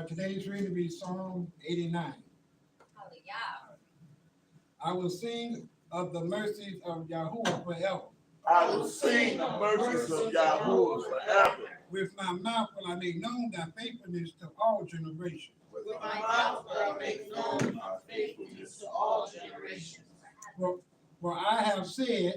Today's reading will be Psalm 89. Hallelujah. I will sing of the mercies of Yahuwah forever. I will sing the mercies of Yahuwah forever. With my mouth will I make known thy faithfulness to all generations. With my mouth will I make known thy faithfulness to all generations. For I have said,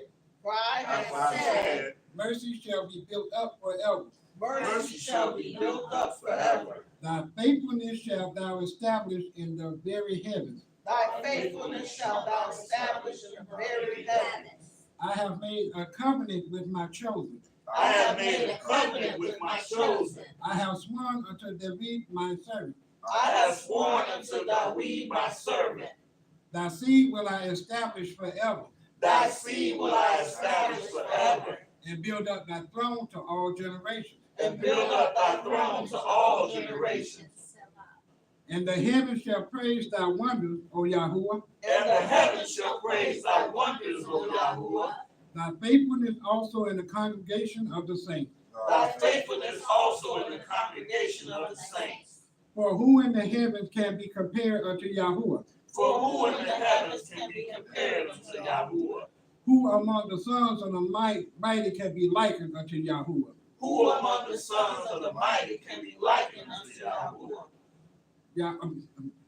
mercy shall be built up forever. Mercy shall be built up forever. Thy faithfulness shalt thou establish in the very heavens. Thy faithfulness shalt thou establish in the very heavens. I have made a covenant with my chosen. I have made a covenant with my chosen. I have sworn unto David my servant. I have sworn unto David my servant. Thy seed will I establish forever. Thy seed will I establish forever. And build up thy throne to all generations. And build up thy throne to all generations. And the heavens shall praise thy wonders, O Yahuwah. And the heavens shall praise thy wonders, O Yahuwah. Thy faithfulness also in the congregation of the saints. Thy faithfulness also in the congregation of the saints. For who in the heavens can be compared unto Yahuwah? For who in the heavens can be compared unto Yahuwah? Who among the sons of the mighty can be likened unto Yahuwah? Who among the sons of the mighty can be likened unto Yahuwah?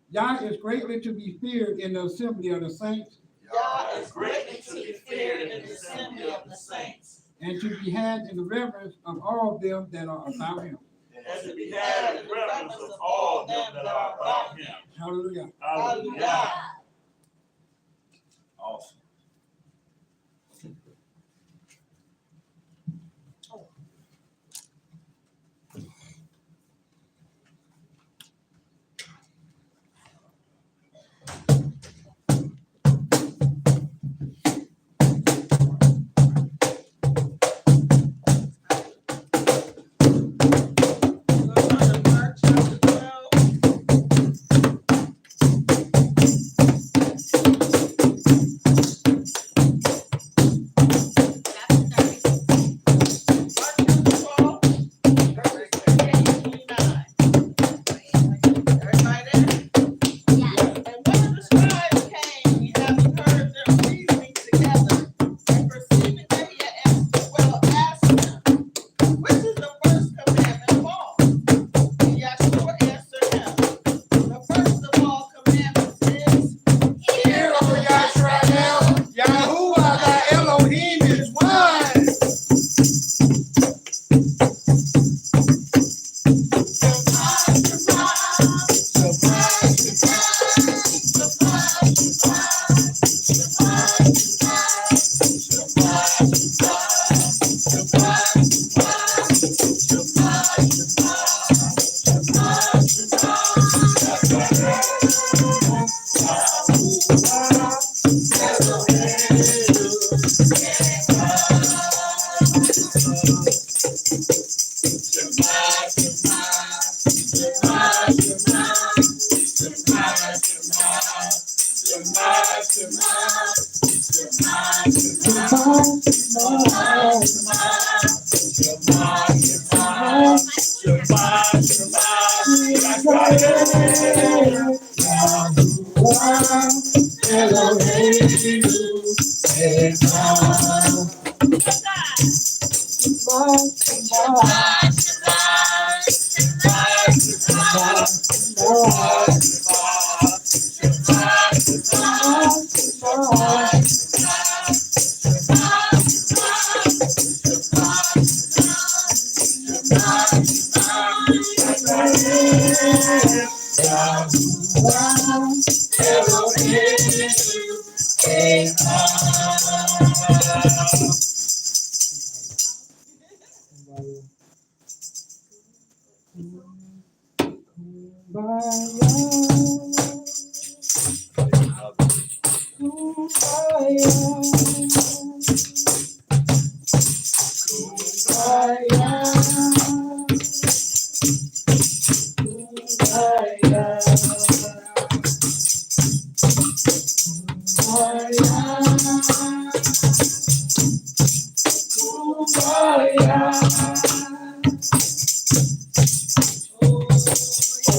Yah is greatly to be feared in the assembly of the saints. Yah is greatly to be feared in the assembly of the saints. And to be had in the reverence of all them that are about him. And to be had in the reverence of all them that are about him. Hallelujah. Hallelujah. Awesome.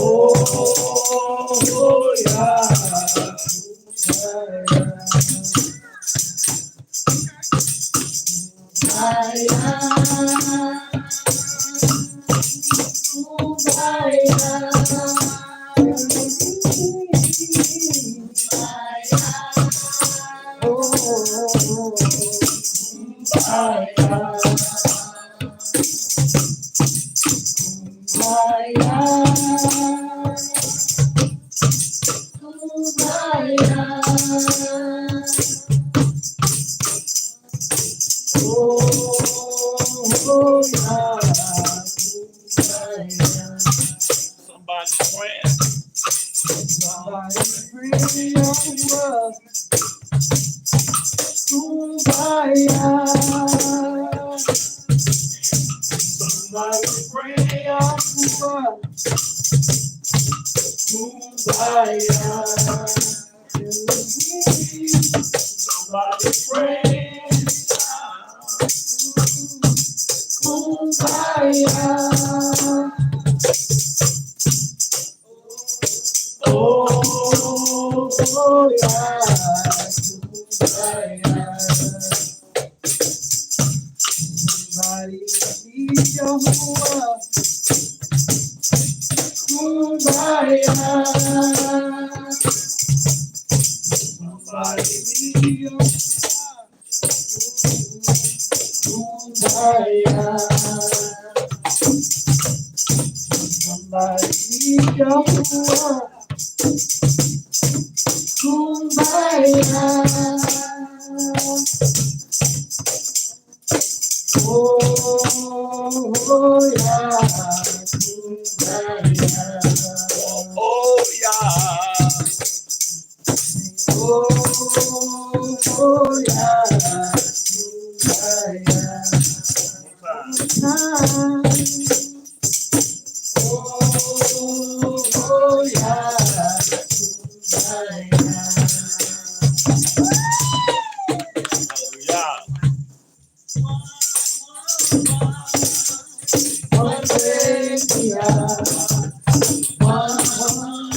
Oh, Somebody's praying. Somebody bring your kumbaya. Somebody bring your kumbaya. Somebody pray kumbaya. Oh, yeah, kumbaya. Somebody need your kumbaya. Somebody need your kumbaya. Somebody need your kumbaya. Oh, yeah, kumbaya. Oh, yeah. Oh, yeah, kumbaya. Oh, yeah, kumbaya. Hallelujah. One way, yeah. One way,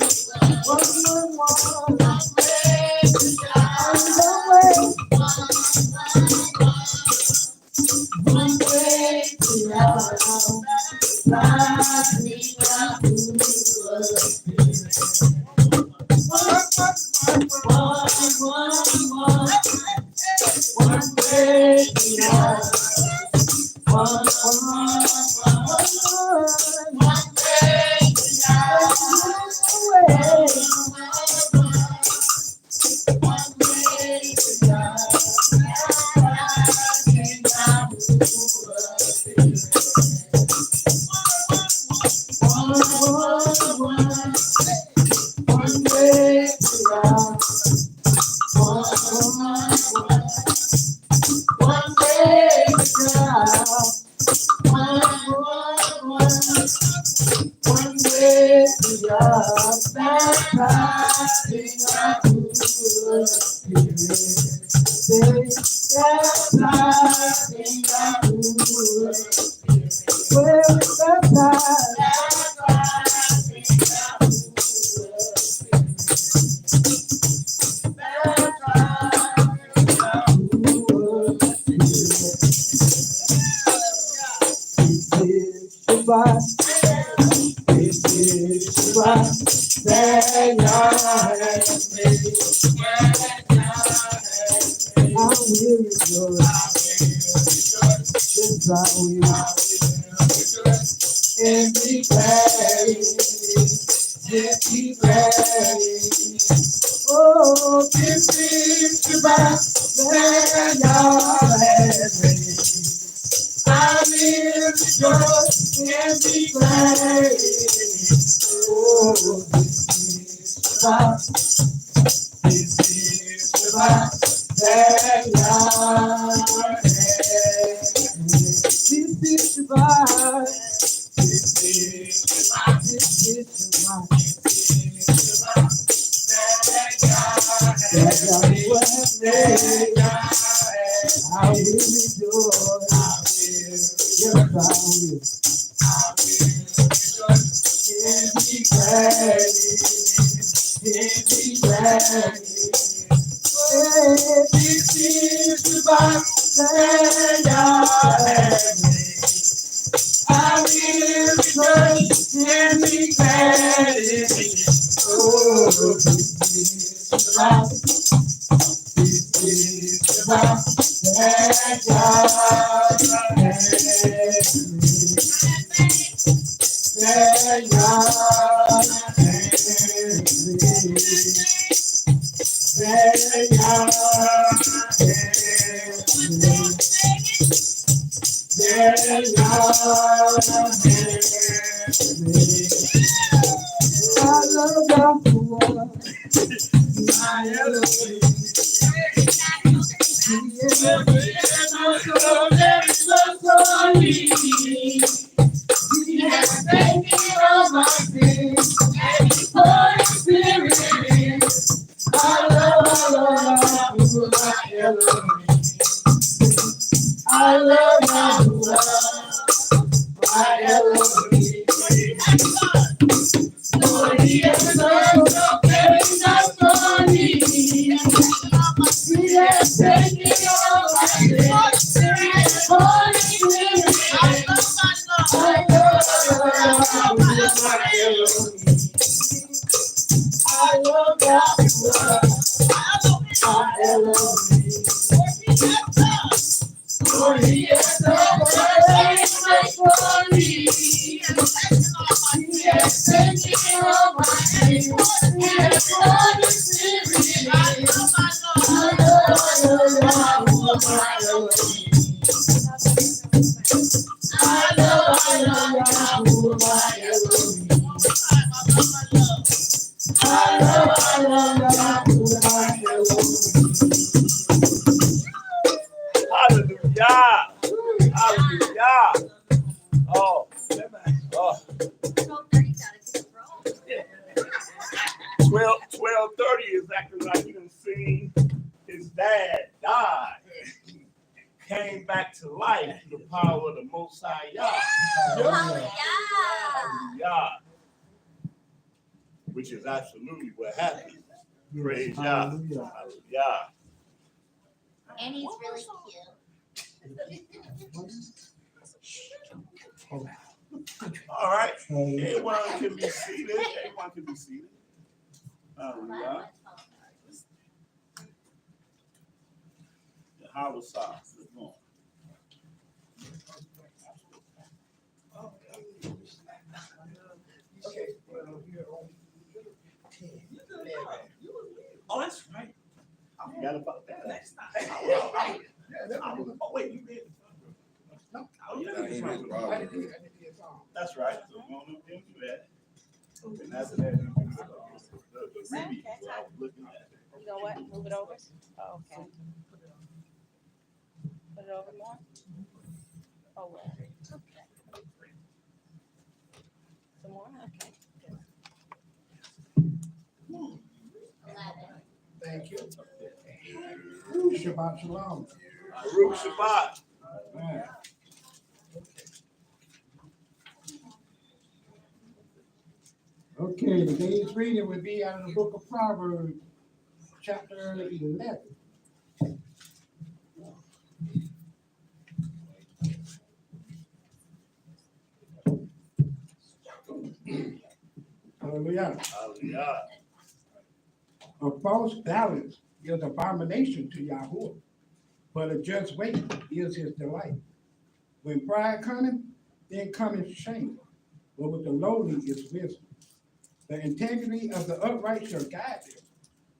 oh, this is the best that I will rejoice and be glad. Oh, this is the best that this is the best. This is the I will rejoice. Yes, I will. And be glad. And be glad. This is the box that I will rejoice. Hallelujah. Hallelujah. Oh, 12:30 is acting like you done seen his dad die. Came back to life through the power of the Most High Yah. Hallelujah. Which is absolutely what happened. Praise Yah. Hallelujah. And he's really cute. All right. Everyone can be seated. Everyone can be seated. Hallelujah. How was that? Okay. Oh, that's right. I forgot about that. Next time. Oh, wait, you did. No, you didn't. That's right. So we don't do that. And that's that. The review I was looking at. You know what? Move it over. Oh, okay. Put it over more. Oh, well. Okay. Some more? Okay. Thank you. Shabbat shalom. Baruch Shabbat. Man. Okay, today's reading will be out of the book of Proverbs, chapter 11. Hallelujah. Hallelujah. A false balance is abomination to Yahweh, but a just weight is his delight. When pride cometh, then cometh shame, but with the lowly is wisdom. The integrity of the upright shall guide them,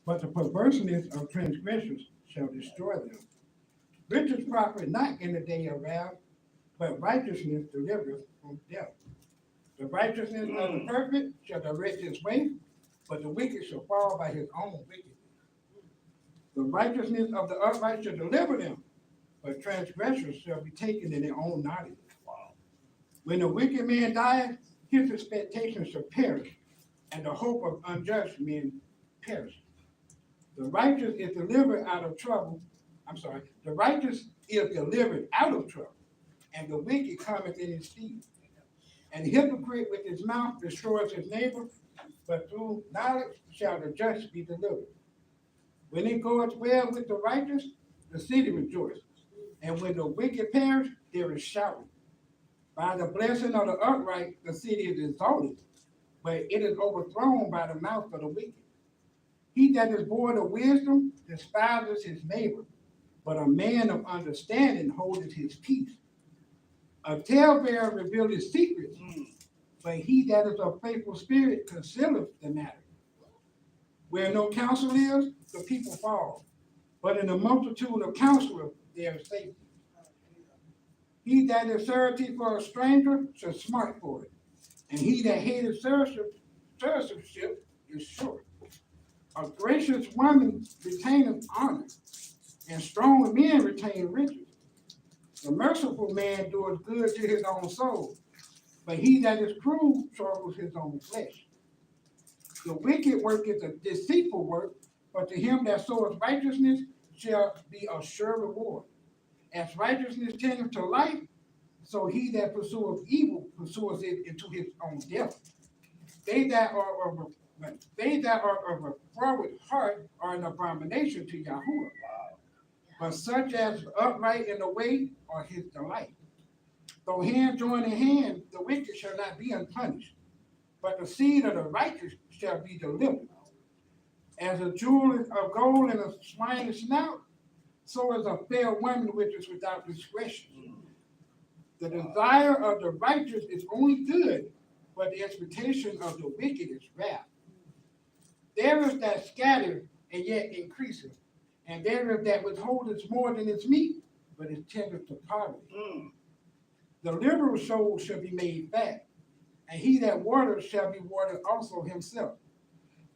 but the perverseness of transgressors shall destroy them. Riches profit not in the day of wrath, but righteousness delivereth from death. The righteousness of the perfect shall direct his way, but the wicked shall fall by his own wickedness. The righteousness of the upright shall deliver them, but transgressors shall be taken in their own knowledge. When the wicked man dieth, his expectations shall perish, and the hope of unjust men perish. The righteous is delivered out of trouble. The righteous is delivered out of trouble, and the wicked cometh in his stead. And the hypocrite with his mouth destroys his neighbor, but through knowledge shall the just be delivered. When it goeth well with the righteous, the city rejoices, and when the wicked perish, there is shouting. By the blessing of the upright, the city is exalted, but it is overthrown by the mouth of the wicked. He that is void of wisdom despises his neighbor, but a man of understanding holdeth his peace. A talebearer revealeth his secrets, but he that is of faithful spirit concealeth the matter. Where no counsel is, the people fall, but in the multitude of counselors there is safety. He that is surety for a stranger shall smart for it, and he that hateth citizenship is sure. A gracious woman retaineth honor, and strong men retain riches. The merciful man doeth good to his own soul, but he that is cruel troubles his own flesh. The wicked worketh a deceitful work, but to him that soweth righteousness shall be a sure reward. As righteousness tendeth to life, so he that pursueth evil pursueth it into his own death. They that are of a froward heart are an abomination to Yahuwah. But such as upright in the way are his delight. Though hand join in hand, the wicked shall not be unpunished, but the seed of the righteous shall be delivered. As a jewel of gold in a swine's snout, so is a fair woman which is without discretion. The desire of the righteous is only good, but the expectation of the wicked is wrath. There is that scattereth and yet increaseth, and there is that withholdeth more than its meat, but is tendeth to poverty. The liberal soul shall be made fat, and he that watereth shall be watered also himself.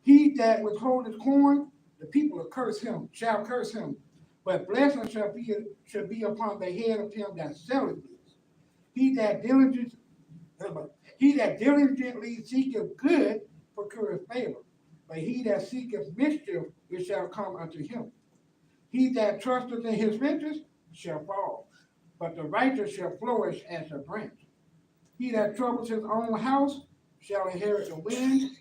He that withholdeth corn, the people shall curse him, but blessing shall be upon the head of him that selleth it. He that diligently seeketh good procureth favor, but he that seeketh mischief, it shall come unto him. He that trusteth in his riches shall fall, but the righteous shall flourish as a branch. He that troubles his own house shall inherit the wind,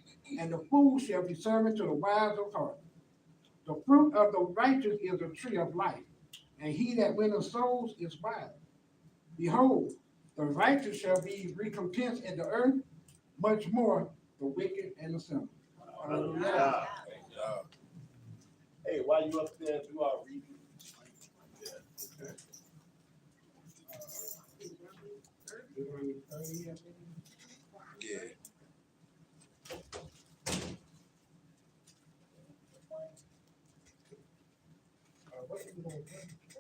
and the fool shall be servant to the wise of heart. The fruit of the righteous is a tree of life, and he that winneth souls is wise. Behold, the righteous shall be recompensed in the earth, much more the wicked and the sinner. Hallelujah. Hey, while you up there, do our reading. Yeah.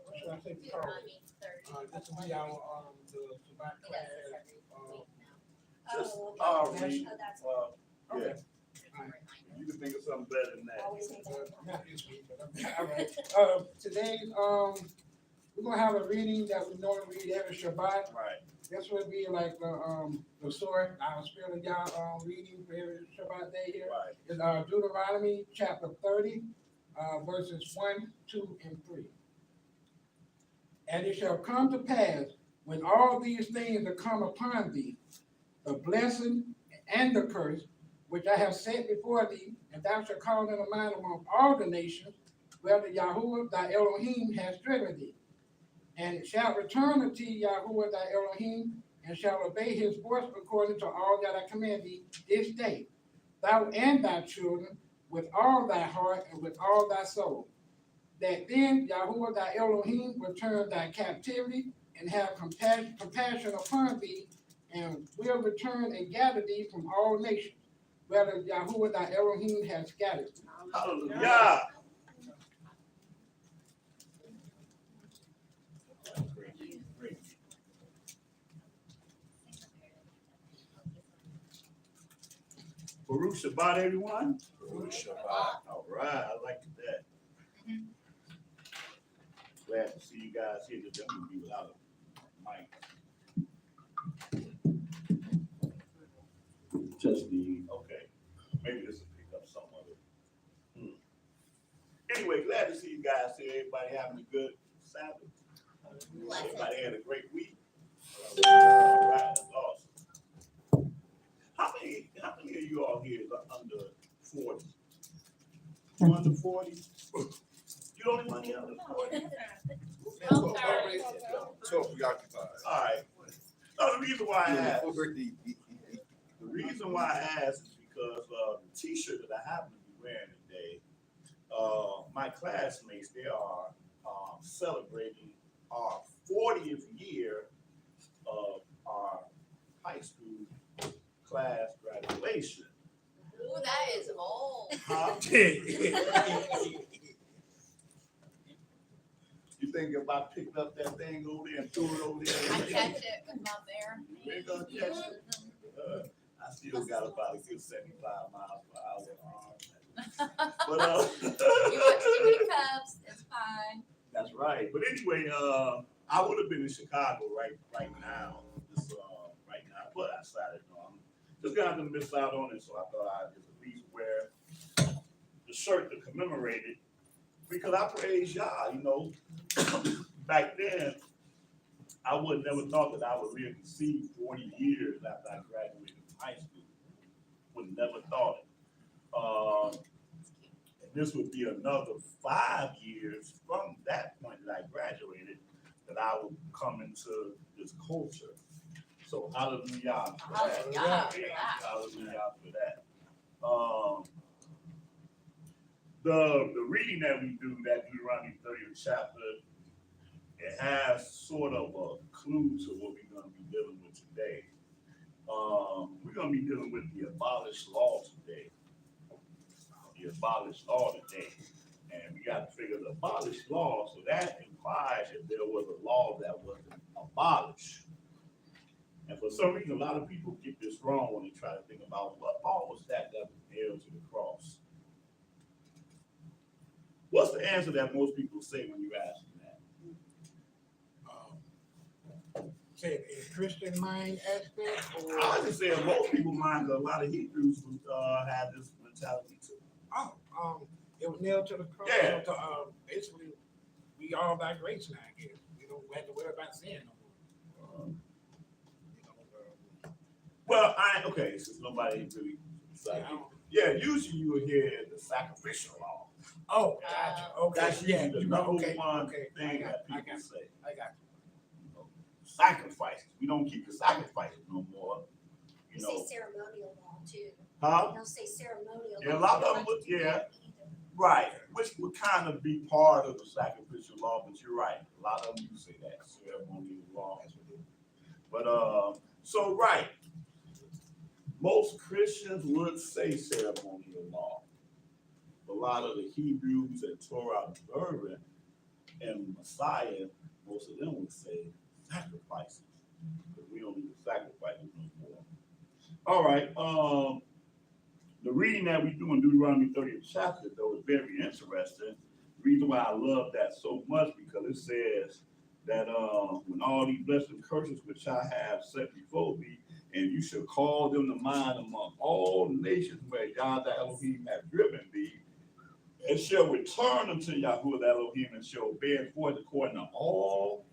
What should I say? Deuteronomy 30. This will be our, the Shabbat class. Just Oh, read. that's Yeah, Alright. you can think of something better than that. always say that. Not this week, but all right. Today, we're gonna have a reading that we normally read every Shabbat. Right. This would be like the sword, our spirit of Yah, reading for every Shabbat day here. Right. Is Deuteronomy chapter 30, verses 1, 2, and 3. And it shall come to pass, when all these things are come upon thee, the blessing and the curse, which I have set before thee, and thou shalt call them to mind among all the nations, whether Yahuwah thy Elohim has driven thee. And it shall return unto Yahuwah thy Elohim, and shall obey his voice according to all that I command thee this day, thou and thy children, with all thy heart and with all thy soul. That then Yahuwah thy Elohim will turn thy captivity and have compassion upon thee, and will return and gather thee from all nations, whether Yahuwah thy Elohim has scattered thee. Hallelujah. Baruch Shabbat, everyone. Baruch Shabbat. All right, I like that. Glad to see you guys here. Today. I'm gonna be without a mic. Testing. Okay, maybe this will pick up some of it. Anyway, glad to see you guys here. Everybody having a good Sabbath. Everybody had a great week. All right, that's awesome. How many of you all here are under 40? You under 40? You don't any money under 40? So preoccupied. All right. No, the reason why I asked, the reason why I asked is because the T-shirt that I happen to be wearing today, my classmates, they are celebrating our 40th year of our high school class graduation. Ooh, that is old. Huh? You think if I picked up that thing over there and threw it over there? I catch it with my bare You ain't gonna catch it. I still got about a good 75 miles per hour on. But You watch too many Cubs, it's fine. that's right. But anyway, I would have been in Chicago right now. Right now, but I decided just gonna have to miss out on it. So I thought I'd just at least wear the shirt to commemorate it because I praise y'all. You know, back then I would never thought that I would live to see 40 years after I graduated from high school. Would never thought it. And this would be another 5 years from that point that I graduated that I would come into this culture. So hallelujah for that. Hallelujah for that. Hallelujah for that. The reading that we do, that Deuteronomy 30th chapter, it has sort of a clue to what we're going to be dealing with today. We're going to be dealing with the abolished law today. The abolished law today. And we got to figure the abolished law, so that implies that there was a law that was abolished. And for some reason, a lot of people get this wrong when they try to think about what law was that was nailed to the cross. What's the answer that most people say when you ask them that? Say it in Christian mind aspect, I or just say most people mind, a lot of Hebrews have this mentality too. it was nailed to the cross. Yeah. So, basically, we all by grace now. I guess we don't have to worry about sin no more. Well, okay, since nobody really decided. Yeah, usually you will hear the sacrificial law. Oh, gotcha. Okay, That's usually the number one okay. thing that I people got say. I got Sacrifices. We don't keep the sacrifices no more. You They know, say ceremonial law too. huh? They'll say ceremonial. Yeah, a law. lot They of don't them would- like to do yeah. that either. Right, which would kind of be part of the sacrificial law, but you're right. A lot of them do say that ceremonial law. But so right, most Christians would say ceremonial law. A lot of the Hebrews and Torah observant and Messiah, most of them would say sacrifices. Because we don't need to sacrifice no more. All right. The reading that we do in Deuteronomy 30th chapter, though, is very interesting. The reason why I love that so much because it says that when all these blessings and curses which I have set before thee, and you shall call them to mind among all nations where Yahweh Elohim hath driven thee, and shall return unto Yahweh Elohim and shall bear forth according to all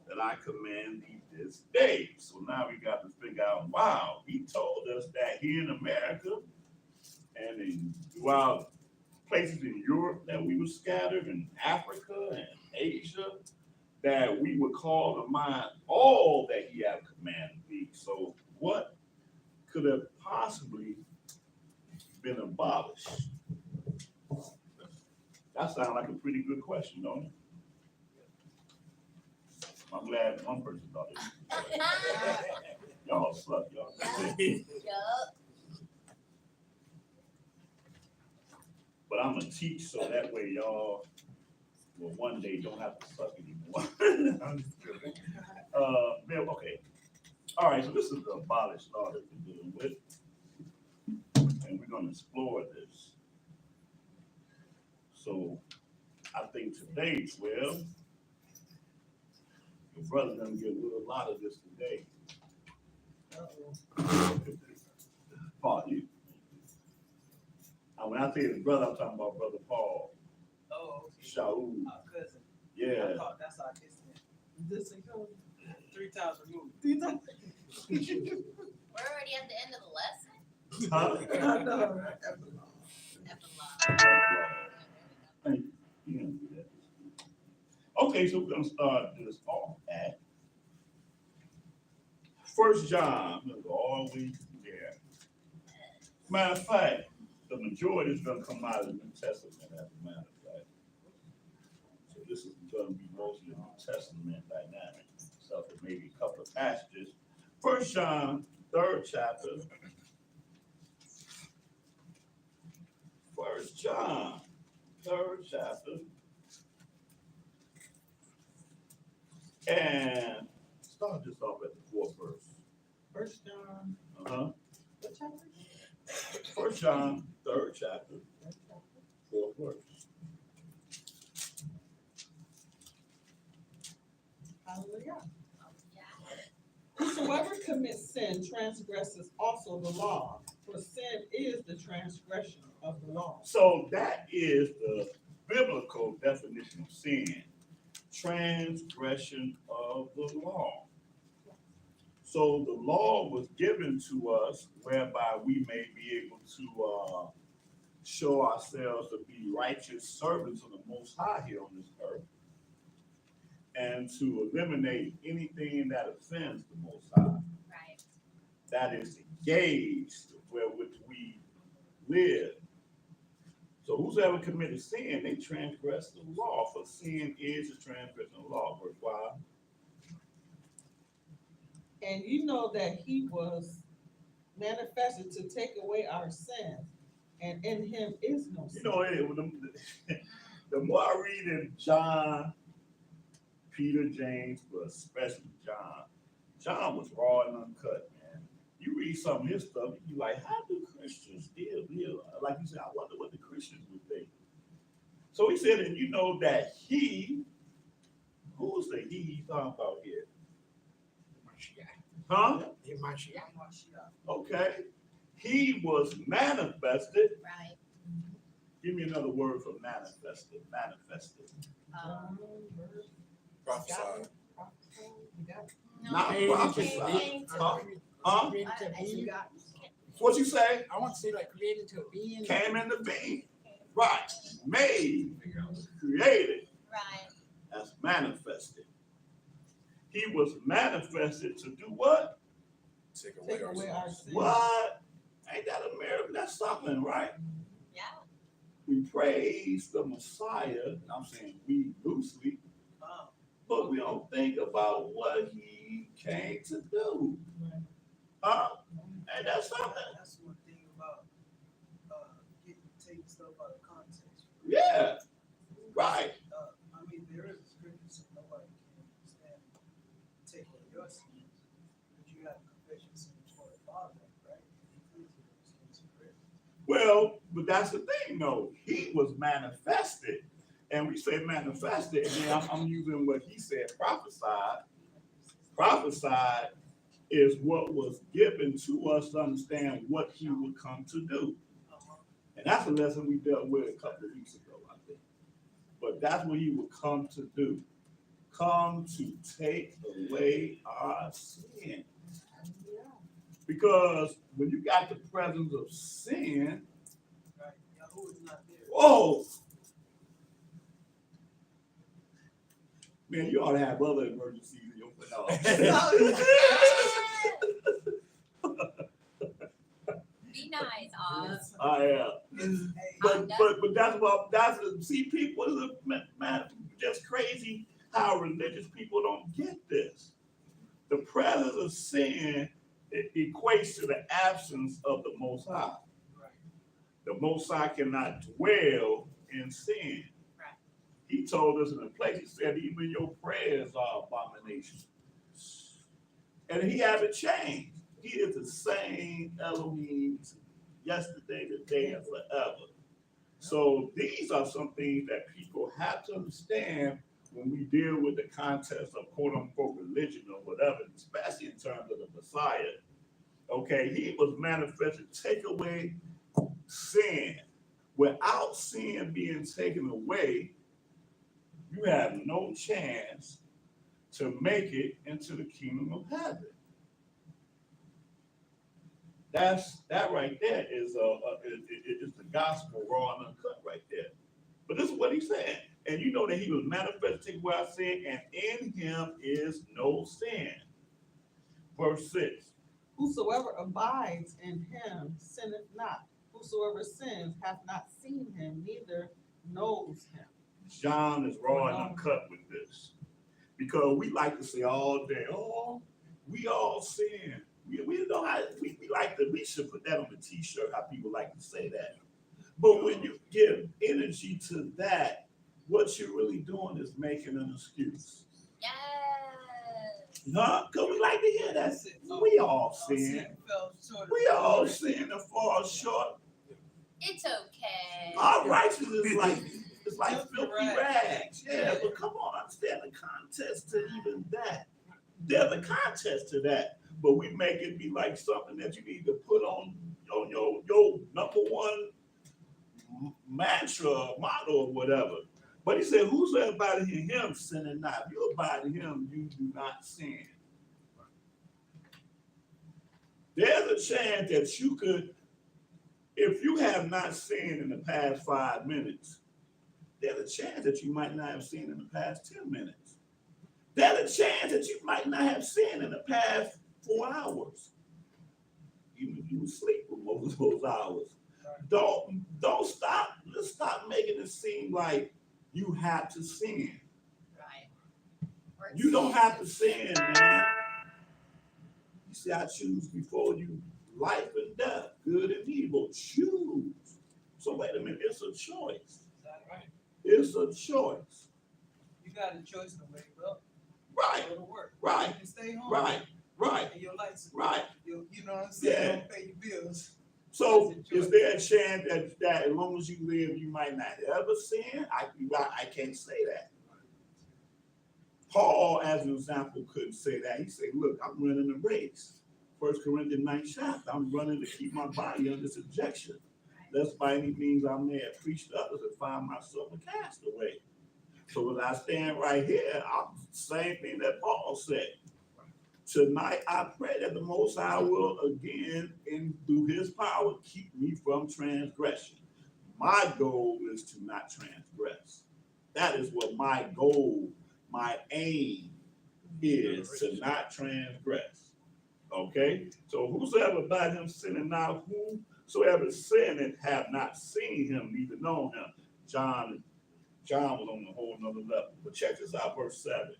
that I command thee this day. So now we got to figure out, wow, he told us that here in America and throughout places in Europe that we were scattered, in Africa and Asia, that we would call to mind all that he had commanded thee. So what could have possibly been abolished? That sounds like a pretty good question, don't it? I'm glad one person thought it. Y'all suck, y'all. Yup. But I'm gonna teach so that way y'all will one day don't have to suck anymore. I'm just kidding. Okay. All right, so this is the abolished law that we're dealing with. And we're gonna explore this. So I think today, well, your brother gonna get a lot of this today. Paul, you. When I say his brother, I'm talking about Brother Paul. Oh, okay. Shaul. Our cousin. Yeah. I thought that's our distant. Distant cousin. 3 times removed. 3 times. We're already at the end of the lesson. Huh? I know, right? Thank you. You didn't do that. Okay, so we're gonna start this off at 1 John. We'll go all the way there. Matter of fact, the majority is gonna come out of the New Testament, as a matter of fact. So this is gonna be mostly the New Testament dynamic, except for maybe a couple of passages. 1 John third chapter. 1 John, third chapter. And start this off at the 4th verse. 1 John, Uh-huh. what chapter? 1 John, third chapter, 4th verse. Hallelujah. Yeah. Whosoever commits sin transgresses also the law, for sin is the transgression of the law. So that is the biblical definition of sin. Transgression of the law. So the law was given to us whereby we may be able to show ourselves to be righteous servants of the Most High here on this earth, and to eliminate anything that offends the Most High. Right. That is the gauge wherewith we live. So whosoever committed sin, they transgress the law, for sin is the transgression of the law. Verse 5. And you know that he was manifested to take away our sins, and in him is no sin. You know, the more I read in John, Peter, James, but especially John was raw and uncut, man. You read some of his stuff, you be like, how do Christians still live? Like you said, I wonder what the Christians would think. So he said, and you know that he, who's the he talking about here? Huh? Okay. He was manifested. Right. Give me another word for manifested. Manifested. Prophesied. No. Not Created prophesied. Came to- Huh? Created to I- be. What you say? I want to say like created to be. Came into being. Right. Made. Created. Right. That's manifested. He was manifested to do what? Take away Take our away our sins. sins. What? Ain't that a miracle? That's something, right? Yeah. We praise the Messiah. I'm saying we loosely, but we don't think about what he came to do. Huh? Ain't that something? That's one thing about taking stuff out of context. Yeah. Right. I mean, there is a scripture so nobody can stand take away your sins, but you have confession sins for the Father, right? Well, but that's the thing, though. He was manifested, and we say manifested, and then I'm using what he said, prophesied. Prophesied is what was given to us to understand what he would come to do. And that's a lesson we dealt with a couple of weeks ago, I think. But that's what he would come to do. Come to take away our sin. Because when you got the presence of sin, whoa, man, you ought to have other emergencies in your Be nice, Oz. I am. But see, people is man, just crazy how religious people don't get this. The presence of sin equates to the absence of the Most High. The Most High cannot dwell in sin. Right. He told us in a place, he said, even your prayers are abomination. And he hasn't changed. He is the same Elohim yesterday, today, and forever. So these are some things that people have to understand when we deal with the context of quote unquote religion or whatever, especially in terms of the Messiah. Okay, he was manifested to take away sin. Without sin being taken away, you have no chance to make it into the kingdom of heaven. That right there is the gospel raw and uncut right there. But this is what he's saying. And you know that he was manifested to take away our sin, and in him is no sin. Verse 6. Whosoever abides in him sinneth not. Whosoever sins hath not seen him, neither knows him. John is raw and uncut with this. Because we like to say all day, oh, we all sin. We know how we like to. We should put that on the T-shirt. How people like to say that. But when you give energy to that, what you're really doing is making an excuse. Yes. Huh? Because we like to hear that. We all sin. We all sin and fall short. It's okay. Our righteousness is like it's like filthy rags. Yeah, but come on, understand the context to even that. There's a context to that, but we make it be like something that you need to put on your number one mantra, motto, or whatever. But he said, "Whosoever abideth in him sinning not." If you abide in him, you do not sin. There's a chance that you could, if you have not sinned in the past 5 minutes, there's a chance that you might not have sinned in the past 10 minutes. There's a chance that you might not have sinned in the past 4 hours. Even if you sleep for most of those hours. Don't stop. Let's stop making it seem like you have to sin. Right. You don't have to sin, man. You see, I choose before you life and death, good and evil. Choose. So wait a minute, it's a choice. It's a choice. You got a choice to wake up, Right, go to work, right, you can stay home, right, right, and your lights, right. you know what I'm saying, Yeah. don't pay your bills. So is there a chance that as long as you live, you might not ever sin? I can't say that. Paul, as an example, couldn't say that. He said, look, I'm running a race. 1 Corinthians 9 chapter, I'm running to keep my body under subjection. Lest by any means I may have preached to others and find myself a castaway. So as I stand right here, I'm the same thing that Paul said. Tonight, I pray that the Most High will again, and through his power, keep me from transgression. My goal is to not transgress. That is what my goal, my aim is, to not transgress. Okay? So whosoever by him sinning not, whosoever sinned have not seen him, neither known him. John was on a whole nother level. But check this out, verse 7.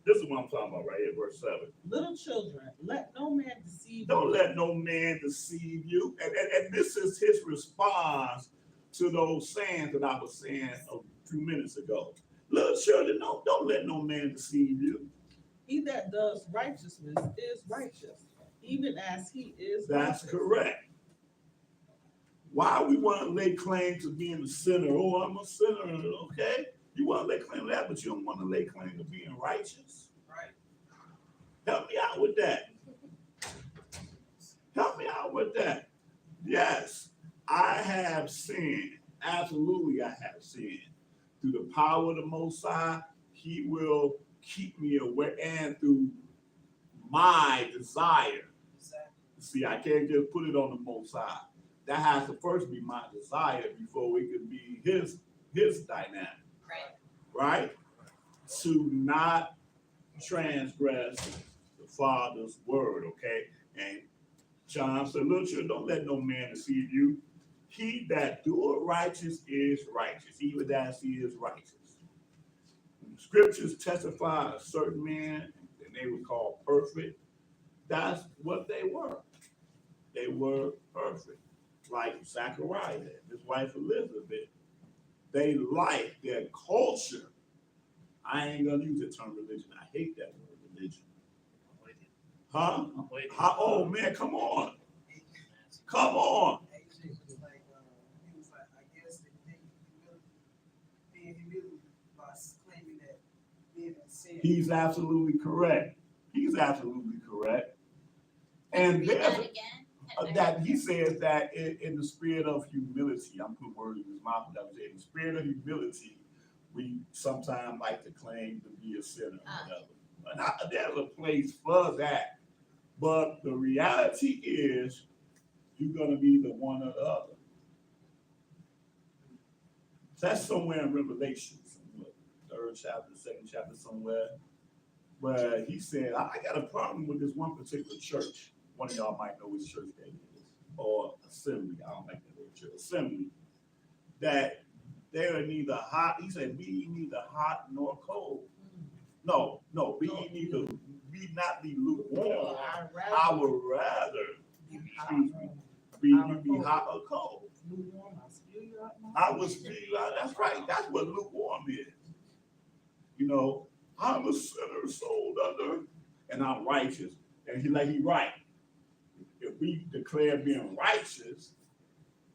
This is what I'm talking about right here, verse 7. Little children, let no man deceive Don't you. let no man deceive you. And this is his response to those sayings that I was saying a few minutes ago. Little children, don't let no man deceive you. He that does righteousness is righteous, even as he is That's righteous. correct. Why we want to lay claim to being a sinner? Oh, I'm a sinner, okay? You want to lay claim to that, but you don't want to lay claim to being righteous. Right. Help me out with that. Help me out with that. Yes, I have sinned. Absolutely, I have sinned. Through the power of the Most High, he will keep me aware, and through my desire. Exactly. See, I can't just put it on the Most High. That has to first be my desire before it can be his dynamic. Right? To not transgress the Father's word, okay? And John said, little children, don't let no man deceive you. He that doeth righteous is righteous, even as he is righteous. Scriptures testify a certain man, and they were called perfect. That's what they were. They were perfect. Like Zachariah and his wife Elizabeth. They like their culture. I ain't gonna use the term religion. I hate that word religion. Huh? Oh man, come on. Come on. AJ was like, he was like, I guess they think being humility by claiming that being in sin. He's absolutely correct. He's absolutely correct. And Read there's that again. that he says that in the spirit of humility, I'm putting words in his mouth, but I'm saying in the spirit of humility, we sometimes like to claim to be a sinner or whatever. And there's a place for that. But the reality is, you're going to be the one or the other. So that's somewhere in Revelation, somewhere, 3rd chapter, 2nd chapter, somewhere, where he said, I got a problem with this one particular church. One of y'all might know which church that is, or assembly. I don't like that word church. Assembly. That they are neither hot. He said, be neither hot nor cold. No, be not be lukewarm. I'd I rather would rather, be excuse hot. me, be hot or cold. Lukewarm, I spew you out my I mouth. would speak out. That's right. That's what lukewarm is. You know, I'm a sinner sold under, and I'm righteous. And he right. If we declare being righteous,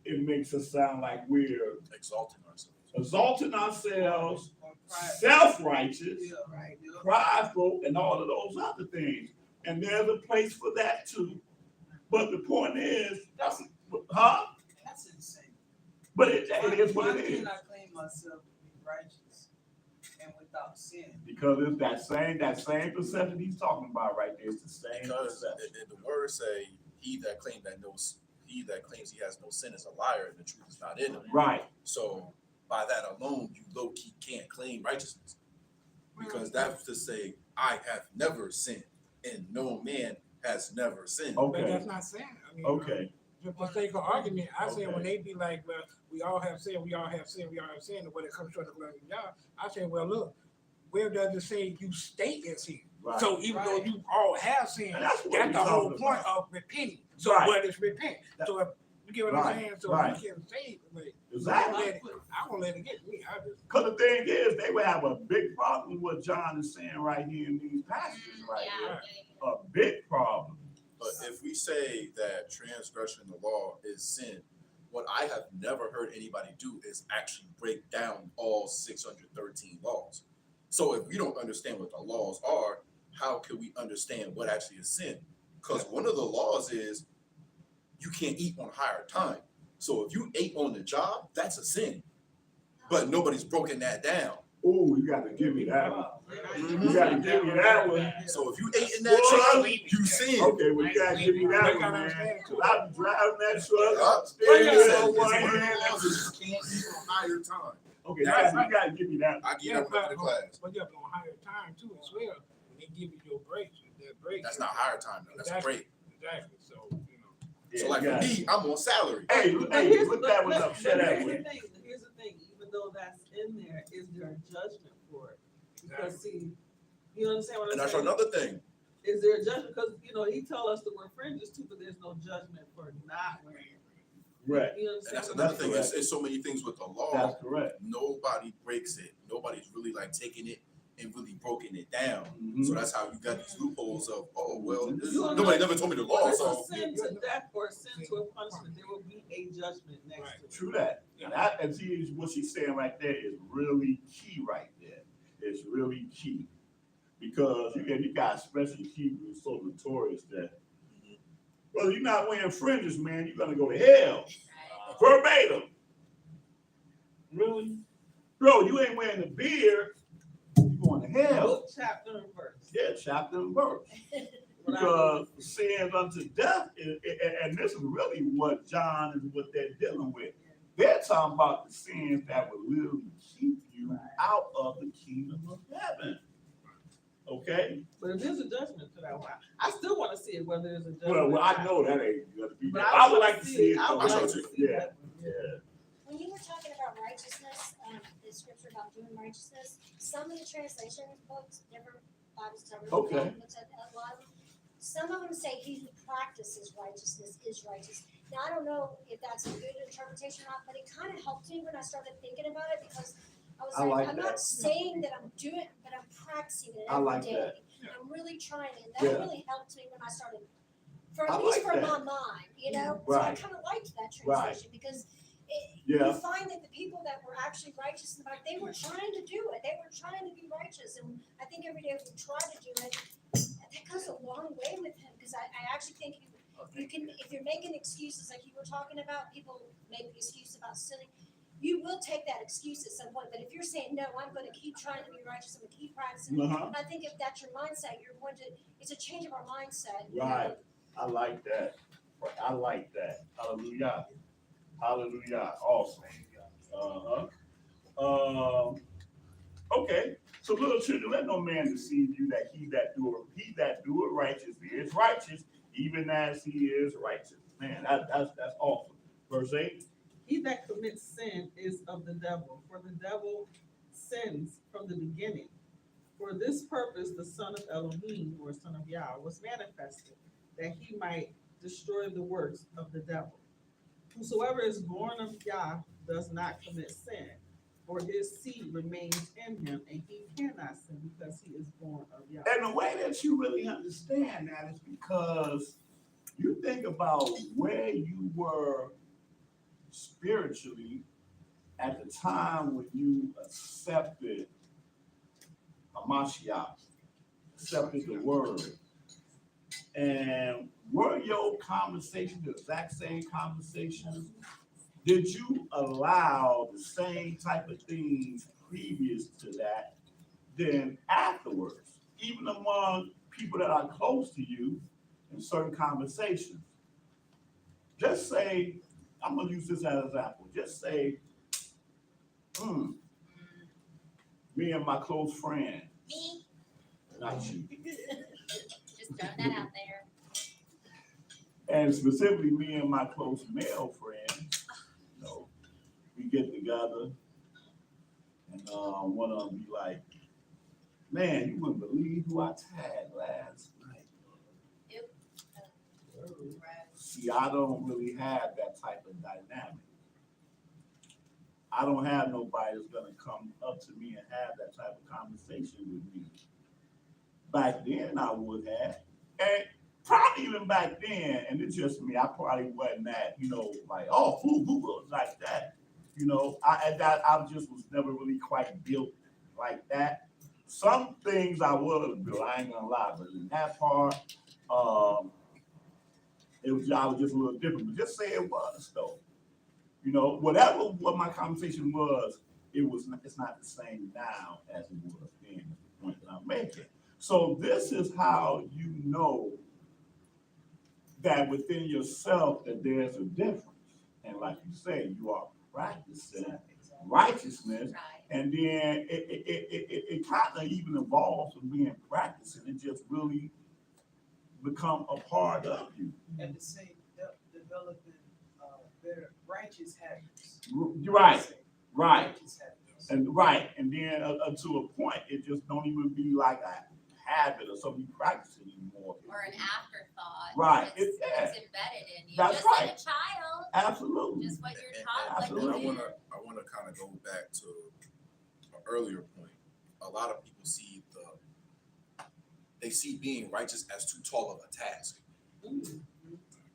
it makes us sound like we're Exalting ourselves. exalting ourselves, Or pride. self-righteous, Yeah, right. Yeah. prideful, and all of those other things. And there's a place for that too. But the point is, That's insane. But it is what Why it is. can't I claim myself to be righteous and without sin? Because it's that same perception he's talking about right there. It's the same Because perception. the words say, he that claims he has no sin is a liar, and the truth is not in him. Right. So by that alone, you low-key can't claim righteousness. Because that's to say, I have never sinned, and no man has never sinned. But Okay. that's not saying, I mean. Okay. Just for sake of argument, I say when Okay. they be like, well, we all have sin, we all have sin, we all have sin, and when it comes short of glory of God, I say, well, look, where does it say you stay in sin? Right. So even though you all have sin, And that's what that's we the whole talking point about. of repenting. So Right. what is repent? So if you get what I'm Right. saying, so Right. you can say, but Exactly. I won't let it get me. I just Because the thing is, they would have a big problem with what John is saying right here in these passages right Yeah. here. A big problem. But if we say that transgression of the law is sin, what I have never heard anybody do is actually break down all 613 laws. So if we don't understand what the laws are, how can we understand what actually is sin? Because one of the laws is you can't eat on higher time. So if you ate on the job, that's a sin. But nobody's broken that down. Ooh, you gotta give me that one. You gotta give me that one. So if you ate in that truck, you sin. Okay, well, you gotta give me that They one, gotta man. understand too. I'm driving that truck, Yeah. steering It's wheel in one one of the hand. laws is you can't eat on higher time. Okay, you gotta give me that one. I give yeah, that one to the class. but you have to higher time too as well. When they give you your breaks, that break. That's not higher time though. That's a break. Exactly. So you know. So like for me, I'm on salary. Hey, But hey, here's look the- that one but- up, but shut that here's the one. thing, here's the thing, even though that's in there, is there a judgment for it? Because see, you understand what I'm And that's saying? another thing. Is there a judgment? Because, you know, he tell us that we're fringes too, but there's no judgment for not wearing it. Right, You And understand? that's what another I'm thing. saying? It's so many things with the law. that's correct. Nobody breaks it. Nobody's really like taking it and really broken it down. Mhm. So that's how you got these loopholes of, oh, well, this, You know, nobody never told me the law, When it's so. a sin to death or a sin to a punishment, there will be a judgment next to it. True that. And see, what she's saying right there is really key right there. It's really key. Because you got especially Hebrews so notorious that, well, you're not wearing fringes, man, you're gonna go to hell. Verbatim. Really? Bro, you ain't wearing the beard, you're going to hell. Book, chapter, and verse. Yeah, chapter and verse. What I Because sins unto death, and this is really what John is what they're dealing with. They're talking about the sins that will literally keep you out of the kingdom of heaven. Okay? But if there's a judgment to that one, I still want to see it, whether there's a judgment. Well, I know that ain't gonna be But there. I would wanna like to see it. I would though. like to see Yeah, that one. yeah. When you were talking about righteousness, the scripture about doing righteousness, some of the translation books, different Bibles, Okay. looked at a lot of them. Some of them say he who practices righteousness is righteous. Now, I don't know if that's a good interpretation or not, but it kind of helped me when I started thinking about it because I was I like I'm that. not saying that I'm doing it, but I'm practicing it I every like day. that. I'm really trying it. Yeah. That really helped me when I started, for I at least like for that. my mind, you know? So I Right. kind of liked that Right. translation because you Yeah. find that the people that were actually righteous in the Bible, they were trying to do it. They were trying to be righteous. And I think every day if we try to do it, that goes a long way with him. Because I actually think you can, if you're making excuses like you were talking about, people make the excuse about sinning. You will take that excuse at some point. But if you're saying, no, I'm going to keep trying to be righteous, I'm going to keep practicing. Uh-huh. I think if that's your mindset, you're going to, it's a change of our mindset. you know? Right. I like that. I like that. Hallelujah. Hallelujah. Awesome. Uh-huh. Okay. So little children, let no man deceive you that he that doeth righteous is righteous, even as he is righteous. Man, that's awesome. Verse 8. He that commits sin is of the devil, for the devil sins from the beginning. For this purpose, the Son of Elohim, or Son of Yah, was manifested, that he might destroy the works of the devil. Whosoever is born of Yah does not commit sin, for his seed remains in him, and he cannot sin because he is born of Yah. And the way that you really understand that is because you think about where you were spiritually at the time when you accepted Hamashiach, accepted the word. And were your conversations the exact same conversations? Did you allow the same type of things previous to that than afterwards, even among people that are close to you in certain conversations? Just say, I'm gonna use this as an example. Just say, me and my close friend, Me, not you, just throwing that out there. and specifically me and my close male friend, you know, we get together and one of them be like, man, you wouldn't believe who I tagged last night. Right. See, I don't really have that type of dynamic. I don't have nobody that's gonna come up to me and have that type of conversation with me. Back then I would have, and probably even back then, and it's just me, I probably wasn't that, like, oh, who like that. I just was never really quite built like that. Some things I was built, I ain't gonna lie, but in that part, I was just a little different. But just say it was though. Whatever what my conversation was, it's not the same now as it was then. Is the point that I'm making. So this is how you know that within yourself that there's a difference. And like you say, you are practicing righteousness, Right. and then it kind of even evolves from being practicing. It just really become a part of you. At the same, developing their righteous habits. Right. Righteous habits. And then to a point, it just don't even be like a habit or something you practice it anymore. Or an afterthought. Right. It's Yeah. embedded in you. That's Just right. like a child. Absolutely. Just what you're And taught. Like absolutely. you I wanna kind of go back to an earlier point. A lot of people they see being righteous as too tall of a task.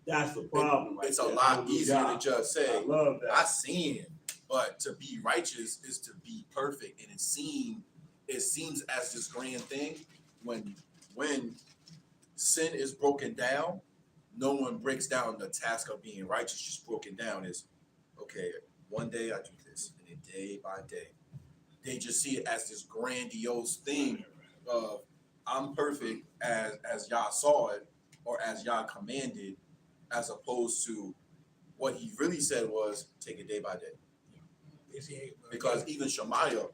That's the problem. It's a lot easier to just say, I love I that. sin, but to be righteous is to be perfect. And it seems as this grand thing when sin is broken down, no one breaks down the task of being righteous. Just broken down is, okay, one day I do this, and then day by day, they just see it as this grandiose thing of I'm perfect as Yah saw it or as Yah commanded, as opposed to what he really said was take it day by day. Because even Shemaiah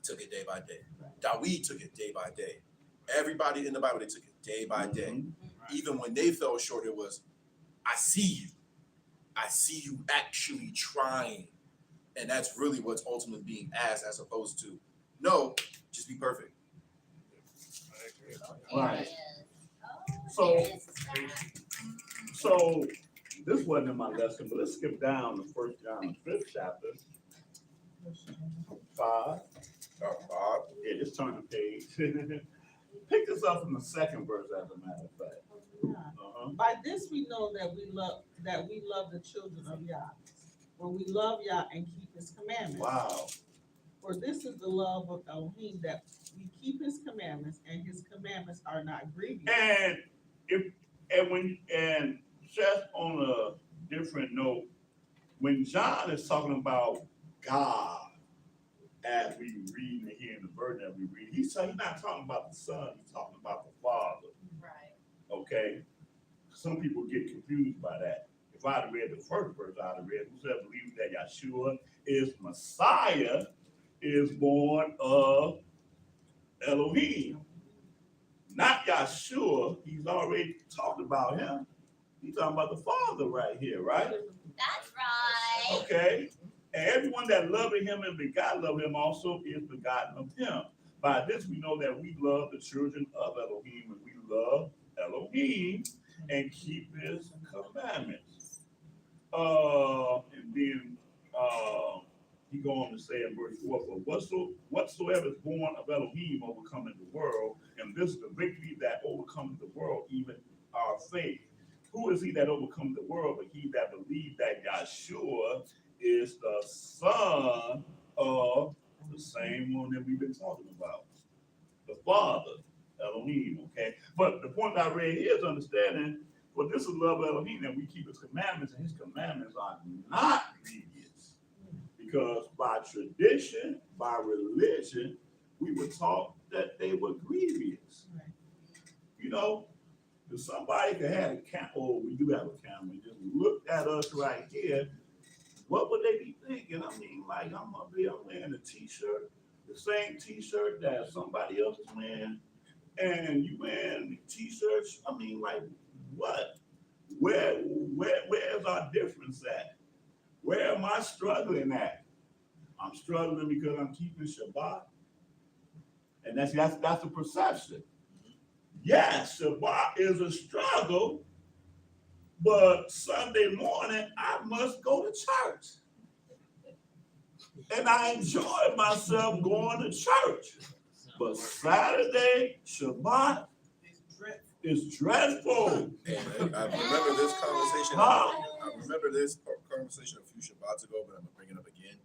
took it day by day. Dawid took it day by day. Everybody in the Bible, they took it day by day. Even when they fell short, it was, I see you. I see you actually trying. And that's really what's ultimately being asked, as opposed to, no, just be perfect. Right. So, So- So this wasn't in my lesson, but let's skip down to 1 John 5th chapter. 5. Bob, Yeah, just turn the page. Pick this up from the second verse, as a matter of fact. Uh-huh. By this we know that we love the children of Yah, when we love Yah and keep his commandments. Wow. For this is the love of Elohim, that we keep his commandments, and his commandments are not grievous. And just on a different note, when John is talking about God, as we read here in the verse that we read, he's not talking about the Son, he's talking about the Father. right. Okay? Some people get confused by that. If I'd have read the first verse, I'd have read, whosoever believes that Yeshua is Messiah is born of Elohim. Not Yeshua, he's already talked about him. He's talking about the Father right here, right? That's right. Okay. And everyone that loved him and begot of him also is begotten of him. By this we know that we love the children of Elohim, and we love Elohim and keep his commandments. And then he go on to say in verse 4, for whatsoever is born of Elohim overcometh the world, and this is the victory that overcometh the world, even our faith. Who is he that overcometh the world, but he that believes that Yahshua is the Son of the same one that we've been talking about, the Father, Elohim, okay? But the point I read here is understanding, well, this is love of Elohim, and we keep his commandments, and his commandments are not grievous. Because by tradition, by religion, we were taught that they were grievous. You know, if somebody could have a camera, oh, we do have a camera, just look at us right here, what would they be thinking? I mean, like, I'm wearing a t-shirt, the same t-shirt that somebody else is wearing, and you wearing t-shirts. I mean, like, what? Where's our difference at? Where am I struggling at? I'm struggling because I'm keeping Shabbat. And that's a perception. Yes, Shabbat is a struggle, but Sunday morning I must go to church. And I enjoy myself going to church. But Saturday, Shabbat is dreadful. And I remember this conversation. Huh? I remember this conversation a few Shabbats ago, but I'm gonna bring it up again.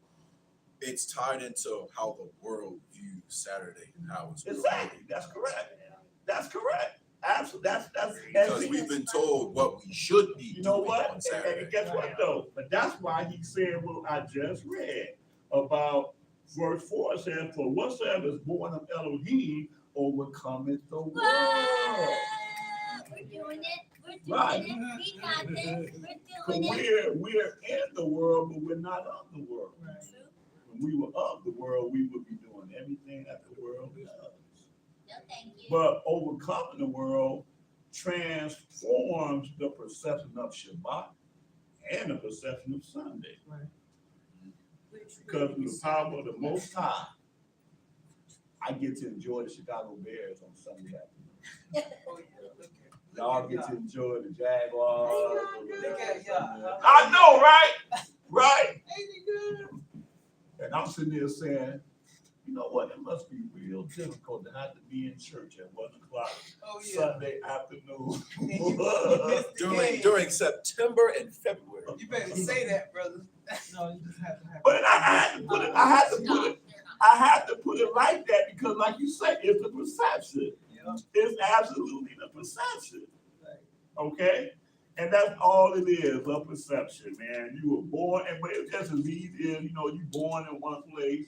It's tied into how the world views Saturday and how it's Exactly. That's correct. That's correct. Absolutely. That's because we've been told what we should be you know doing what? on Saturday. And guess what though? But that's why he said what I just read about verse 4 saying, for whatsoever is born of Elohim overcometh the world. We're doing it. We're doing Right. it. We got this. We're So doing it. we're in the world, but we're not of the world. True. When we were of the world, we would be doing everything that the world does. No, thank you. But overcoming the world transforms the perception of Shabbat and the perception of Sunday. Right. Because through the power of the Most High, I get to enjoy the Chicago Bears on Sunday afternoon. Y'all get to enjoy the Jaguars. I know, right? Right? And I'm sitting there saying, you know what? It must be real difficult to have to be in church at 1 o'clock Sunday afternoon. During September and February. You better say that, brother. No, you just have to have. But I had to put it like that because, like you said, it's a perception. Yeah. It's absolutely the perception. Okay? And that's all it is, a perception, man. You were born, and but it's just as easy as, you know, you born in one place,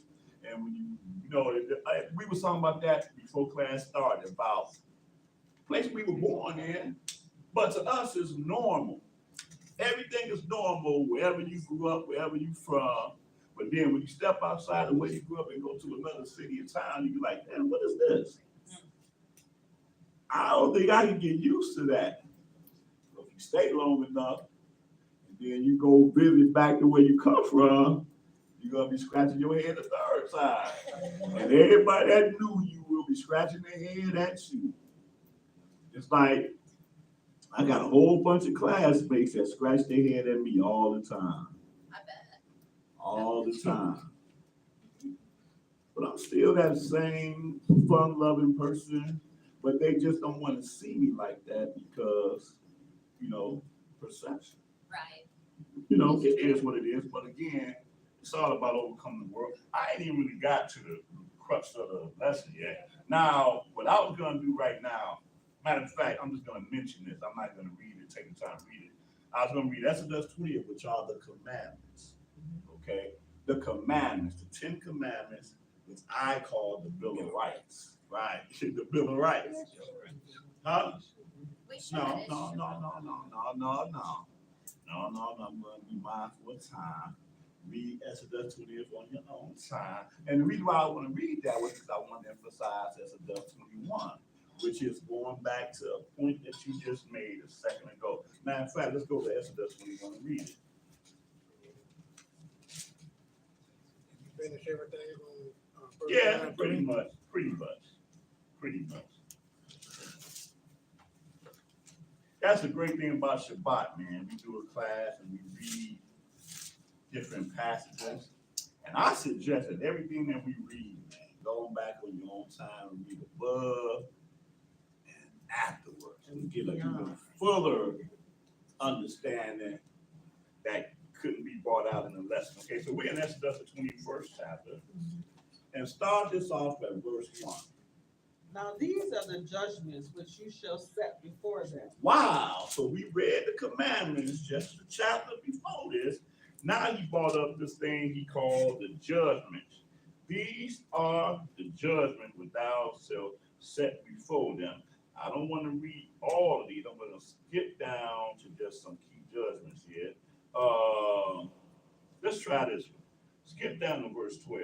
and when you know, we were talking about that before class started, about the place we were born in, but to us it's normal. Everything is normal wherever you grew up, wherever you from. But then when you step outside of where you grew up and go to another city or town, you be like, man, what is this? I don't think I can get used to that. But if you stay long enough, and then you go visit back to where you come from, you're gonna be scratching your head the third time. And everybody that knew you will be scratching their head at you. It's like, I got a whole bunch of classmates that scratch their head at me all the time. I bet. All the time. But I'm still that same fun-loving person, but they just don't want to see me like that because, you know, perception. Right. You know, it is what it is. But again, it's all about overcoming the world. I ain't even really got to the crux of the lesson yet. Now, what I was going to do right now, matter of fact, I'm just going to mention this. I'm not going to read it, take the time to read it. I was going to read Exodus 20, which are the commandments. Okay? The commandments, the 10 commandments, which I call the Bill of Rights. Right? The Bill of Rights. Huh? We should. No. I'm going to be mindful of time. Read Exodus 20 on your own time. And the reason why I want to read that was because I want to emphasize Exodus 21, which is going back to a point that you just made a second ago. Matter of fact, let's go to Exodus 21 and read it. You finish everything on. Yeah, pretty much. Pretty much. That's the great thing about Shabbat, man. We do a class and we read different passages. And I suggest that everything that we read, man, going back on your own time and read above and afterwards. And get an even fuller understanding that couldn't be brought out in the lesson. Okay, so we're in Exodus, the 21st chapter. And start this off at verse 1. Now these are the judgments which you shall set before them. Wow. So we read the commandments just the chapter before this. Now he brought up this thing he called the judgments. These are the judgments which thou shalt set before them. I don't want to read all of these. I'm going to skip down to just some key judgments here. Let's try this one. Skip down to verse 12.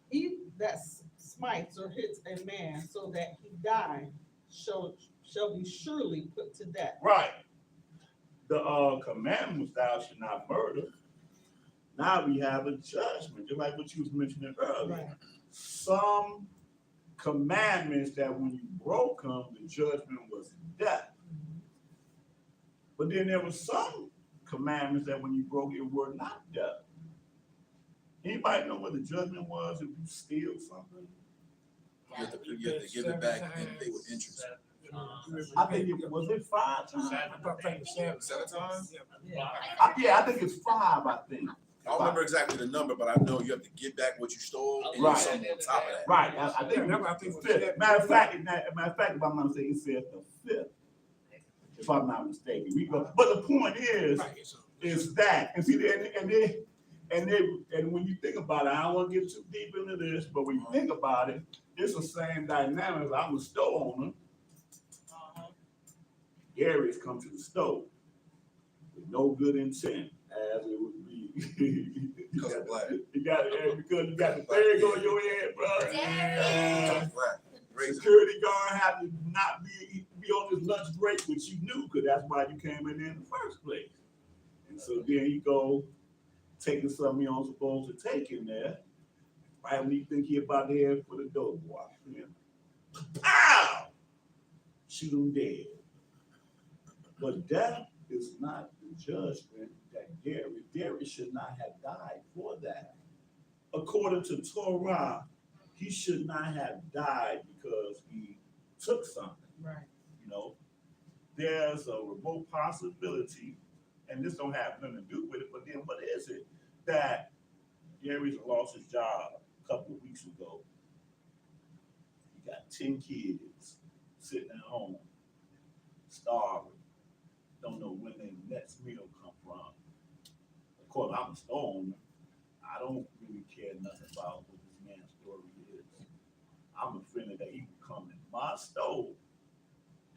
He that smites or hits a man so that he die shall be surely put to death. Right. The commandment was thou shalt not murder. Now we have a judgment, just like what you was mentioning earlier. Right. Some commandments that when you broke them, the judgment was death. But then there were some commandments that when you broke it were not death. Anybody know what the judgment was if you steal something? You have to give it back and pay with interest. I think it was 5 times. Seven times? Yeah, I think it's 5. I think. I don't remember exactly the number, but I know you have to give back what you stole and Right. something on top of that. Right. I think it's 5th. Matter of fact, if I'm not mistaken, it says the 5th. If I'm not mistaken, we go. But the point is that, and see, and when you think about it, I don't want to get too deep into this, but when you think about it, it's the same dynamic. I'm a store owner. Gary's come to the store with no good intent, as it would be. Because of black. Because you got the third on your head, bro. Security guard had to not be on his lunch break, which you knew, because that's why you came in there in the first place. And so then you go taking something you don't supposed to take in there. Right when you think he about to head for the door, watch him. Pow! Shoot him dead. But that is not the judgment that Gary should not have died for that. According to Torah, he should not have died because he took something. Right. You know, there's a remote possibility, and this don't have nothing to do with it, but then what is it? That Gary's lost his job a couple of weeks ago. He got 10 kids sitting at home, starving, don't know when their next meal come from. Of course, I'm a store owner. I don't really care nothing about what this man's story is. I'm offended that he would come in my store,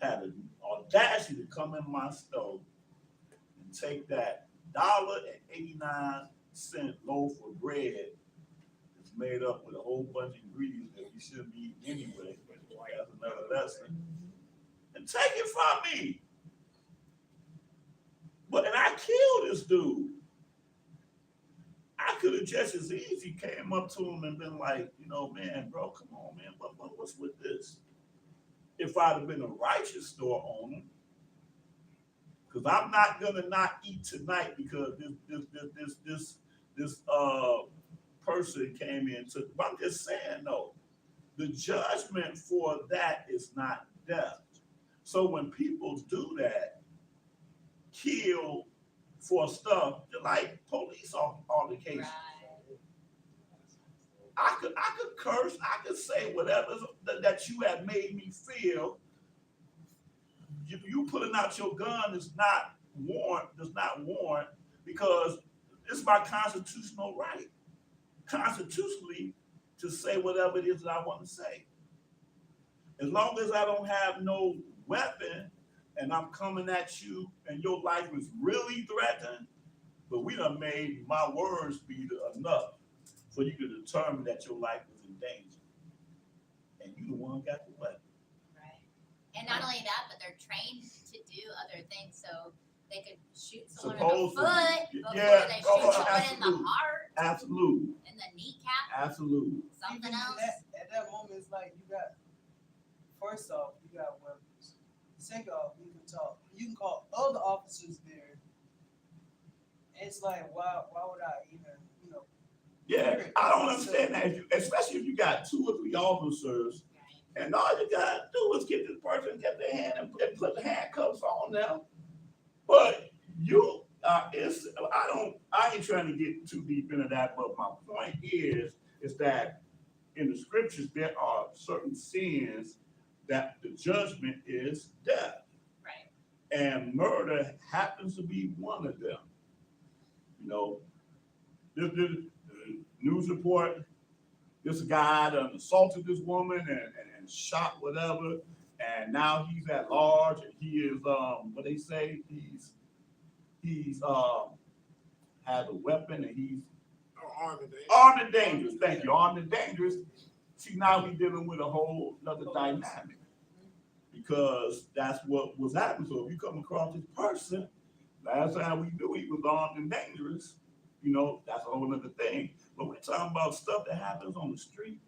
had the audacity to come in my store and take that $1.89 loaf of bread that's made up with a whole bunch of ingredients that we shouldn't be eating anyway. That's another lesson. And take it from me. But and I killed this dude. I could have just as easy came up to him and been like, you know, man, bro, come on, man, what's with this? If I'd have been a righteous store owner, because I'm not gonna not eat tonight because this person came in. But I'm just saying, though, the judgment for that is not death. So when people do that, kill for stuff, like police altercations. I could curse, I could say whatever that you have made me feel. You putting out your gun does not warrant because it's my constitutional right, constitutionally, to say whatever it is that I want to say. As long as I don't have no weapon and I'm coming at you and your life is really threatened, but we done made my words be enough for you to determine that your life is in danger. And you the one who got the weapon. Right. And not only that, but they're trained to do other things, so they could shoot someone in the foot before they shoot someone in the heart, Absolutely. in the kneecap. Absolutely. Something Even in else? at that moment, it's like you got, first off, you got weapons. Second off, you can call other officers there. It's like, why would I even, Yeah, I don't understand that, especially if you got 2 or 3 officers, and all you gotta do is get this person, get their hand and put the handcuffs on them. But you, I ain't trying to get too deep into that, but my point is that in the scriptures, there are certain sins that the judgment is death. Right. And murder happens to be one of them. You know, this news report, this guy done assaulted this woman and shot whatever, and now he's at large and he is what they say, he's has a weapon and he's armed and dangerous. Thank you, armed and dangerous. See, now we dealing with a whole other dynamic because that's what was happening. So if you come across this person, last time we knew he was armed and dangerous, you know, that's a whole other thing. But we're talking about stuff that happens on the street,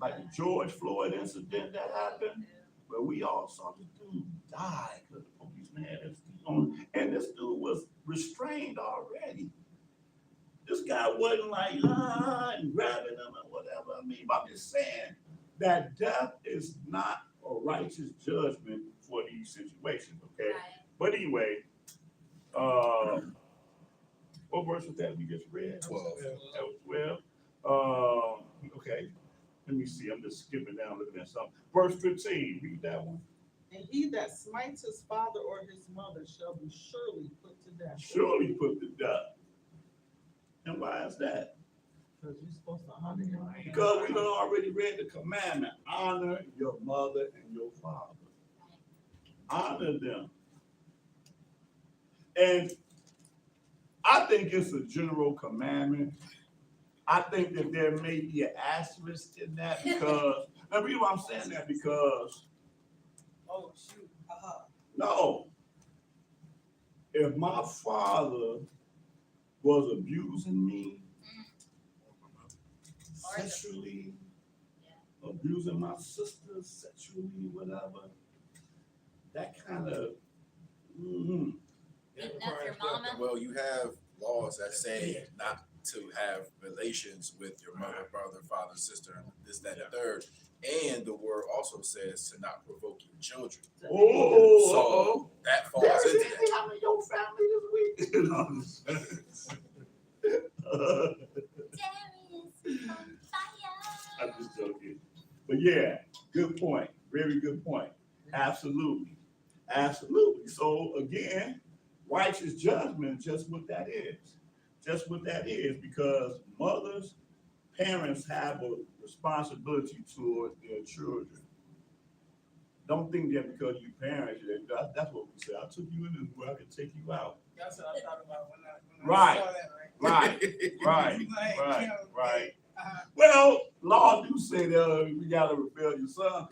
like the George Floyd incident that happened, where we all saw this dude die because the policeman had his feet on, and this dude was restrained already. This guy wasn't like, and grabbing him or whatever. I mean, I'm just saying that death is not a righteous judgment for these situations, okay? Right. But anyway, what verse was that we just read? 12. That was 12. Okay, let me see. I'm just skipping down, looking at something. Verse 15, read that one. And he that smites his father or his mother shall be surely put to death. Surely put to death. And why is that? Because you're supposed to honor him. Because we done already read the commandment. Honor your mother and your father. Honor them. And I think it's a general commandment. I think that there may be an asterisk in that because, now the reason why I'm saying that because, oh shoot, no, if my father was abusing me sexually, abusing my sister sexually, whatever, that kind of, Beating up your mama? Well, you have laws that say not to have relations with your mother, brother, father, sister, this, that, and the third. And the word also says to not provoke your children. So that falls There's into anything that. I'm in your family this week. You know what I'm saying? Darius on fire. I'm just joking. But yeah, good point. Very good point. Absolutely. Absolutely. So again, righteous judgment is just what that is. Just what that is, because mothers, parents have a responsibility toward their children. Don't think that because you parents, that's what we say. I took you in this world, I can take you out. that's what I thought about when I Right. saw that, Right. Well, law do say that we gotta rebel your son.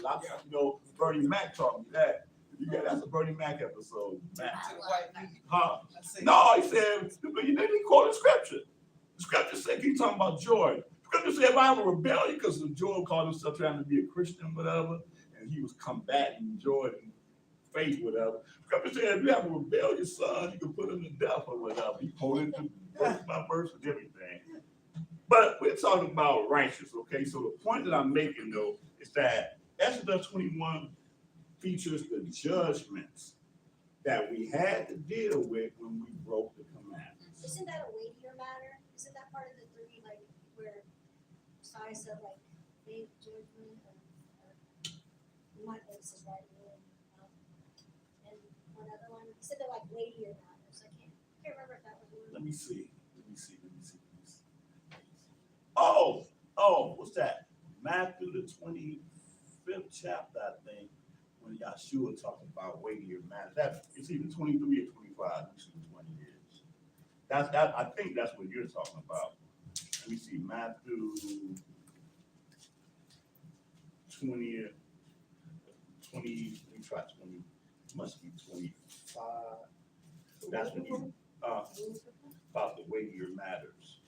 Bernie Mac taught me that. That's a Bernie Mac episode. Mac. To the white meat. Huh? I say, No, he said, you didn't quote the scripture. The scripture said, he's talking about Jordan. The scripture said, if I have a rebellion, because Jordan called himself trying to be a Christian, whatever, and he was combating Jordan faith, whatever. The scripture said, if you have a rebellious son, you can put him to death or whatever. He quoted the verse by verse and everything. But we're talking about righteous, okay? So the point that I'm making, though, is that Exodus 21 features the judgments that we had to deal with when we broke the commandments. Isn't that a weightier matter? Isn't that part of the 3, like, where Sai said, like, faith, judgment, or my this is right here, and one other one, he said they're like weightier matters. I can't remember if that was one. Let me see. What's that? Matthew the 25th chapter, I think, when Yahshua talks about weightier matters. It's either 23 or 25. Let me see which one it is. I think that's what you're talking about. Let me see, Matthew 20, let me try 20, must be 25. That's when you, about the weightier matters.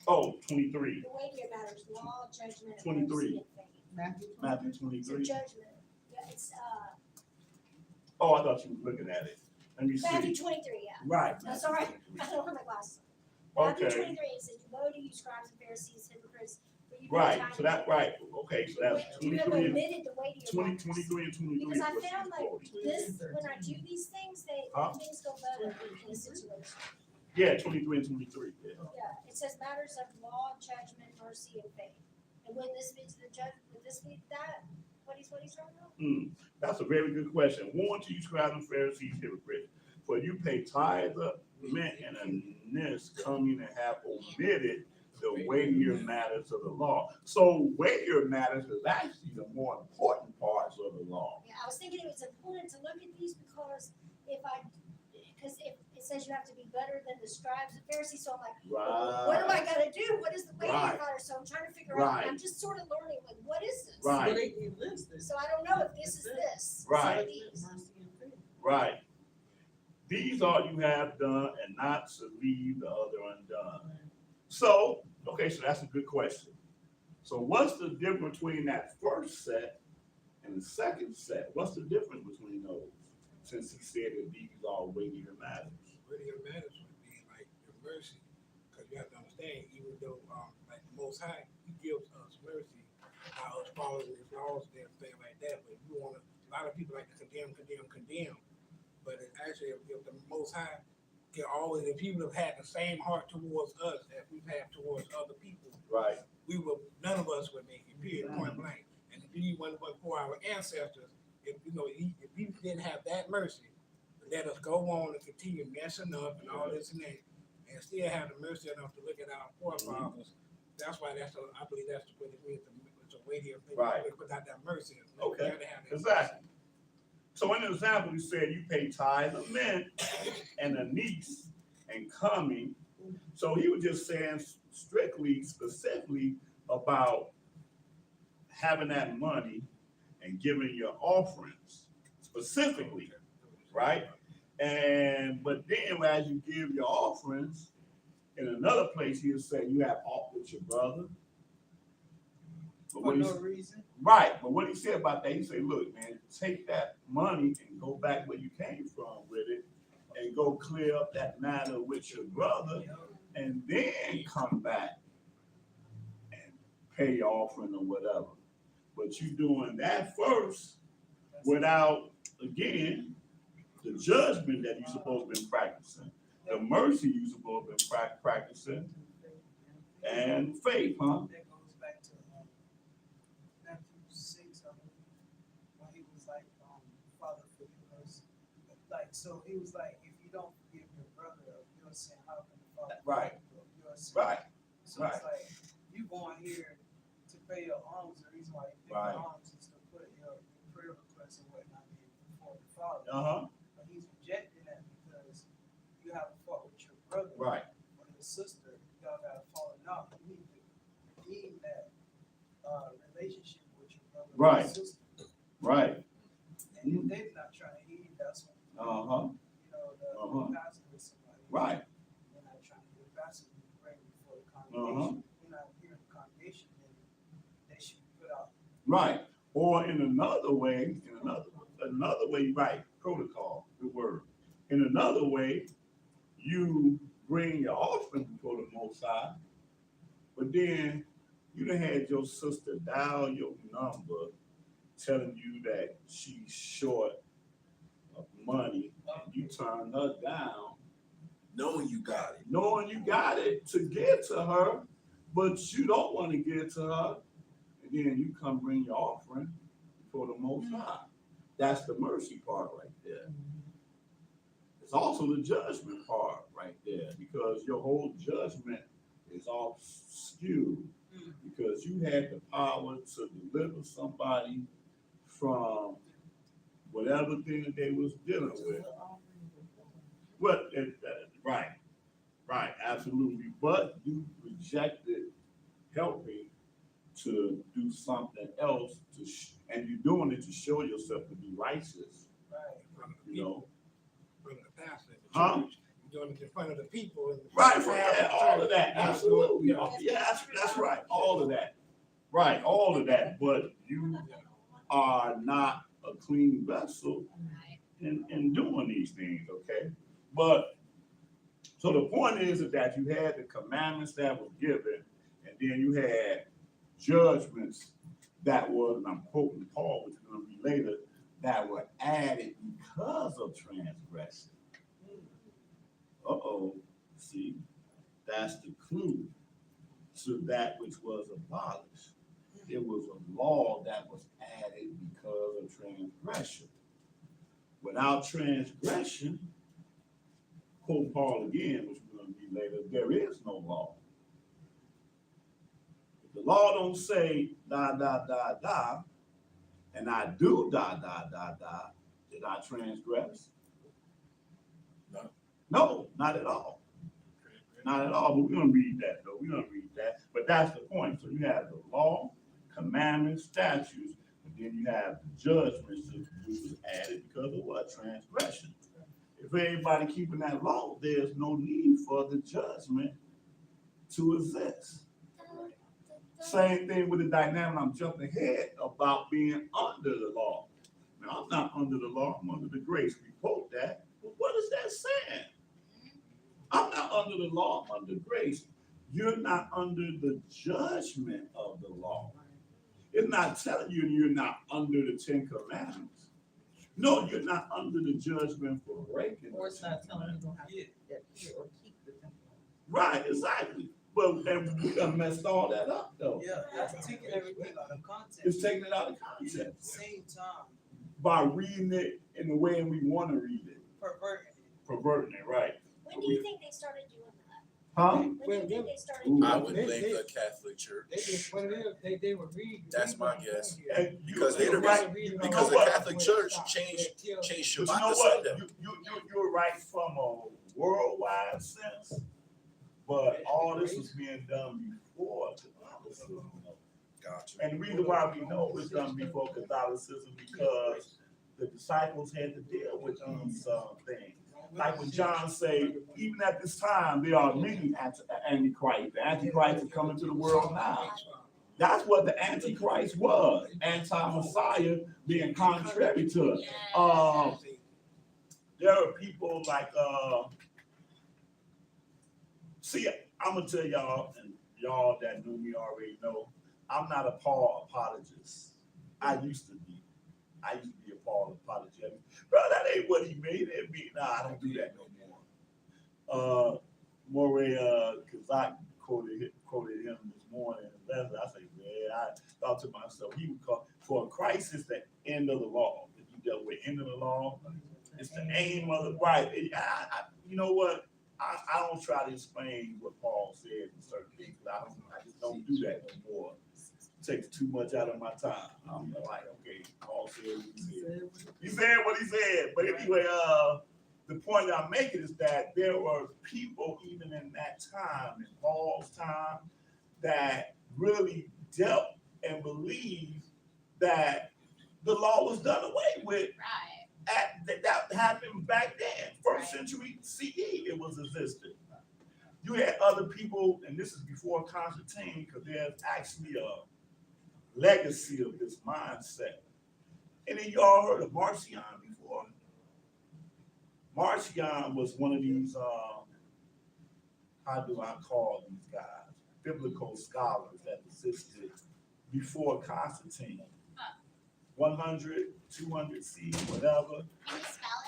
Oh, 23, The weightier matters, law, judgment, and 23. mercy and faith. Matthew. Matthew So 23. judgment, yeah, it's, Oh, I thought you was looking at it. Let me Matthew see. 23, yeah. Right. I'm sorry, I don't have my glasses on. Matthew Okay. 23, it says, woe to you scribes and Pharisees, hypocrites, for you Right, tithe so that, right, okay, so that's You have 23 and omitted the weightier 20, matters. 23 and 23. Because I is what found she's like quoting. this, when I do these things, Huh? things go better in a situation. Yeah, 23 and 23, yeah. Yeah, it says matters of law, judgment, mercy, and faith. And when this means the judge, would this be that, what he's talking about? That's a very good question. Warn to you scribes and Pharisees, hypocrites, for you pay tithe, mint, and anise, coming and have omitted the weightier matters of the law. So weightier matters is actually the more important parts of the law. Yeah, I was thinking it was important to look at these because because if it says you have to be better than the scribes and Pharisees, so I'm like, well, what am I gonna do? What is the weightier Right. matter? So I'm trying to figure out, Right. I'm just sort of learning, like, what is this? Right. But they listed. So I don't know if this is this. Right. Some of these. Mercy and faith. Right. These are you have done and not to leave the other undone. So, okay, so that's a good question. So what's the difference between that first set and the second set? What's the difference between those? Since he said that these are weightier matters. Weightier matters would be like the mercy, because you have to understand, even though, like the Most High, He gives us mercy, by us following His laws and everything like that. But you want to, a lot of people like to condemn. But it actually, if the Most High can always, if He would have had the same heart towards us as we've had towards other people, Right. none of us would make it, period, point blank. And if He wasn't but for our ancestors, if He didn't have that mercy, let us go on and continue messing up and all this and that, and still have the mercy enough to look at our forefathers. That's why I believe that's what it means. It's a weightier thing. Right. Without that mercy. Okay. You gotta have that Exactly. So in the example, he said you pay tithe of mint and anise and coming. So he was just saying strictly, specifically about having that money and giving your offerings specifically, right? But then as you give your offerings, in another place he'll say you have aught with your brother. But For what no he, reason. right, but what he said about that, he said, look, man, take that money and go back where you came from with it and go clear up that matter with your brother and then come back and pay your offering or whatever. But you doing that first without, again, the judgment that you're supposed to be practicing, the mercy you're supposed to be practicing, and faith, huh? That goes back to Matthew 6, when he was like, Father, forgive us. Like, so he was like, if you don't forgive your brother of your sin, how can the Father Right. forgive you of your sin? Right. So it's like, you going here to pay your alms, the reason why you pay Right. your alms is to put your prayer requests and whatnot before the Father. Uh-huh. But he's rejecting that because you have a fault with your brother. Right. Or your sister, y'all got a falling out. You need to redeem that relationship with your brother Right. or sister. Right. And if they're not trying to hear you, that's when, Uh-huh. the pastor or somebody. Right. They're not trying to hear the pastor, you bring before the congregation. You're not hearing the congregation, then they should be put out. Right. Or in another way, right, protocol, the word. In another way, you bring your offering before the Most High, but then you done had your sister dial your number telling you that she's short of money, and you turn her down, Knowing you got it. knowing you got it to get to her, but you don't want to get to her, and then you come bring your offering before the Most High. That's the mercy part right there. It's also the judgment part right there, because your whole judgment is all skewed, because you had the power to deliver somebody from whatever thing that they was dealing with. Well, right, absolutely. But you rejected helping to do something else, and you're doing it to show yourself to be righteous. Right. From the You know, from the pastor, the Huh? church. You're doing it in front of the people. And Right, all of that, Yeah, absolutely. yeah. Yeah, that's right, all of that. Right, all of that, but you are not a clean vessel in doing these things, okay? But, so the point is that you had the commandments that were given, and then you had judgments that were, and I'm quoting Paul, which is gonna be later, that were added because of transgression. Uh-oh, see, that's the clue to that which was abolished. It was a law that was added because of transgression. Without transgression, quote Paul again, which we're going to be later, there is no law. If the law don't say da, da, da, da, and I do da, da, da, da, did I transgress? No. No, not at all. Not at all, but we're going to read that, though. We're going to read that. But that's the point. So you have the law, commandments, statutes, and then you have the judgments, which was added because of what? Transgression. If everybody keeping that law, there's no need for the judgment to exist. Same thing with the dynamic. I'm jumping ahead about being under the law. Now, I'm not under the law, I'm under the grace. We quote that, but what is that saying? I'm not under the law, I'm under grace. You're not under the judgment of the law. It's not telling you you're not under the 10 Commandments. No, you're not under the judgment for breaking. Or it's the not 10 telling you Commandments. don't have to adhere or keep the temple. Right, exactly. But and we done messed all that up though. Yeah, that's taking everything out of context. It's taking it out of At context the same time, by reading it in the way we want to read it, perverting it, right? When do you think they started doing that? Huh? When do you think they started Ooh. doing I that? would They- blame they- the Catholic Church. They just, what it is, they would read. That's my guess. And Because you're they the right. reason- You because know the what? Catholic Church changed But you Shabbat know to what? Sunday. You're right from a worldwide sense, but all this was being done before Catholicism. Gotcha. And the reason why we know it was done before Catholicism because the disciples had to deal with these things. Like when John say, even at this time, there are many antichrists. The Antichrist is coming to the world now. That's what the Antichrist was, anti-Messiah, being contrary to it. There are people like, see, I'm gonna tell y'all, and y'all that knew me already know, I'm not a Paul apologist. I used to be. I used to be a Paul apologetic. Bro, that ain't what he made it be. Nah, I don't do that no more. Cause I quoted him this morning. I said, man, I thought to myself, he would call, for Christ is the end of the law. If you dealt with end of the law, it's the aim of the right. You know what? I don't try to explain what Paul said in certain things. I just don't do that no more. It takes too much out of my time. I'm like, okay, Paul said what he said. He said what he said. But anyway, the point I'm making is that there were people even in that time, in Paul's time, that really dealt and believed that the law was done away with. Right. That happened back then, first century CE, it was existed. You had other people, and this is before Constantine, because there's actually a legacy of this mindset. And then you all heard of Marcion before? Marcion was one of these, how do I call these guys? Biblical scholars that existed before Constantine. 100, 200 C, whatever. Can you spell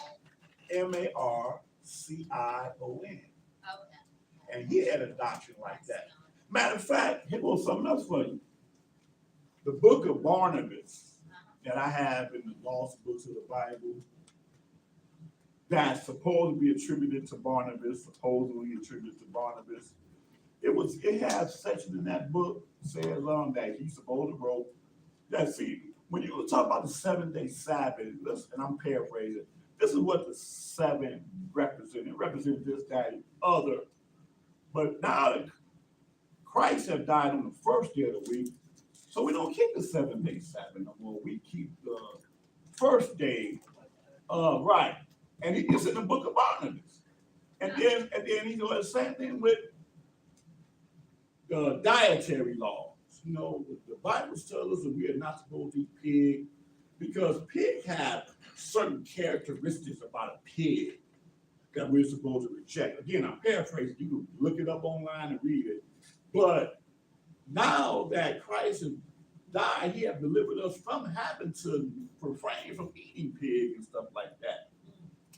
it? Marcion. Oh, no. And he had a doctrine like that. Matter of fact, here goes something else for you. The book of Barnabas that I have in the lost books of the Bible, that's supposed to be attributed to Barnabas, supposedly attributed to Barnabas. It has sections in that book says that he's supposed to wrote. That see, when you talk about the 7-day Sabbath, listen, and I'm paraphrasing, this is what the 7 represented. It represented this, that, and other. But now that Christ have died on the first day of the week, so we don't keep the 7-day Sabbath no more. We keep the first day, right? And it's in the book of Barnabas. And then he's doing the same thing with the dietary laws. You know, the Bible tells us that we are not supposed to eat pig because pig have certain characteristics about a pig that we're supposed to reject. Again, I'm paraphrasing. You can look it up online and read it. But now that Christ has died, he has delivered us from having to refrain from eating pig and stuff like that.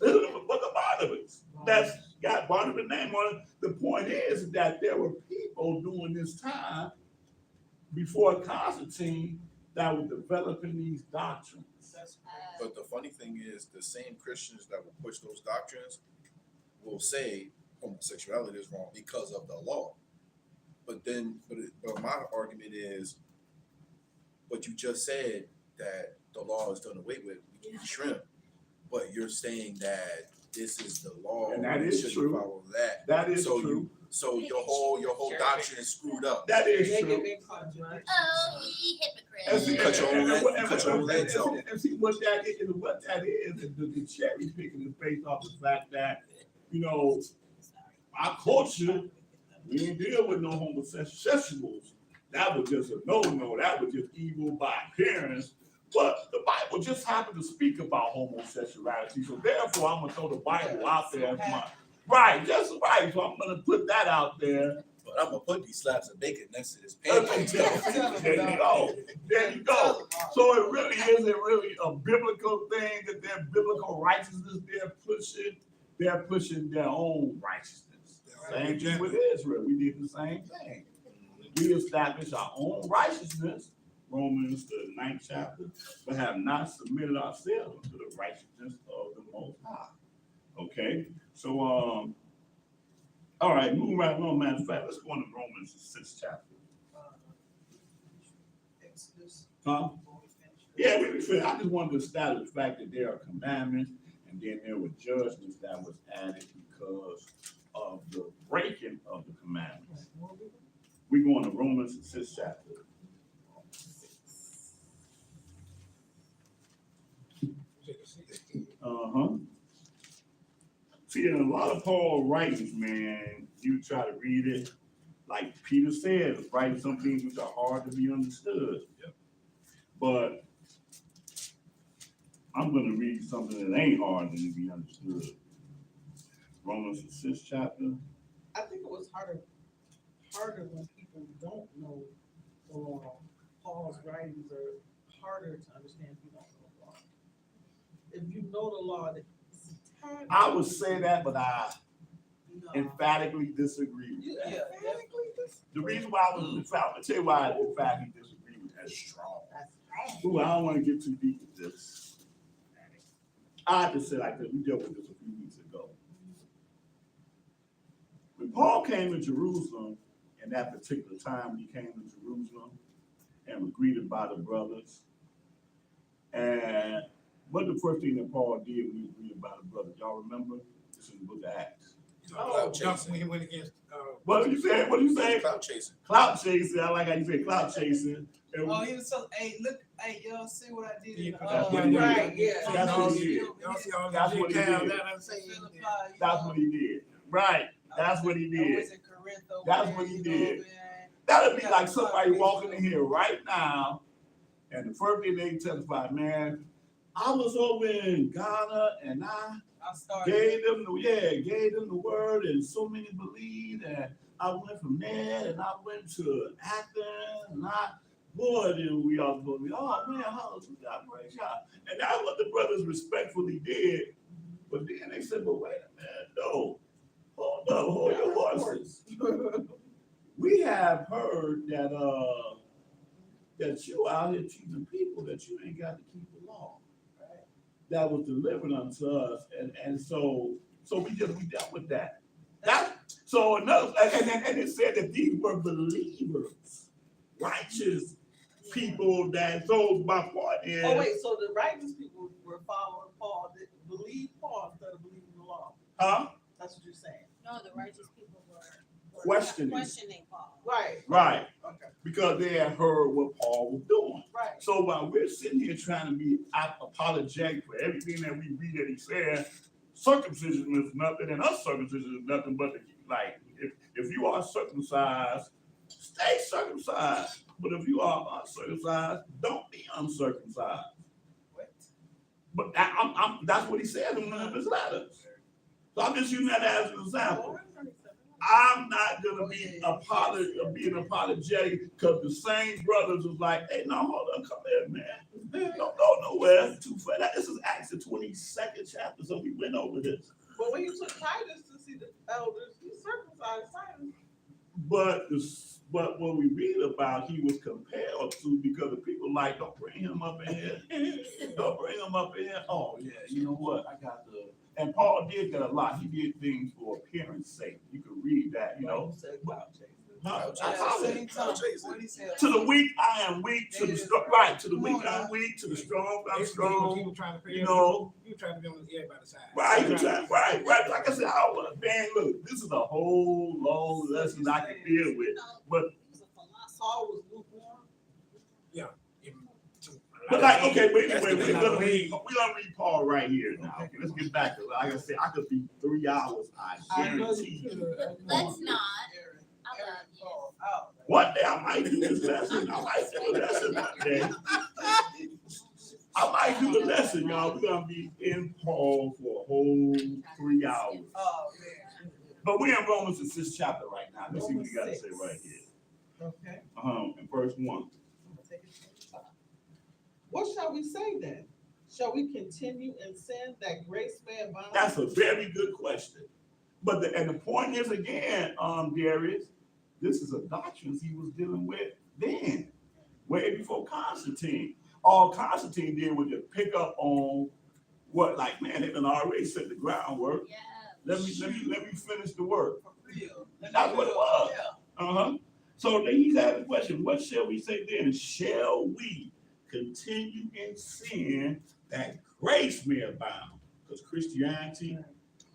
Look at the Barnabas. That's got Barnabas' name on it. The point is that there were people during this time before Constantine that were developing these doctrines. But the funny thing is, the same Christians that will push those doctrines will say homosexuality is wrong because of the law. But my argument is, but you just said that the law is done away with. We can eat shrimp, but you're saying that this is the law, And that we is shouldn't true. follow that. That is So true. So your whole doctrine is screwed up. That is They true. get big contradictions. Oh, ye And see, hypocrite. Cut your own leg- cut your own legs off. and see what that is the cherry picking is based off the fact that, you know, our culture, we didn't deal with no homosexuals. That was just a no-no. That was just evil by appearance. But the Bible just happened to speak about homosexuality. So therefore, I'm gonna throw the Bible out there as my right, just right. So I'm gonna put that out there. But I'm gonna put these slabs of bacon next to this There pancake. you go. There you go. So it really isn't really a biblical thing that their biblical righteousness they're pushing. They're pushing their own righteousness. Same thing with Israel. We did the same thing. We established our own righteousness, Romans the 9th chapter, but have not submitted ourselves to the righteousness of the Most High. Okay, so all right, moving right along. Matter of fact, let's go on to Romans the 6th chapter. Exodus. Huh? Yeah, we finished. I just wanted to establish the fact that there are commandments, and then there were judgments that was added because of the breaking of the commandments. We're going to Romans the 6th chapter. See, in a lot of Paul writings, man, you try to read it, like Peter said, write some things which are hard to be understood. Yep. But I'm going to read something that ain't hard to be understood. Romans the 6th chapter. I think it was harder when people don't know the law. Paul's writings are harder to understand if you don't know the law. If you know the law, it's a tad- I would say that, but I No. emphatically disagree with Yeah, that. Emphatically dis- The reason why I was emphatic, I'll tell you why I emphatically disagree with that. Strong. Ooh, I don't want to get too deep with this. I just said like this, we dealt with this a few weeks ago. When Paul came to Jerusalem, in that particular time, he came to Jerusalem and was greeted by the brothers. And what the first thing that Paul did when he was greeted by the brothers? Y'all remember? This is the book of Acts. Clout chasing. When he went against, What did you say? What did you say? Clout chasing. Clout chasing. I like how you say clout chasing. And Oh, he was so, hey, look, hey, y'all see what I did in That's what he did. Right, yeah. That's what he did. y'all see all That's the what he details did. that I'm saying. That's what he did. Right. That's what he I did. was in Corinth over That's there, what he you did. know, man. That'd be like somebody walking in here right now, and the first thing they testify, man, I was over in Ghana and I I started. gave them the word, and so many believed, and I went from there, and I went to Athens, and then we all go, oh man, hallelujah, praise God. And that's what the brothers respectfully did. But then they said, but wait a minute, no, hold up, hold your horses. We have heard that you out here teaching people that you ain't got to keep the law. That was delivered unto us, and so we dealt with that. So another, and it said that these were believers, righteous people. That so my point is. Oh wait, so the righteous people were following Paul, that believed Paul instead of believing the law. Huh? That's what you're saying. No, the righteous people were Questioning. Paul. Right, Okay. because they had heard what Paul was doing. Right. So while we're sitting here trying to be apologetic for everything that we read that he said, circumcision is nothing and uncircumcision is nothing but like if you are circumcised, stay circumcised. But if you are uncircumcised, don't be uncircumcised. What? But that's what he said in one of his letters. So I'm just using that as an example. I'm not gonna be being apologetic because the same brothers was like, hey, no, hold on, come here, man. Don't go nowhere. Too far. This is Acts the 22nd chapter, so we went over this. But when you took Titus to see the elders, you circumcised Titus. But when we read about, he was compelled to because the people like, don't bring him up in here. Don't bring him up in here. Oh yeah, you know what? I got the. And Paul did that a lot. He did things for appearance sake. You can read that, you know. To the weak, I am weak. To the strong, right? To the weak, I'm weak. To the strong, I'm strong. You know. You trying to be on everybody's side. Right. Like I said, I don't want to. Man, look, this is a whole long lesson I can deal with. But Saul was lukewarm. But like, okay, but anyway, we're gonna read Paul right here now. Okay, let's get back to it. Like I said, I could be 3 hours. I guarantee you. Let's not. I love you. One day I might do this lesson. I might do a lesson one day. I might do a lesson, y'all. We're gonna be in Paul for a whole 3 hours. Oh, man. But we're in Romans the 6th chapter right now. Let's see what you gotta say right here. Okay. In verse 1. What shall we say then? Shall we continue in sin that grace may abound? That's a very good question. But the point is again, Darius, this is a doctrine he was dealing with then, way before Constantine. All Constantine did was just pick up on what, like, man, they done already set the groundwork. Yeah. Let me finish the work. For real. That's what it was. Yeah. So then he's asking the question, what shall we say then? Shall we continue in sin that grace may abound? Because Christianity,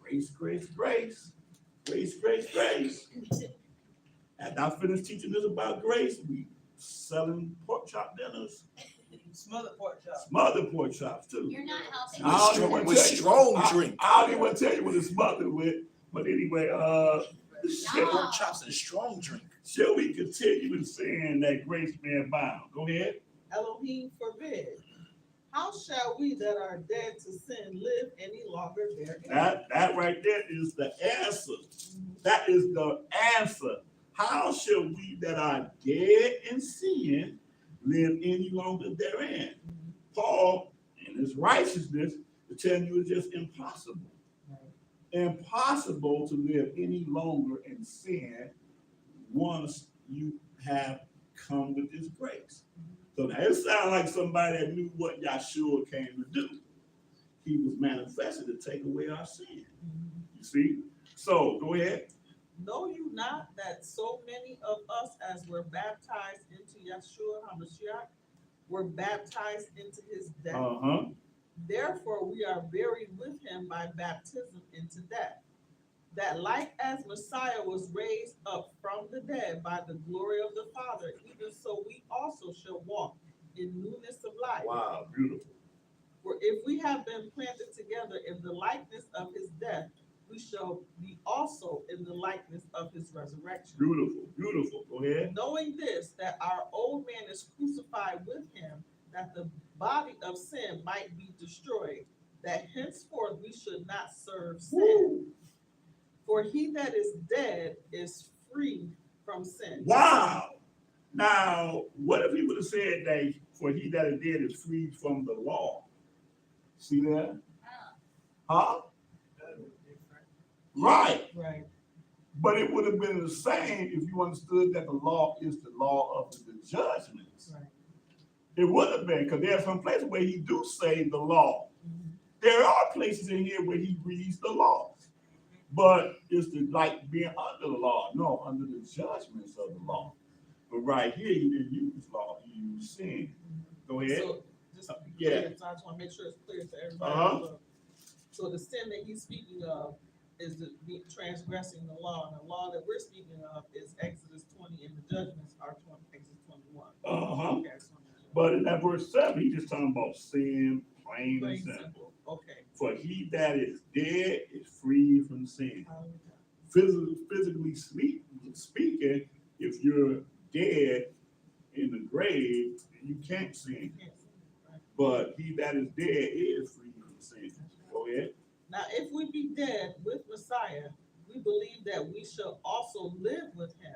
grace. And I finished teaching this about grace. We selling pork chop dinners. Smothered pork chops too. You're not helping. I don't even wanna With tell you- strong drink. I don't even want to tell you what it's smothered with. But anyway, Pork chops and strong drink. shall we continue in sin that grace may abound? Go ahead. Elohim forbid. How shall we that are dead to sin live any longer therein? That right there is the answer. That is the answer. How shall we that are dead in sin live any longer therein? Paul, in his righteousness, to tell you it's just impossible. Impossible to live any longer in sin once you have come with this grace. So now it sounds like somebody that knew what Yahshua came to do. He was manifested to take away our sin. You see? So go ahead. Know you not that so many of us as were baptized into Yeshua HaMashiach were baptized into his death? Therefore we are buried with him by baptism into death, that like as Messiah was raised up from the dead by the glory of the Father, even so we also shall walk in newness of life. Wow, beautiful. For if we have been planted together in the likeness of his death, we shall be also in the likeness of his resurrection. Beautiful. Go ahead. Knowing this, that our old man is crucified with him, that the body of sin might be destroyed, that henceforth we should not serve sin. Woo. For he that is dead is free from sin. Wow. Now, what if he would have said that for he that is dead is free from the law? See that? Huh? Right. But it would have been the same if you understood that the law is the law of the judgments. Right. It would have been, because there are some places where he do say the law. There are places in here where he reads the law. But it's like being under the law. No, under the judgments of the law. But right here, he didn't use law, he used sin. Go ahead. So just to be Yeah. clear, so I just want to make sure it's clear to everybody. So the sin that he's speaking of is the transgressing the law, and the law that we're speaking of is Exodus 20, and the judgments are Exodus 21. Okay, But in that verse 7, he's just talking about sin, plain and plain simple. simple. Okay. For he that is dead is free from sin. Physically speaking, if you're dead in the grave, you can't sin. But he that is dead is free from sin. Go ahead. Now, if we be dead with Messiah, we believe that we shall also live with him,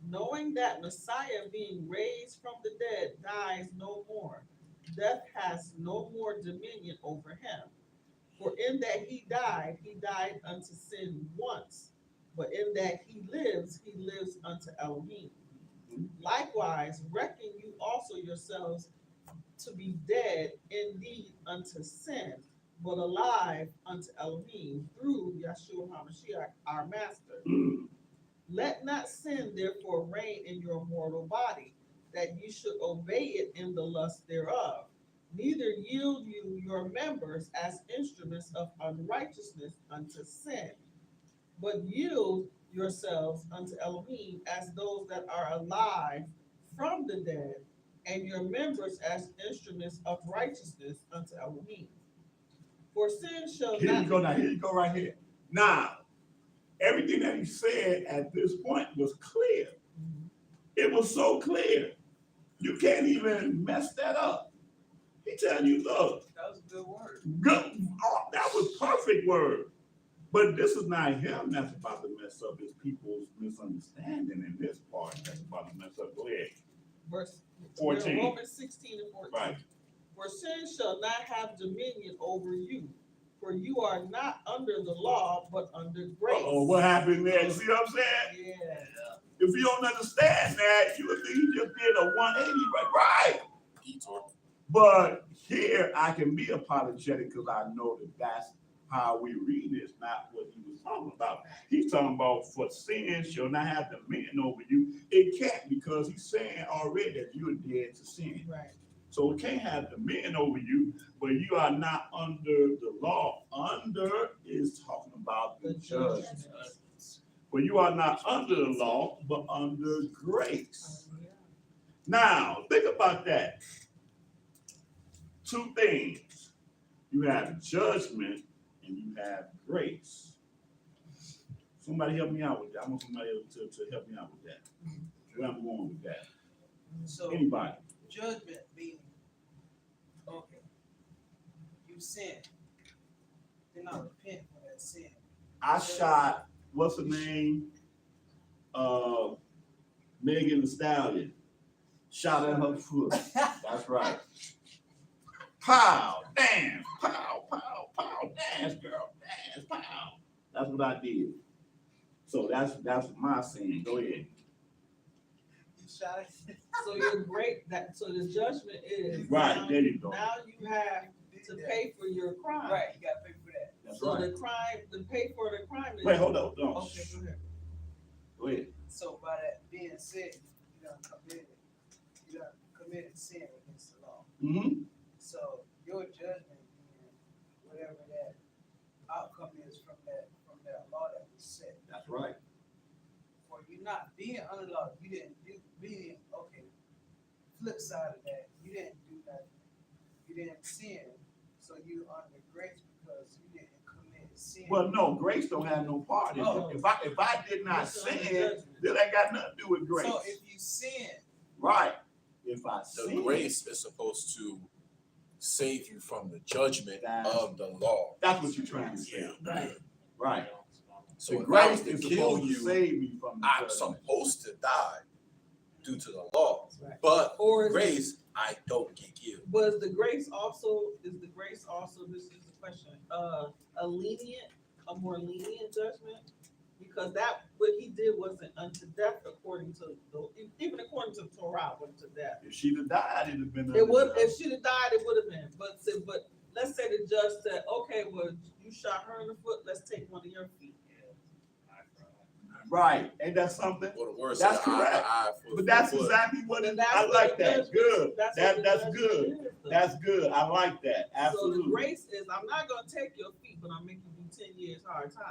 knowing that Messiah, being raised from the dead, dies no more. Death has no more dominion over him. For in that he died unto sin once, but in that he lives unto Elohim. Likewise, reckon you also yourselves to be dead indeed unto sin, but alive unto Elohim through Yeshua HaMashiach, our Master. Let not sin therefore reign in your mortal body, that you should obey it in the lust thereof. Neither yield you your members as instruments of unrighteousness unto sin, but yield yourselves unto Elohim as those that are alive from the dead, and your members as instruments of righteousness unto Elohim. For sin shall Here you not. go now. Here you go right here. Now, everything that he said at this point was clear. It was so clear. You can't even mess that up. He telling you, look. That was a good word. Good. Oh, that was perfect word. But this is not him that's about to mess up. It's people's misunderstanding in this part that's about to mess up. Go ahead. Verse 14. Romans 16 and 14. Right. For sin shall not have dominion over you, for you are not under the law, but under grace. Oh, what happened there? You see what I'm saying? Yeah. If you don't understand that, you would think you just did a 180, right? But here I can be apologetic because I know that that's how we read this, not what he was talking about. He's talking about for sin shall not have dominion over you. It can't, because he's saying already that you're dead to sin. Right. So it can't have dominion over you, but you are not under the law. Under is talking about the judgment. But you are not under the law, but under grace. Now, think about that. Two things. You have judgment and you have grace. Somebody help me out with that. I want somebody to help me out with that. Where I'm going with that. So Anybody? judgment means, okay, you sin, then I repent for that sin. I shot, what's her name? Megan Thee Stallion. Shot at her foot. That's right. Pow, dance, pow, pow, pow, dance, girl, dance, pow. That's what I did. So that's my sin. Go ahead. You shot it. So you're great. So the judgment is Right, now, there you go. now you have to pay for your crime. Right, you gotta pay for that. That's So right. the pay for the crime is. Wait, hold on. Okay, go ahead. Go ahead. So by that being said, you done committed sin against the law. Mm-hmm. So your judgment being whatever that outcome is from that law that was set. That's right. For you not being under law, you didn't do being okay. Flip side of that, you didn't do nothing. You didn't sin, so you under grace because you didn't commit sin. Well, no, grace don't have no part in Oh. it. If I did not sin, then that got nothing to do with grace. So if you sin, Right. If I The sin, grace is supposed to save you from the judgment That's- of the law. that's what you're trying to say. Right. Right. So The if I was grace to is kill supposed to you, save me from the I'm judgment. supposed to die due to the law. Right. But Or is grace, I don't get killed. Was the grace also, this is the question, a more lenient judgment? Because that, what he did wasn't unto death according to even according to the Torah, wasn't to death. If she'd have died, it'd have been. It would, if she'd have died, it would have been, but let's say the judge said, okay, well, you shot her in the foot, let's take one of your feet. Right. Ain't that something? Or the word That's said, eye to correct. eye, foot But for that's foot. exactly what it, And that's I what like the that. judgment- Good. That's That's what the judgment good. is, though. That's good. I like that. So the Absolutely. grace is, I'm not gonna take your feet, but I'm making you 10 years hard time.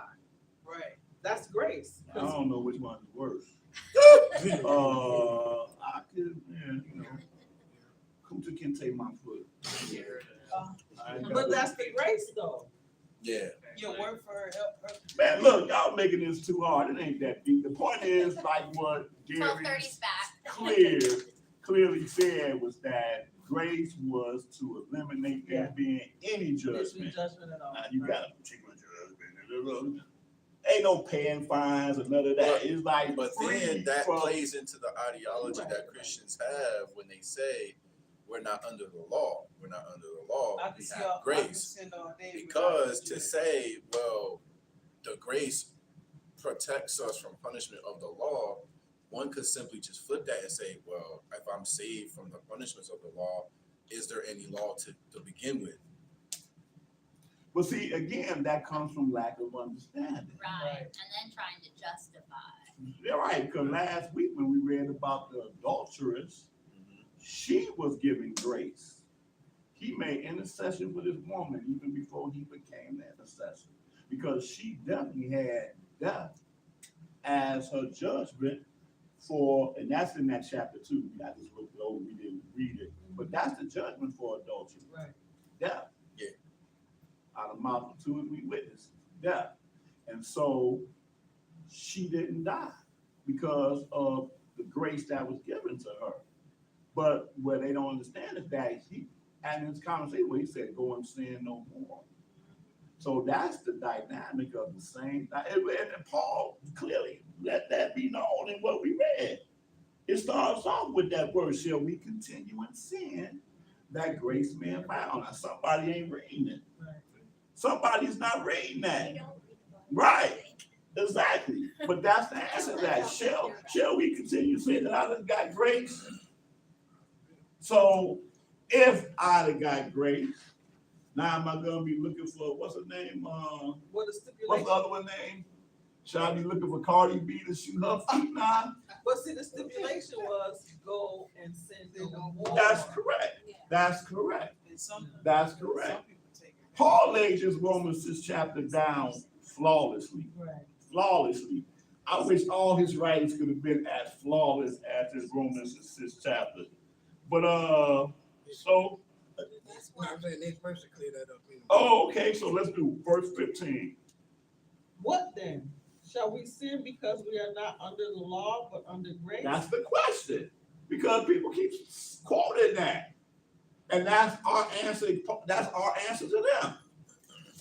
right? That's grace. I don't know which one is worse. I could, come to can take my foot. I ain't got But it. that's the grace though. y'all making this too hard. It ain't that deep. The point is, like what 12:30's Gary back. clearly said was that grace was to eliminate there Yeah. being any There's no judgment. judgment at all. Now, you got a particular judgment. Ain't no paying fines or none of that. It's like But free then that from- plays into the ideology that Christians have when they say we're not under the law. We're not under the law. I can We see have all, I can grace. send all day Because without to judgment. say, well, the grace protects us from punishment of the law, one could simply just flip that and say, well, if I'm saved from the punishments of the law, is there any law to begin with? But see, again, that comes from lack of understanding. Right, and then trying to justify. You're right, because last week when we read about the adulteress, she was given grace. He made intercession for this woman even before he became the intercessor, because she definitely had death as her judgment for, and that's in that chapter 2. I just looked it over, we didn't read it, but that's the judgment for adultery. Right. Death. Yeah. Out of the mouth of 2 or 3 witnesses, death. And so she didn't die because of the grace that was given to her. But what they don't understand is that he, and in his conversation where he said, go and sin no more. So that's the dynamic of the same thing. And Paul clearly let that be known in what we read. It starts off with that word, shall we continue in sin, that grace may abound. Now, somebody ain't reading it. Right. Somebody's not reading that. They don't read the Bible. Right. Exactly. But that's the answer to that. Shall we continue saying that I done got grace? So if I'd have got grace, now am I gonna be looking for what's her name? What a What's stipulation. the other one name? Should I be looking for Cardi B to shoot her feet now? But see, the stipulation was go and sin no more. That's correct. Yeah. That's correct. And some, That's some correct. people take it. Paul laid this Romans 6 chapter down flawlessly. Right. Flawlessly. I wish all his writings could have been as flawless as this Romans 6 chapter. But so I'm saying next verse to clear that up. oh, okay, so let's do verse 15. What then? Shall we sin because we are not under the law but under grace? That's the question. Because people keep quoting that. And that's our answer. That's our answer to them.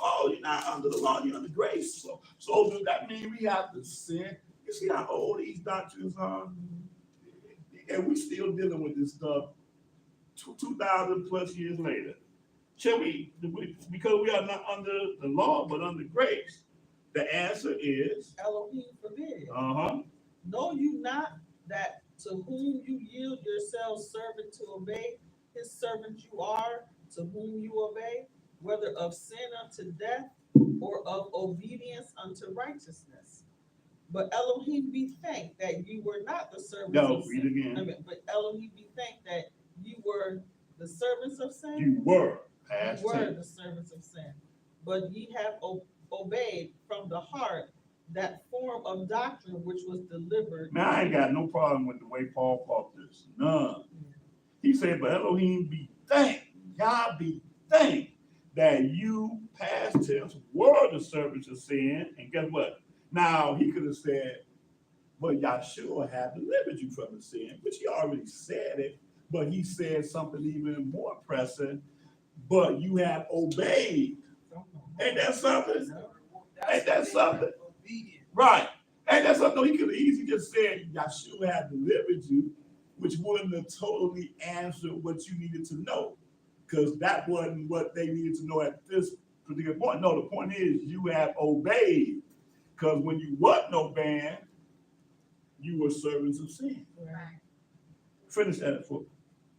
Oh, you're not under the law, you're under grace. So does that mean we have to sin? You see how old these doctrines are? And we still dealing with this stuff 2,000 plus years later. Shall we, because we are not under the law, but under grace? The answer is, Elohim forbid. uh-huh. Know you not that to whom you yield yourselves servant to obey, his servant you are, to whom you obey, whether of sin unto death or of obedience unto righteousness. But Elohim be thanked that you were not the servants No, of read sin. again. But Elohim be thanked that you were the servants of sin. You were past You were tense. the servants of sin, but ye have obeyed from the heart that form of doctrine which was delivered. Now, I ain't got no problem with the way Paul taught this. None. He said, but Elohim be thanked, Yah be thanked that you past tense were the servants of sin. And guess what? Now, he could have said, but Yahshua had delivered you from the sin, which he already said it, but he said something even more pressing, but you have obeyed. Ain't that something? Ain't that something? Obedient. Right. Ain't that something? He could have easily just said, Yahshua had delivered you, which wouldn't have totally answered what you needed to know, because that wasn't what they needed to know at this particular point. No, the point is you have obeyed, because when you wasn't obeying, you were servants of sin. Right. Finish that for.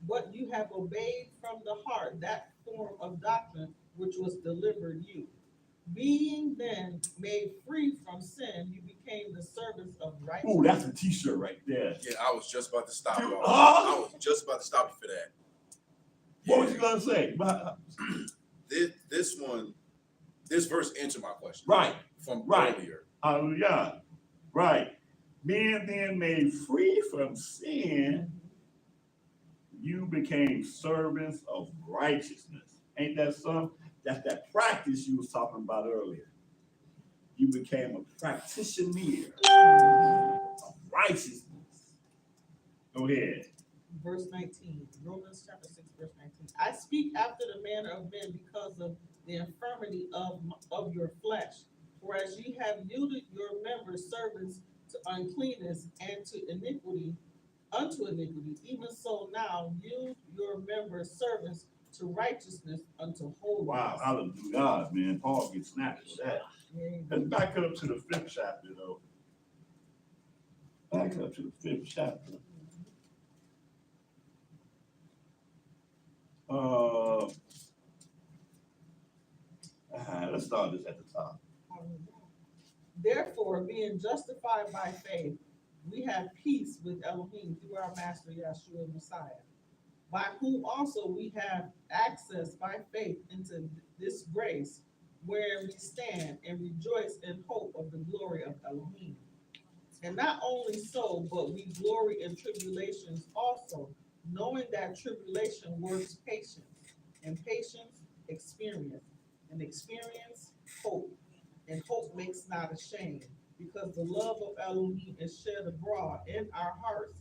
What you have obeyed from the heart, that form of doctrine which was delivered you. Being then made free from sin, you became the servants of righteousness. Ooh, that's a t-shirt right there. Yeah, I was just about to stop Dude, y'all. huh? I was just about to stop you for that. What was you gonna say? This verse answered my question. Right. From Right. earlier. Hallelujah. Right. Being then made free from sin, you became servants of righteousness. Ain't that something? That's that practice you was talking about earlier. you became a practitioner of righteousness. Go ahead. Verse 19, Romans chapter 6, verse 19. I speak after the manner of men because of the infirmity of your flesh. For as ye have yielded your members servants to uncleanness and to iniquity, unto iniquity, even so now yield your members servants to righteousness unto holiness. Wow, hallelujah, man. Paul gets snapped for that. Amen. Let's back up to the 5th chapter, though. Back up to the 5th chapter. Let's start this at the top. Therefore, being justified by faith, we have peace with Elohim through our Master Yeshua Messiah, by whom also we have access by faith into this grace, where we stand and rejoice in hope of the glory of Elohim. And not only so, but we glory in tribulations also, knowing that tribulation works patience, and patience experience, and experience hope. And hope makes not ashamed, because the love of Elohim is shed abroad in our hearts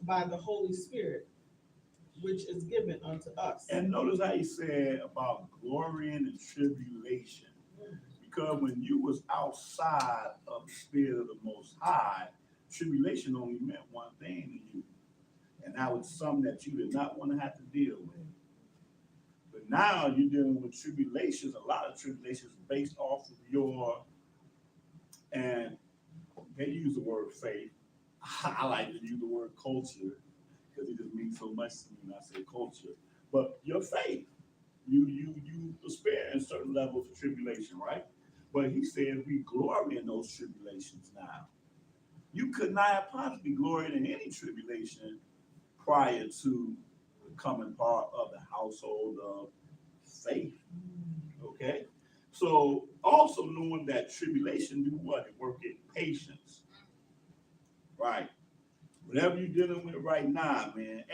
by the Holy Spirit, which is given unto us. And notice how he said about glorying in tribulation. Because when you was outside of the spirit of the Most High, tribulation only meant one thing to you. And that was something that you did not want to have to deal with. But now you're dealing with tribulations, a lot of tribulations based off of your, and they use the word faith. I like to use the word culture because it just means so much to me when I say culture. But your faith, you experience certain levels of tribulation, right? But he said we glory in those tribulations now. You could not have possibly gloried in any tribulation prior to becoming part of the household of faith. Okay? So also knowing that tribulation do what? It work in patience. Right. Whatever you're dealing with right now, man.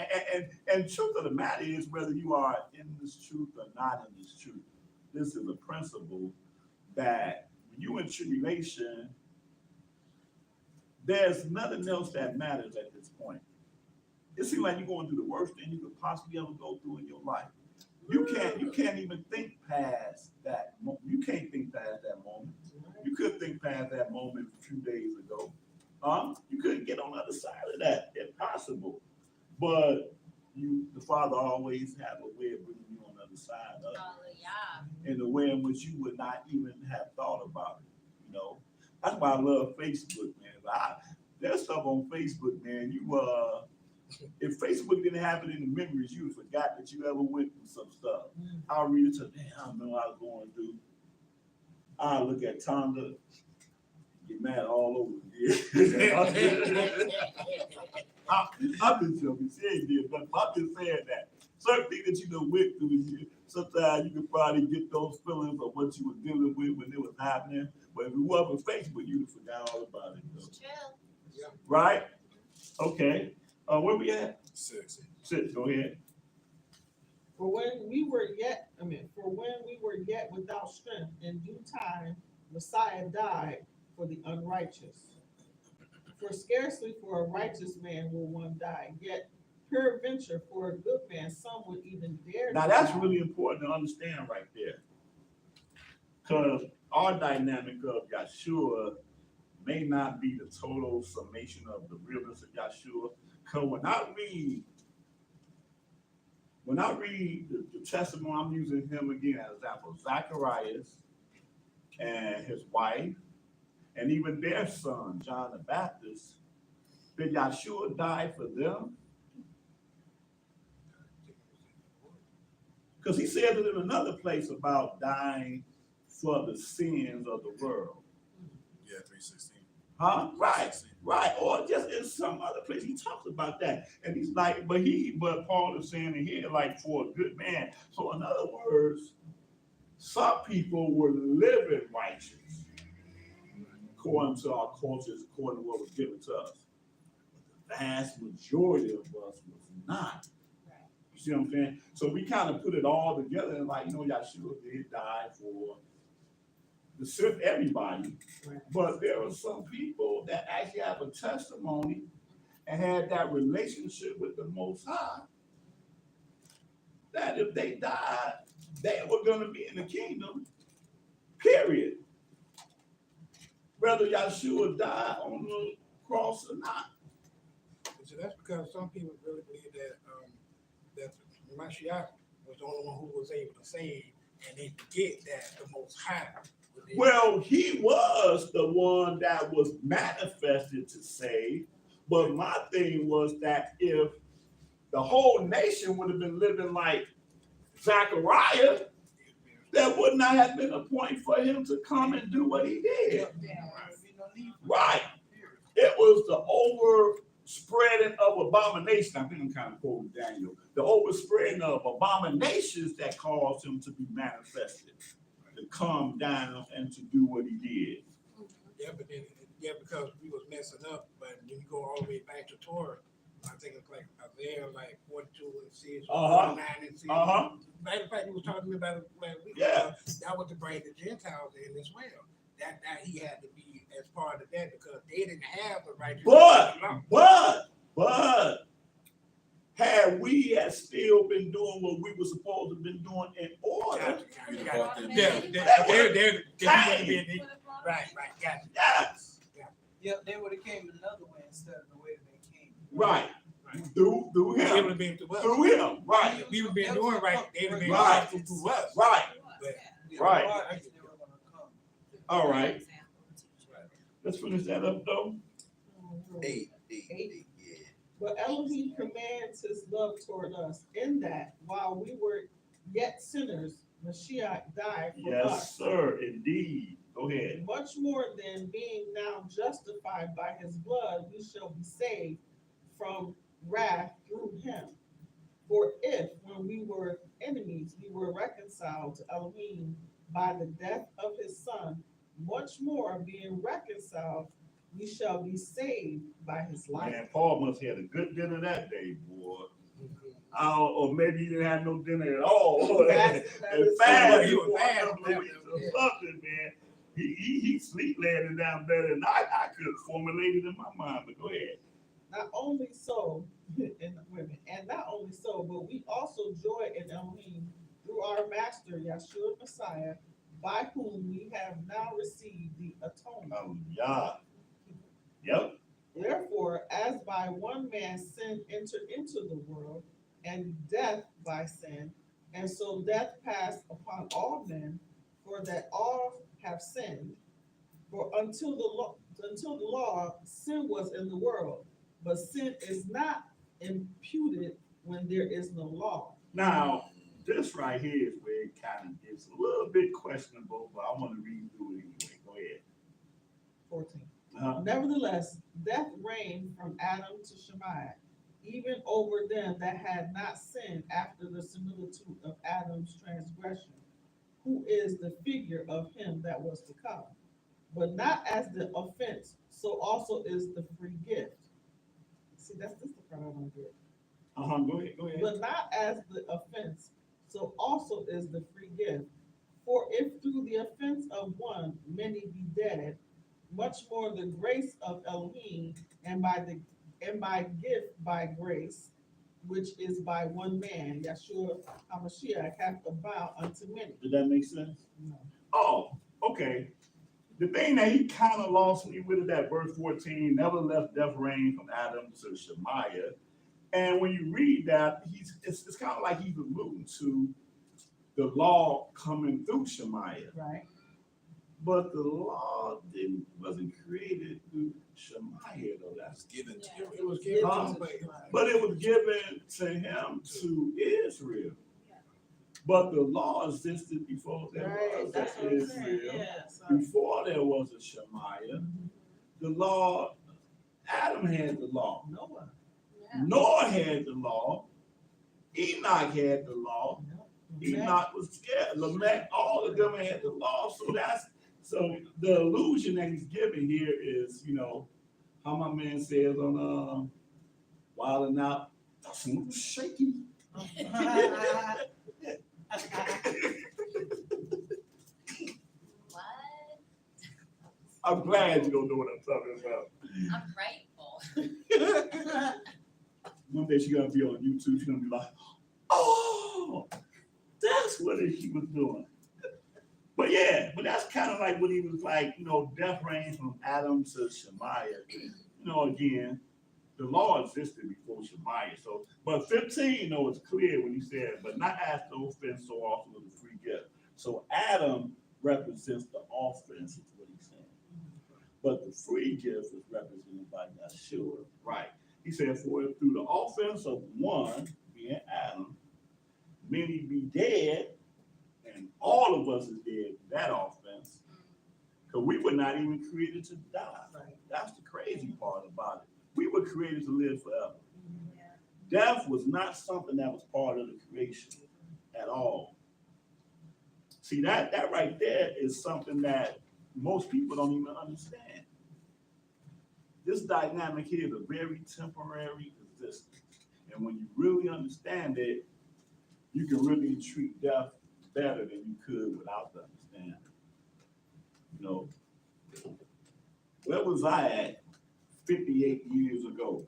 And truth of the matter is whether you are in this truth or not in this truth, this is a principle that when you're in tribulation, there's nothing else that matters at this point. It seems like you're going through the worst thing you could possibly ever go through in your life. You can't even think past that moment. You can't think past that moment. You couldn't think past that moment a few days ago. You couldn't get on the other side of that. Impossible. But the Father always have a way of bringing you on the other side of it. Hallelujah. In a way in which you would not even have thought about it. You know, that's why I love Facebook, man. There's stuff on Facebook, man. If Facebook didn't have it in the memories, you would forgot that you ever went through some stuff. I'll read it to damn, I don't know what I was going to do. I'll look at Tonda, get mad all over again. I'm just joking. She ain't did, but I'm just saying that. Certain things that you went through, sometimes you could probably get those feelings of what you were dealing with when it was happening. But if it wasn't Facebook, you'd have forgot all about it. It's true. Right? Okay. Where we at? 6. 6. Go ahead. For when we were yet without strength, in due time, Messiah died for the unrighteous. For scarcely for a righteous man will one die, yet peradventure for a good man some would even dare. Now that's really important to understand right there. Because our dynamic of Yeshua may not be the total summation of the realness of Yeshua. Because when I read the testimony, I'm using him again as example, Zacharias and his wife, and even their son, John the Baptist, did Yeshua die for them? Because he said it in another place about dying for the sins of the world. Yeah, 3:16. Huh? Right. Or just in some other place, he talks about that. And he's like, but Paul is saying in here, like, for a good man. So in other words, some people were living righteous according to our cultures, according to what was given to us. But the vast majority of us was not. You see what I'm saying? So we kind of put it all together and like, Yeshua did die for to sift everybody. Right. But there are some people that actually have a testimony and had that relationship with the Most High, that if they died, they were gonna be in the kingdom, period. Whether Yahshua died on the cross or not. So that's because some people really believe that Mashiach was the only one who was able to save, and they forget that the Most High was able. Well, he was the one that was manifested to save, but my thing was that if the whole nation would have been living like Zechariah, there would not have been a point for him to come and do what he did. Right. It was the overspreading of abomination. I think I'm kind of quoting Daniel. The overspreading of abominations that caused him to be manifested, to come down and to do what he did. Yeah, but then, yeah, because we was messing up, but when you go all the way back to Torah, I think it's like Isaiah, like 42 and 6, 49 and 6. Matter of fact, he was talking to me about it last week. Yeah. That was to bring the Gentiles in as well. That he had to be as part of that because they didn't have the right to But had we had still been doing what we were supposed to have been doing in order, right, gotcha. yes, Yep, they would have came another way instead of the way that they came. right, through It would him, have been through us. through him, right, If we would have been doing right, they would have been Right. through us. right, But right. They were gonna come. All right. Let's finish that up though. Eight. But Elohim commands his love toward us in that while we were yet sinners, Mashiach died for Yes, us. sir, indeed. Go ahead. Much more than being now justified by his blood, we shall be saved from wrath through him. For if, when we were enemies, we were reconciled to Elohim by the death of his son, much more being reconciled, we shall be saved by his life. Man, Paul must have had a good dinner that day, boy. Or maybe he didn't have no dinner at all. And fast, You were for a fast. couple of weeks or something, man. He sleep laying down better than I could formulate it in my mind. But go ahead. Not only so, and not only so, but we also joy in Elohim through our Master Yeshua Messiah, by whom we have now received the atonement. Yeah. Yep. Therefore, as by one man sin entered into the world, and death by sin, and so death passed upon all men, for that all have sinned. For until the law, sin was in the world, but sin is not imputed when there is no law. Now, this right here is where it kind of gets a little bit questionable, but I want to read through it anyway. Go ahead. 14. Uh-huh. Nevertheless, death reigned from Adam to Shemaiah, even over them that had not sinned after the similitude of Adam's transgression, who is the figure of him that was to come. But not as the offense, so also is the free gift. See, this the part I don't get. Go ahead. But not as the offense, so also is the free gift. For if through the offense of one many be dead, much more the grace of Elohim and by gift by grace, which is by one man, Yeshua HaMashiach, hath abound unto many. Did that make sense? No. Oh, okay. The thing that he kind of lost me with is that verse 14, nevertheless death reigned from Adam to Shemaiah. And when you read that, it's kind of like he's alluding to the law coming through Shemaiah. Right. But the law wasn't created through Shemaiah, though. That's Given to It was given Huh? to him, but it was given to him to Israel. But the law existed before there Right, was that's an what I'm saying, Israel. yeah. So- Before there was a Shemaiah, the law, Adam had the law. Noah. Noah had the law. Enoch had the law. Enoch was scared. Lamech, all of them had the law. So the illusion that he's giving here is, how my man says on Wild and Out, that's a little shaky. What? I'm glad you don't know what I'm talking about. I'm grateful. One day she's gonna be on YouTube, she's gonna be like, oh, that's what she was doing. But yeah, but that's kind of like what he was like, death reigned from Adam to Shemaiah. Again, the law existed before Shemaiah. So, but 15, it's clear when he said, but not as the offense, so also with the free gift. So Adam represents the offense, is what he's saying. But the free gift is represented by Yeshua, right? He said, for through the offense of one, being Adam, many be dead, and all of us is dead to that offense. Because we were not even created to die. That's the crazy part about it. We were created to live forever. Death was not something that was part of the creation at all. See, that right there is something that most people don't even understand. This dynamic here is a very temporary existence. And when you really understand it, you can really treat death better than you could without the understanding. Where was I at 58 years ago?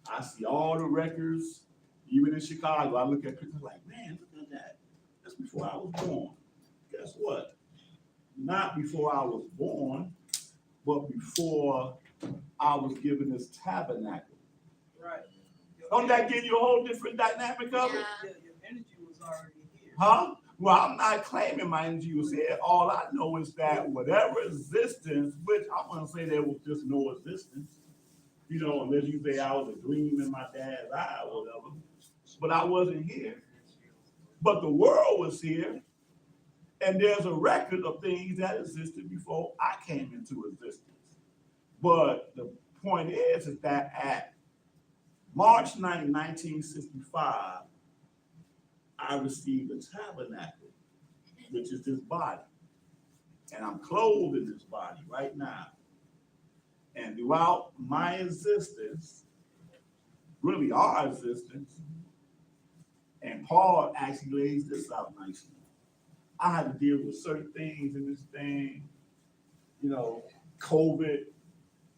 I see all the records, even in Chicago. I look at pictures like, man, look at that. That's before I was born. Guess what? Not before I was born, but before I was given this tabernacle. Right. Don't that give you a whole different dynamic of it? Your energy was already here. Huh? Well, I'm not claiming my energy was here. All I know is that whatever existence, which I want to say there was just no existence, unless you say I was a gleam in my dad's eye or whatever, but I wasn't here. But the world was here, and there's a record of things that existed before I came into existence. But the point is that at March 9, 1965, I received a tabernacle, which is this body. And I'm clothed in this body right now. And throughout my existence, really our existence, and Paul actually lays this out nicely. I had to deal with certain things in this thing, COVID.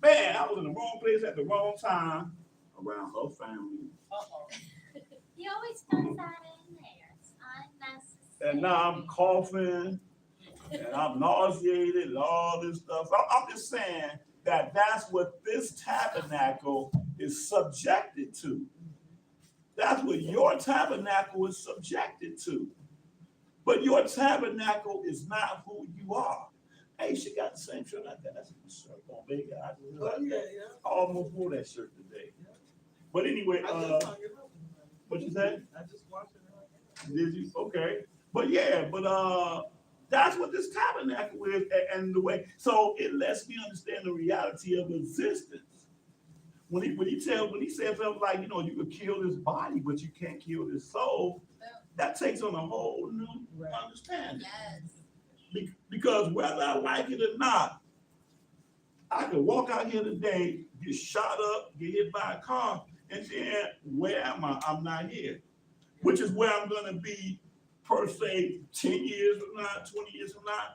Man, I was in the wrong place at the wrong time around her family. He always throws that in there. It's unnecessary. And now I'm coughing and I'm nauseated and all this stuff. I'm just saying that that's what this tabernacle is subjected to. That's what your tabernacle is subjected to. But your tabernacle is not who you are. Hey, she got the same shirt like that. That's a shirt on, baby. I almost wore that shirt today. But anyway, what you said? I just watched it. Did you? Okay. But that's what this tabernacle is and the way. So it lets me understand the reality of existence. When he says something like, you could kill this body, but you can't kill this soul, that takes on a whole new understanding. Yes. Because whether I like it or not, I could walk out here today, get shot up, get hit by a car, and then where am I? I'm not here. Which is where I'm going to be, per se, 10 years from now, 20 years from now.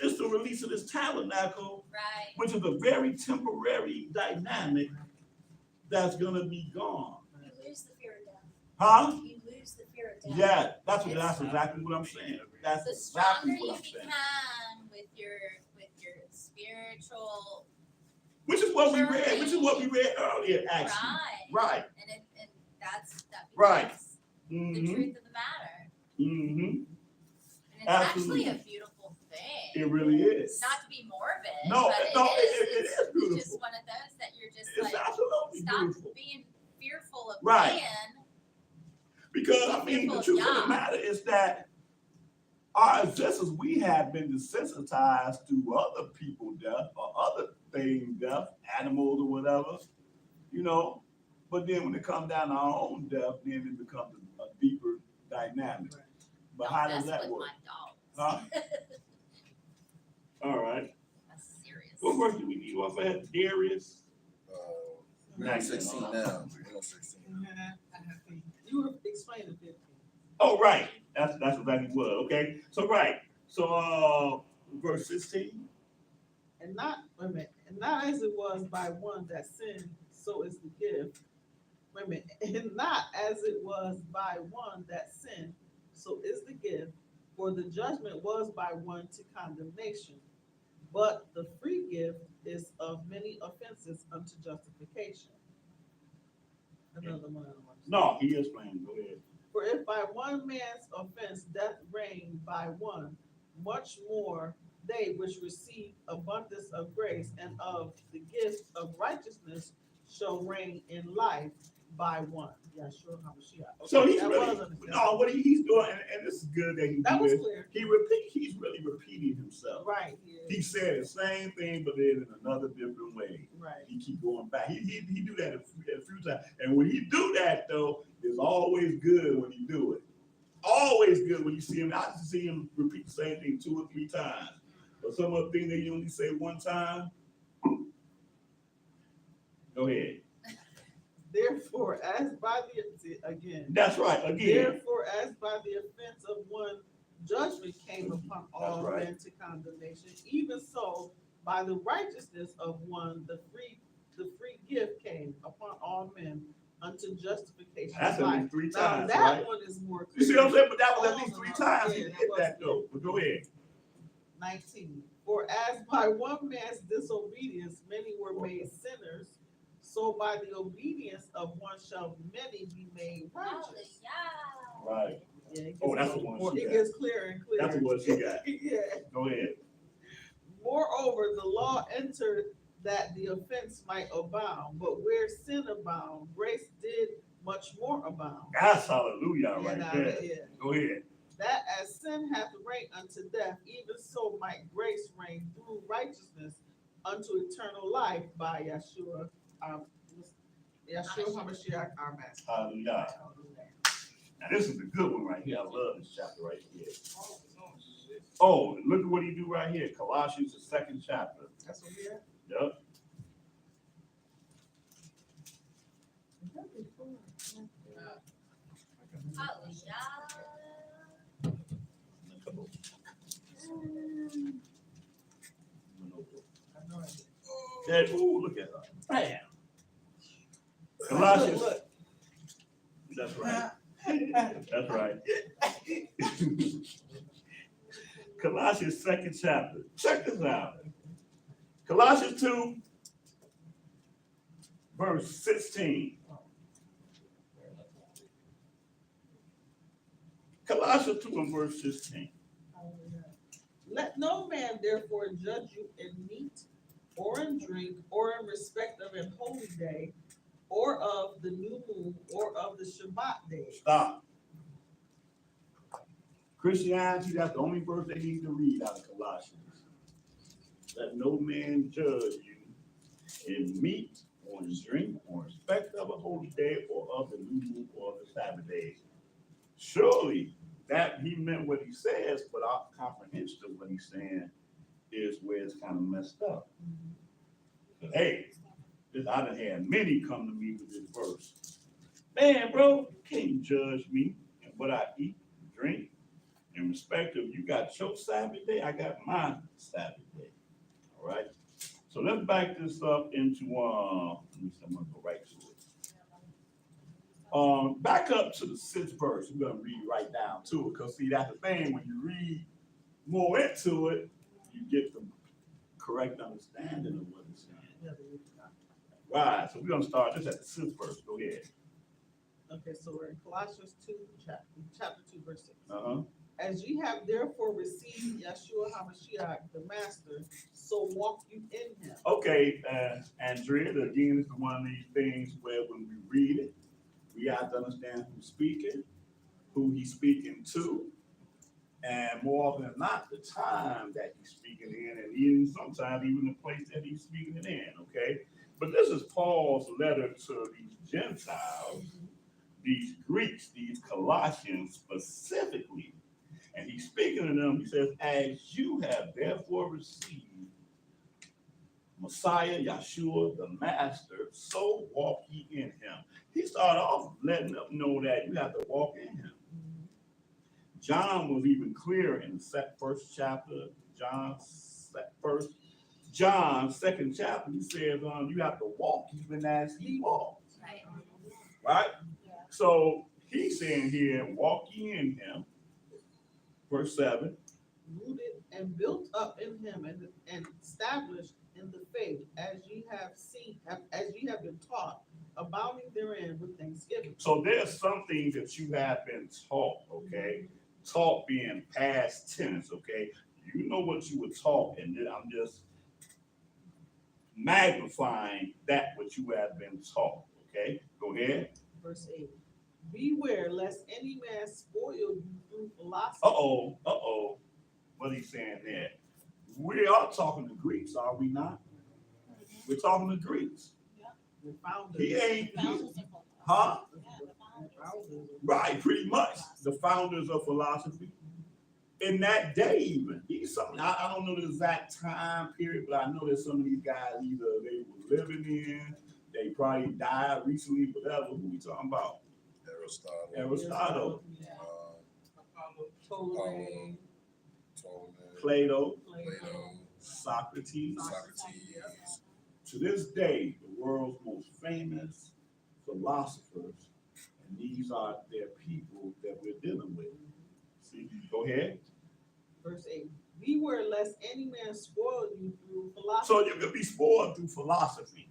It's the release of this tabernacle, Right. which is a very temporary dynamic that's going to be gone. You lose the fear of death. Huh? You lose the fear of death. Yeah, that's exactly what I'm saying. That's The exactly stronger you what I'm saying. become with your spiritual, Which is what we read earlier, actually. Right. and that's Right. the Mm-hmm. truth of the matter. Mm-hmm. And it's Absolutely. actually a beautiful thing. It really is. Not to be morbid, No, but it is it's beautiful. just one of those that you're just It's like, absolutely stop beautiful. being fearful of Right. man. Because the truth of the matter is that our existence, we have been desensitized to other people's death or other things' death, animals or whatever, But then when it comes down to our own death, then it becomes a deeper dynamic. But Don't how does mess that with work? my dogs. All right. That's serious. What work do we need off of Darius? We're on 16 now. We're on 16. You were explaining 15. Oh, right. That's exactly what. Okay. So right. So verse 16. And not, wait a minute, and not as it was by one that sinned, so is the gift. Wait a minute, and not as it was by one that sinned, so is the gift. For the judgment was by one to condemnation, but the free gift is of many offenses unto justification. Another one. No, he is playing, go ahead. For if by one man's offense death reigned by one, much more they which receive abundance of grace and of the gift of righteousness shall reign in life by one. Yeshua HaMashiach. So he's That really, was understandable. no, what he's doing, and this is good that he That do was this. clear. He's really repeating himself. Right. He said the same thing, but then in another different way. Right. He keep going back. He do that a few times. And when he do that though, it's always good when he do it. Always good when you see him. I just see him repeat the same thing 2 or 3 times. But some of the things that you only say one time. Go ahead. Therefore, as by the again. That's right. Again. Therefore, as by the offense of one, judgment came upon all right. men to condemnation. Even so, by the righteousness of one, the free gift came upon all men unto justification That's of at life. least 3 Now times, that right? one is more You see clear. what I'm saying? But that was at Hold least on, 3 times. yeah, He that did was that though. But go ahead. 19. For as by one man's disobedience many were made sinners, so by the obedience of one shall many be made righteous. Hallelujah. Right. Yeah, it Oh, gets that's the more- one she It got. gets clearer and clearer. That's the one she got. Yeah. Go ahead. Moreover, the law entered that the offense might abound, but where sin abound, grace did much more abound. That's hallelujah Yeah, right now, there. yeah. Go ahead. That as sin hath reigned unto death, even so might grace reign through righteousness unto eternal life by Yeshua, Yeshua HaMashiach, our Master. Hallelujah. Now this is a good one right here. I love this chapter right here. Oh, look at what he do right here. Colossians, the 2nd chapter. That's what we are. Yep. Hallelujah. That, ooh, look at her. Bam. Colossians. Look. That's right. That's right. Colossians 2nd chapter. Check this out. Colossians 2, verse 16. Colossians 2 and verse 16. Let no man therefore judge you in meat, or in drink, or in respect of an holy day, or of the new moon, or of the Shabbat day. Stop. Christianity, that's the only verse they need to read out of Colossians. Let no man judge you in meat, or in drink, or in respect of a holy day, or of the new moon, or of the Sabbath days. Surely that he meant what he says, but our comprehension of what he's saying is where it's kind of messed up. But hey, I done had many come to me with this verse. Man, bro, you can't judge me and what I eat, drink. In respect of you got your Sabbath day, I got my Sabbath day. All right. So let's back this up into let me see, I'm gonna go right to it. Back up to the 6th verse. We're gonna read right down to it, because see, that's the thing. When you read more into it, you get the correct understanding of what it's saying. Right. So we're gonna start this at the 6th verse. Go ahead. Okay, so we're in Colossians 2, chapter 2, verse 6. Uh-huh. As ye have therefore received Yeshua HaMashiach, the Master, so walk you in him. Okay, Andrea, again, this is one of these things where when we read it, we have to understand who's speaking, who he's speaking to, and more often than not, the time that he's speaking in, and even sometimes even the place that he's speaking it in, okay? But this is Paul's letter to these Gentiles, these Greeks, these Colossians specifically. And he's speaking to them, he says, as you have therefore received Messiah, Yeshua, the Master, so walk ye in him. He started off letting them know that you have to walk in him. John was even clear in the 1st chapter, John 1st, John, 2nd chapter, he says, you have to walk even as he walks. Right. Right? So he's saying here, walk ye in him, verse 7. Rooted and built up in him and established in the faith as ye have seen, as ye have been taught, abounding therein with thanksgiving. So there's some things that you have been taught, okay? Taught being past tense, okay? You know what you were taught, and then I'm just magnifying that what you have been taught, okay? Go ahead. Verse 8. Beware lest any man spoil you through philosophy. Uh-oh. What he's saying there. We are talking to Greeks, are we not? We're talking to Greeks. The founders. He ain't, Founders of huh? The founders. Right, pretty much. The founders of philosophy. In that day even. He's something, I don't know the exact time period, but I know that some of these guys, either they were living in, they probably died recently, whatever. Who we talking about? Aristotle. Ptolemy. Plato. Plato. Socrates. Socrates. To this day, the world's most famous philosophers, and these are their people that we're dealing with. See, go ahead. Verse 8. Beware lest any man spoil you through philosophy. So you could be spoiled through philosophy.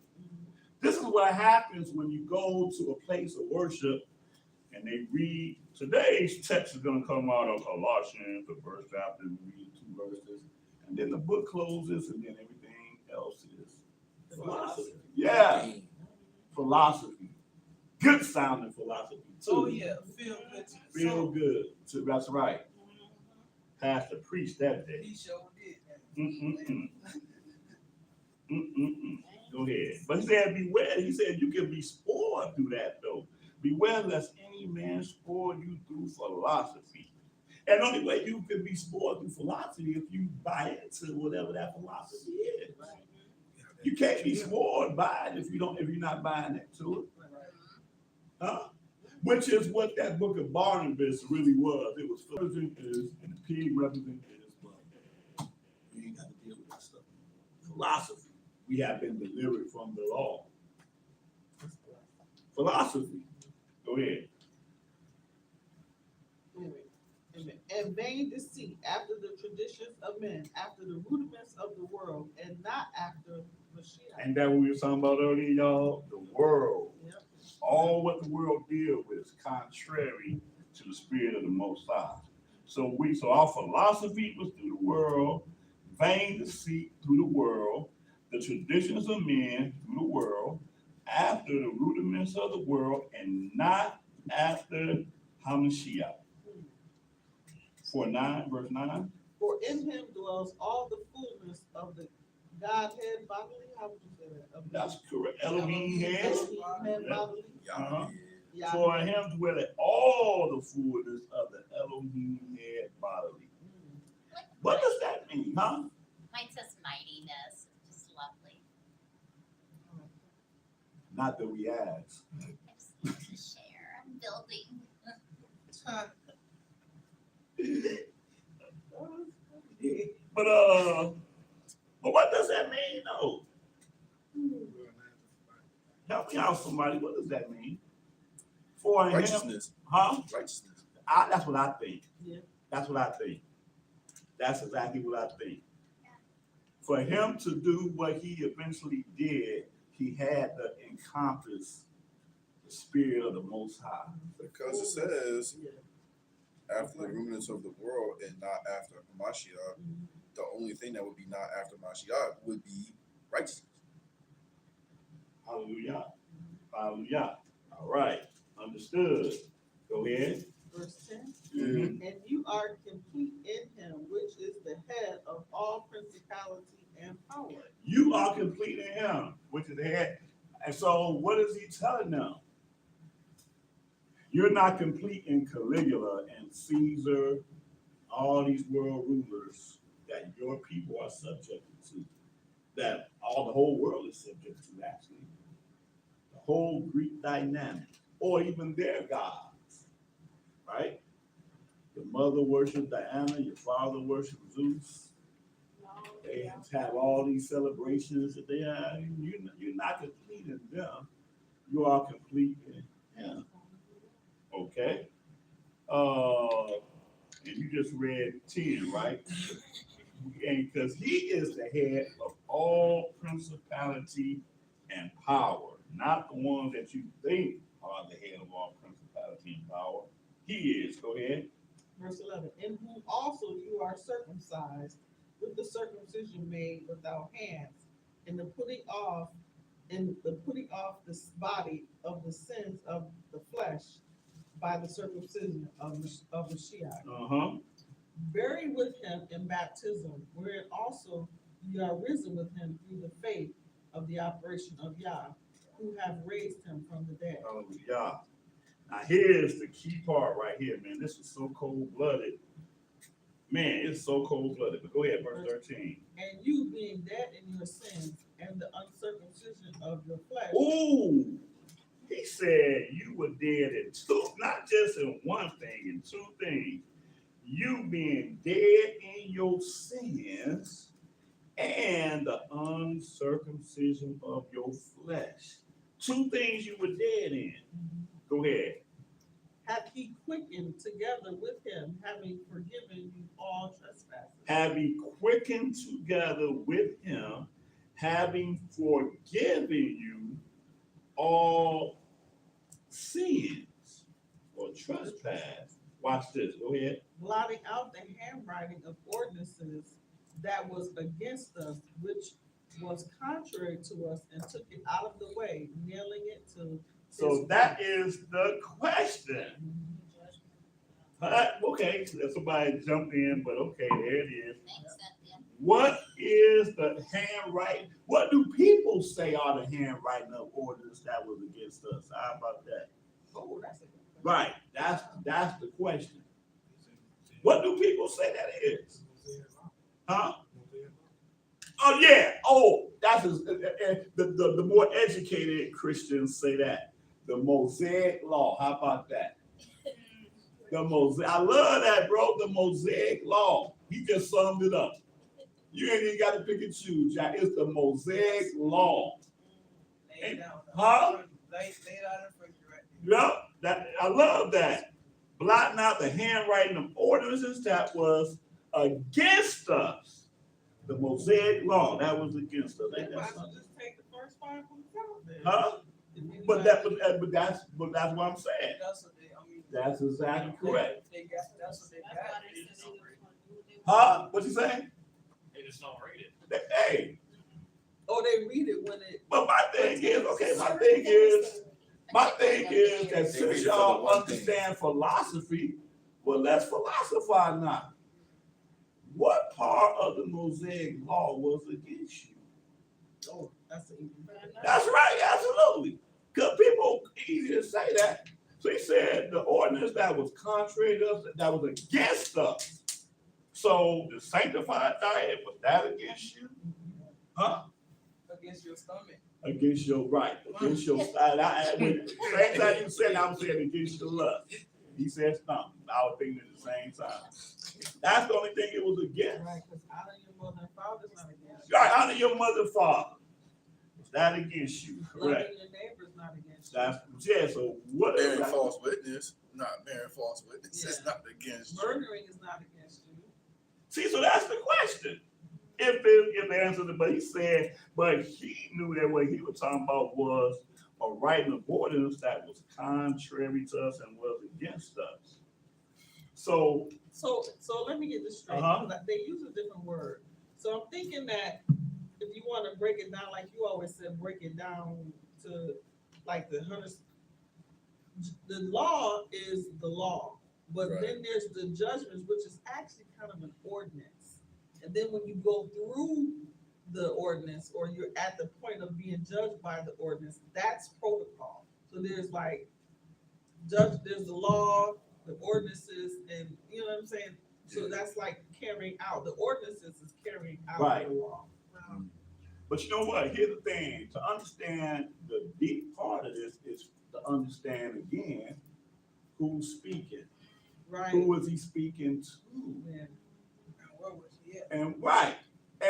This is what happens when you go to a place of worship and they read, today's text is going to come out of Colossians, the first chapter, and read 2 verses, and then the book closes, and then everything else is philosophy. Yeah, philosophy. Good sounding philosophy, too. Oh, yeah, feel good. Feel good. So that's right. Pastor preached that day. He sure did. Go ahead. But he said, beware. He said, you can be spoiled through that, though. Beware lest any man spoil you through philosophy. And the only way you can be spoiled through philosophy if you buy into whatever that philosophy is. You can't be spoiled by it if you're not buying into it. Huh? Which is what that book of Barnabas really was. It was represent is, and the pig represent is, but we ain't got to deal with that stuff. Philosophy. We have been delivered from the law. Philosophy. Go ahead. And vain deceit after the traditions of men, after the rudiments of the world, and not after Mashiach. And that what we were talking about earlier, y'all. The world. Yep. All what the world deals with is contrary to the spirit of the Most High. So our philosophy was through the world, vain deceit through the world, the traditions of men through the world, after the rudiments of the world, and not after Hamashiach. Verse 9. For in him dwells all the fullness of the Godhead bodily. How would you say that? That's correct. Elohim head. Elohim head bodily. Uh-huh. Yahweh. For him dwelleth all the fullness of the Elohim head bodily. What does that mean, huh? Mine says mightiness, just lovely. Not that we ask. I just need to share. I'm building. But what does that mean, though? Help me out, somebody. What does that mean? For him, Righteousness. huh? Righteousness. That's what I think. Yeah. That's what I think. That's exactly what I think. For him to do what he eventually did, he had to encompass the spirit of the Most High. Because it says, after the rudiments of the world and not after Mashiach, the only thing that would be not after Mashiach would be righteousness. Hallelujah. Hallelujah. All right. Understood. Go ahead. Verse 10. Mm-hmm. And you are complete in him, which is the head of all principality and power. You are complete in him, which is the head. And so what is he telling them? You're not complete in Caligula and Caesar, all these world rulers that your people are subject to, that the whole world is subject to, actually. The whole Greek dynamic, or even their gods, right? Your mother worshipped Diana, your father worshipped Zeus. No, They have all these celebrations that they have. You're not complete in them. You are complete in Him. Okay. And you just read 10, right? And because He is the head of all principality and power, not the ones that you think are the head of all principality and power. He is. Go ahead. Verse 11, in whom also you are circumcised with the circumcision made without hands, in the putting off the body of the sins of the flesh by the circumcision of the Mashiach. Uh-huh. Buried with him in baptism, wherein also you are risen with him through the faith of the operation of Yah, who have raised him from the dead. Hallelujah. Now here's the key part right here, man. This is so cold-blooded. Man, it's so cold-blooded. But go ahead, verse 13. And you being dead in your sins and the uncircumcision of your flesh. Ooh, he said you were dead in two, not just in one thing, in two things. You being dead in your sins and the uncircumcision of your flesh. Two things you were dead in. Go ahead. Hath he quickened together with him, having forgiven you all trespasses. Have he quickened together with him, having forgiven you all sins or trespass. Watch this. Go ahead. Blotting out the handwriting of ordinances that was against us, which was contrary to us, and took it out of the way, nailing it to. So that is the question. Okay, somebody jumped in, but okay, there it is. Thanks, Cynthia. What is the handwriting? What do people say are the handwriting of ordinance that was against us? How about that? Oh, that's a good question. Right, that's the question. What do people say that is? Huh? Oh yeah. Oh, that's the more educated Christians say that. The Mosaic Law. How about that? The Mosaic. I love that, bro. The Mosaic Law. He just summed it up. You ain't even got to pick and choose, Jack. It's the Mosaic Law. Lay it down. Huh? Lay it out in front of you right there. Yep. I love that. Blotting out the handwriting of ordinances that was against us. The Mosaic Law that was against us. Ain't that Might as well something? just take the first part from the top then. Huh? But that's what I'm saying. That's what they, I mean. That's exactly correct. They got, that's what they got. Huh? What you saying? They just don't read it. Hey, Oh, they read it when it. but my thing is that since y'all understand philosophy, well, let's philosophize now. What part of the Mosaic Law was against you? Oh, that's an easy. That's right, absolutely. Because people easy to say that. So he said the ordinance that was contrary to us, that was against us. So the sanctified diet, was that against you? Huh? Against your stomach. Against your right, against your same time you said, I'm saying against your lust. He said stomach. I was thinking at the same time. That's the only thing it was against. Right, because honor your mother and father is not against you. Right, honor your mother and father. Is that against you? Loving Correct. your neighbor is not against you. That's yeah. So what is Bearing that? false witness, not bearing false witness, it's Yeah. not against you. Murdering is not against you. See, so that's the question. If the answer, but he said, but he knew that what he was talking about was a writing of ordinance that was contrary to us and was against us. So So let me get this straight. Uh-huh. Because they use a different word. So I'm thinking that if you want to break it down, like you always said, break it down to like the law is the law, but Right. then there's the judgments, which is actually kind of an ordinance. And then when you go through the ordinance, or you're at the point of being judged by the ordinance, that's protocol. So there's like there's the law, the ordinances, and you know what I'm saying? So that's like carrying out. The ordinances is carrying out Right. the law. but you know what? Here's the thing. To understand the deep part of this is to understand again who's speaking. Right. Who is he speaking to? Yeah. And where was he at? And right.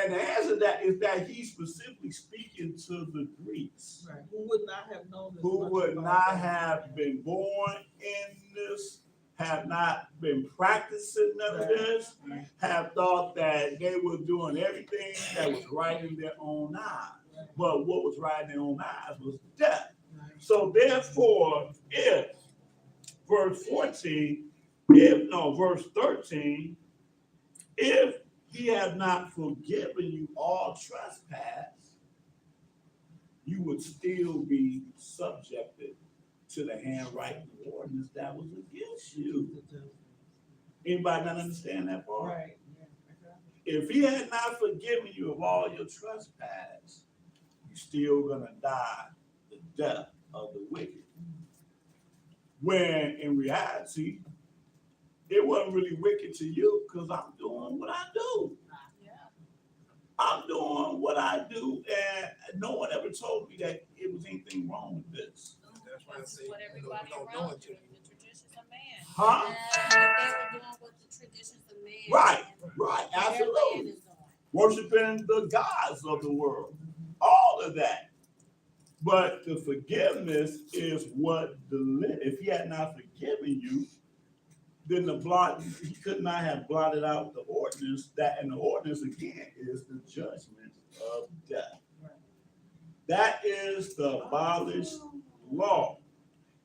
And the answer to that is that he's specifically speaking to the Greeks, Right, who would not have known this. who much would about not that. have been born in this, have not been practicing none of this, have thought that they were doing everything that was right in their own eyes. But what was right in their own eyes was death. So therefore, if verse 14, verse 13, if he had not forgiven you all trespass, you would still be subjected to the handwriting ordinance that was against you. Anybody not understand that part? Right. Yeah, If he had not forgiven you of all your trespass, you're still gonna die the death of the wicked. When in reality, it wasn't really wicked to you because I'm doing what I do. I'm doing what I do, and no one ever told me that it was anything wrong with this. That's why I say, what everybody around you, the traditions of man. Huh? They were doing what the traditions of man. Right, and right, their man absolutely. is doing. Worshiping the gods of the world, all of that. But the forgiveness is what if he had not forgiven you, then he could not have blotted out the ordinance. And the ordinance again is the judgment of death. That is the abolished law.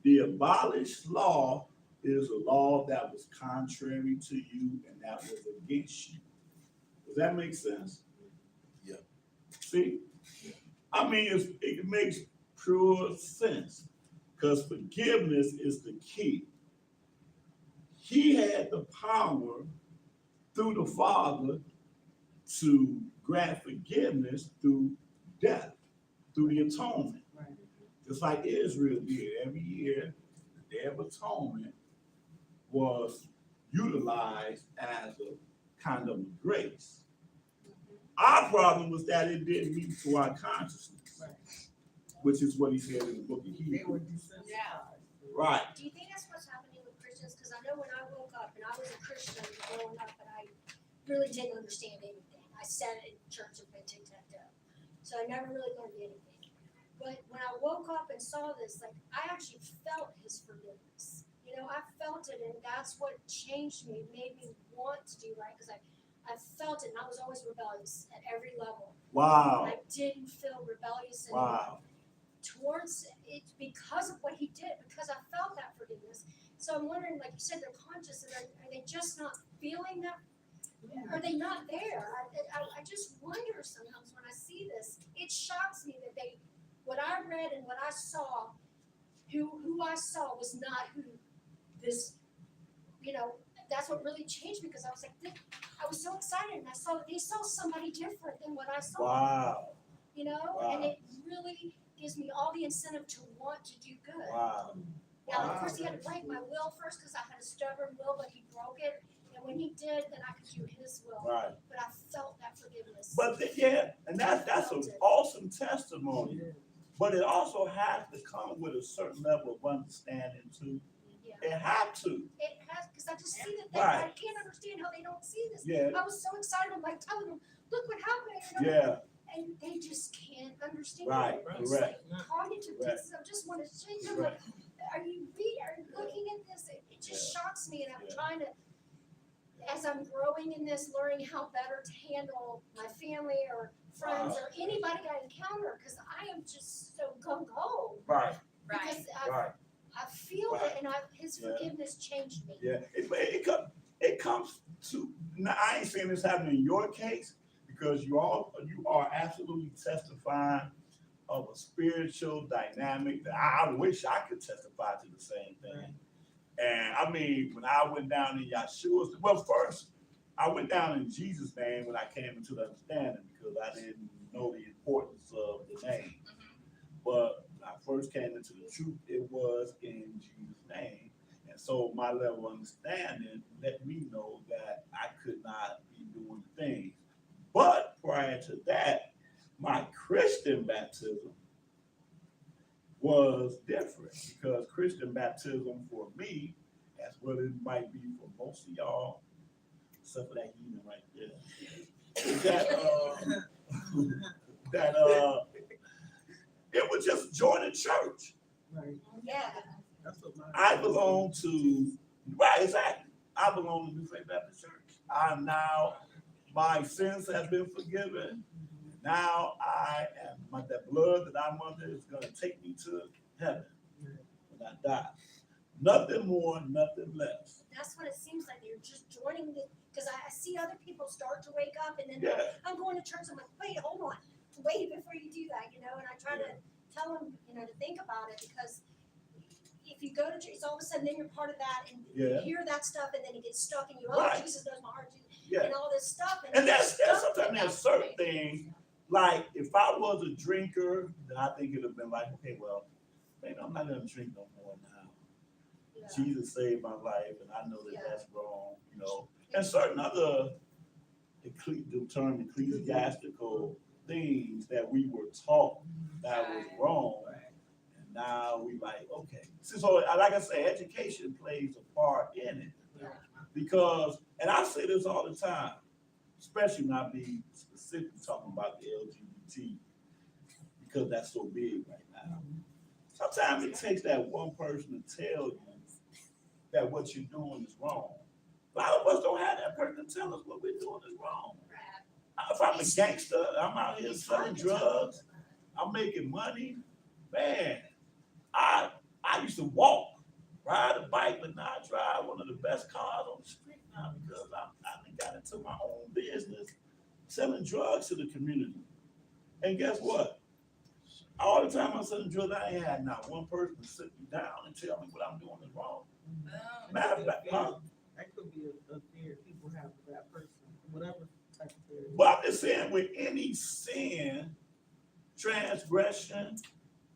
The abolished law is a law that was contrary to you and that was against you. Does that make sense? Yeah. See? I mean, it makes pure sense because forgiveness is the key. He had the power through the Father to grant forgiveness through death, through the atonement. Right. Just like Israel did every year, the Day of Atonement was utilized as a kind of grace. Our problem was that it didn't meet to our consciousness, Right. which is what he said in the book of They were Hebrews. desensitized. Right. Do you think that's what's happening with Christians? Because I know when I woke up, and I was a Christian growing up, but I really didn't understand anything. I sat in church and been tic-tac-toe. So I never really learned anything. But when I woke up and saw this, like, I actually felt his forgiveness. You know, I felt it, and that's what changed me, made me want to do right, because I felt it, and I was always rebellious at every level. Wow. I didn't feel rebellious anymore. Wow. Towards it because of what he did, because I felt that forgiveness. So I'm wondering, like you said, they're conscious, and are they just not feeling that? Are they not there? I just wonder sometimes when I see this. It shocks me that what I read and what I saw, who I saw was not who this, that's what really changed me, because I was like, I was so excited, and I saw that they saw somebody different than what I saw. Wow. Wow. And it really gives me all the incentive to want to do good. Wow. Now, of course, he had to break my will first because I had a stubborn will, but he broke it. And when he did, then I could do his will. Right. But I felt that forgiveness. But and that's an awesome testimony. But it also has to come with a certain level of understanding too. Yeah. It had to. It has, because I just see that Right. I can't understand how they don't see this. Yeah. I was so excited. I'm like telling them, look what happened. Yeah. And they just can't understand. Right. It. It's Correct. like cognitive Correct. dissonance. I just want to shake them. Correct. Like, are you looking at this? It just shocks me, and I'm Yeah. trying to, as I'm growing in this, learning how better to handle my family or friends or anybody I encounter, because I am just so gung-ho. Right. Because Right. I feel Right. it, and his forgiveness changed me. Yeah. It comes to. Now, I ain't saying this happened in your case, because you are absolutely testifying of a spiritual dynamic that I wish I could testify to the same thing. And I mean, when I went down in Yeshua's, well, first I went down in Jesus' name when I came into the understanding, because I didn't know the importance of the name. But when I first came into the truth, it was in Jesus' name. And so my level of understanding let me know that I could not be doing things. But prior to that, my Christian baptism was different, because Christian baptism for me, that's what it might be for most of y'all, except for that heathen right there. that it was just joining church. Right, Yeah. that's what mine. I belong to, right, exactly. I belong to New Faith Baptist Church. I'm now, my sins have been forgiven. Now I am, that blood that I'm under is gonna take me to heaven when I die. Nothing more, nothing less. That's what it seems like. They're just joining the, because I see other people start to wake up and then Yeah. I'm going to church. I'm like, wait, hold on. Wait before you do that, you know, and I try to tell them, you know, to think about it because if you go to church, all of a sudden then you're part of that and you hear that stuff and then it gets stuck in you. Oh, Right. Jesus knows my heart, Yeah. and all this stuff. And there's stuck sometimes with there's that. certain things, like if I was a drinker, then I think it'd have been like, okay, well, maybe I'm not gonna drink no more now. Yeah. Jesus saved my life, and I know that Yeah. that's wrong, you know. And certain other the term ecclesiastical things that we were taught that was wrong, and now we like, okay. So like I say, education plays a part in it because, and I say this all the time, especially not being specifically talking about the LGBT because that's so big right now. Sometimes it takes that one person to tell you that what you're doing is wrong. A lot of us don't have that person to tell us what we're doing is wrong. If I'm a gangster, I'm out here selling drugs, I'm making money, man, I used to walk, ride a bike, but now I drive one of the best cars on the street now because I got into my own business, selling drugs to the community. And guess what? All the time I'm selling drugs, I ain't had not one person to sit me down and tell me what I'm doing is wrong. Matter of fact, That could be a fear people have for that person, whatever type of fear. but I'm just saying with any sin, transgression,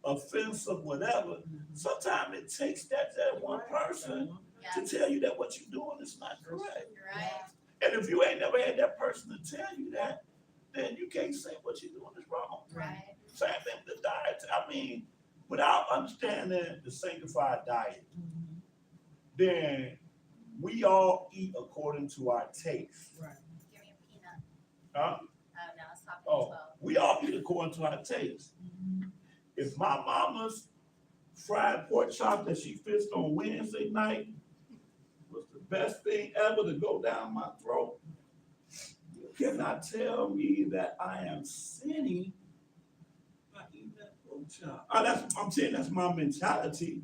offensive, whatever, sometimes it takes that one person to tell you that what you're doing is not correct. You're right. And if you ain't never had that person to tell you that, then you can't say what you're doing is wrong. Right. Same thing with the diet. I mean, without understanding the sanctified diet, then we all eat according to our taste. Right. Give me a peanut. Huh? Oh, no, it's not Oh, 12. we all eat according to our taste. If my mama's fried pork chop that she fixed on Wednesday night was the best thing ever to go down my throat, you cannot tell me that I am sinning by eating that pork chop. I'm saying that's my mentality.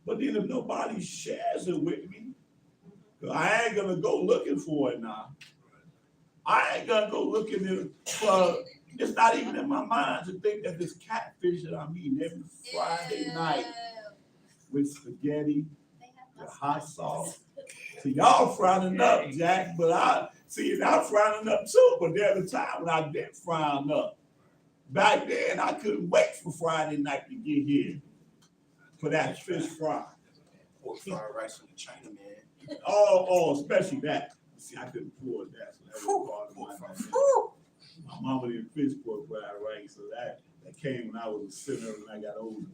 But then if nobody shares it with me, I ain't gonna go looking for it now. I ain't gonna go looking for. It's not even in my mind to think that this catfish that I'm eating every Friday night with spaghetti, with hot sauce. See, y'all frowning up, Jack, but I'm frowning up too. But there's a time when I didn't frown up. Back then, I couldn't wait for Friday night to get here for that fish fry. Or fried rice from the China man. Oh, especially that. See, I couldn't afford that, so that was part of my dynamic. My mama didn't fish pork fried rice, so that came when I was a sinner and I got older.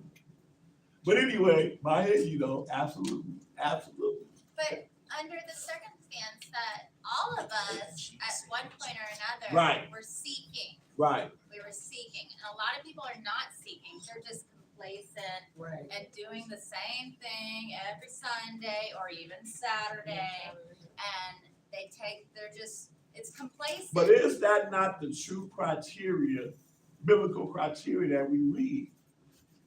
But anyway, my head, absolutely. But under the circumstance that all of us at one point or another Right. were seeking. Right. We were seeking. And a lot of people are not seeking. They're just complacent Right. and doing the same thing every Sunday or even Saturday. And it's complacent. But is that not the true criteria, biblical criteria that we read?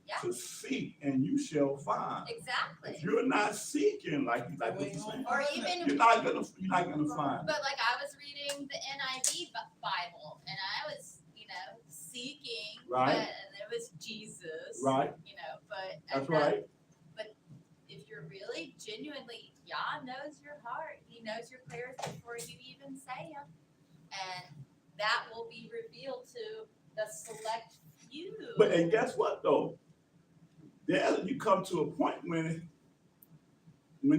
Yeah. To seek and you shall find. Exactly. If you're not seeking, like what you're saying, Or even, you're not gonna find. but like I was reading the NIV Bible and I was, seeking, Right. but it was Jesus. Right. But That's right. But if you're really genuinely, Yah knows your heart. He knows your prayers before you even say them, and that will be revealed to the select few. But and guess what though? There you come to a point when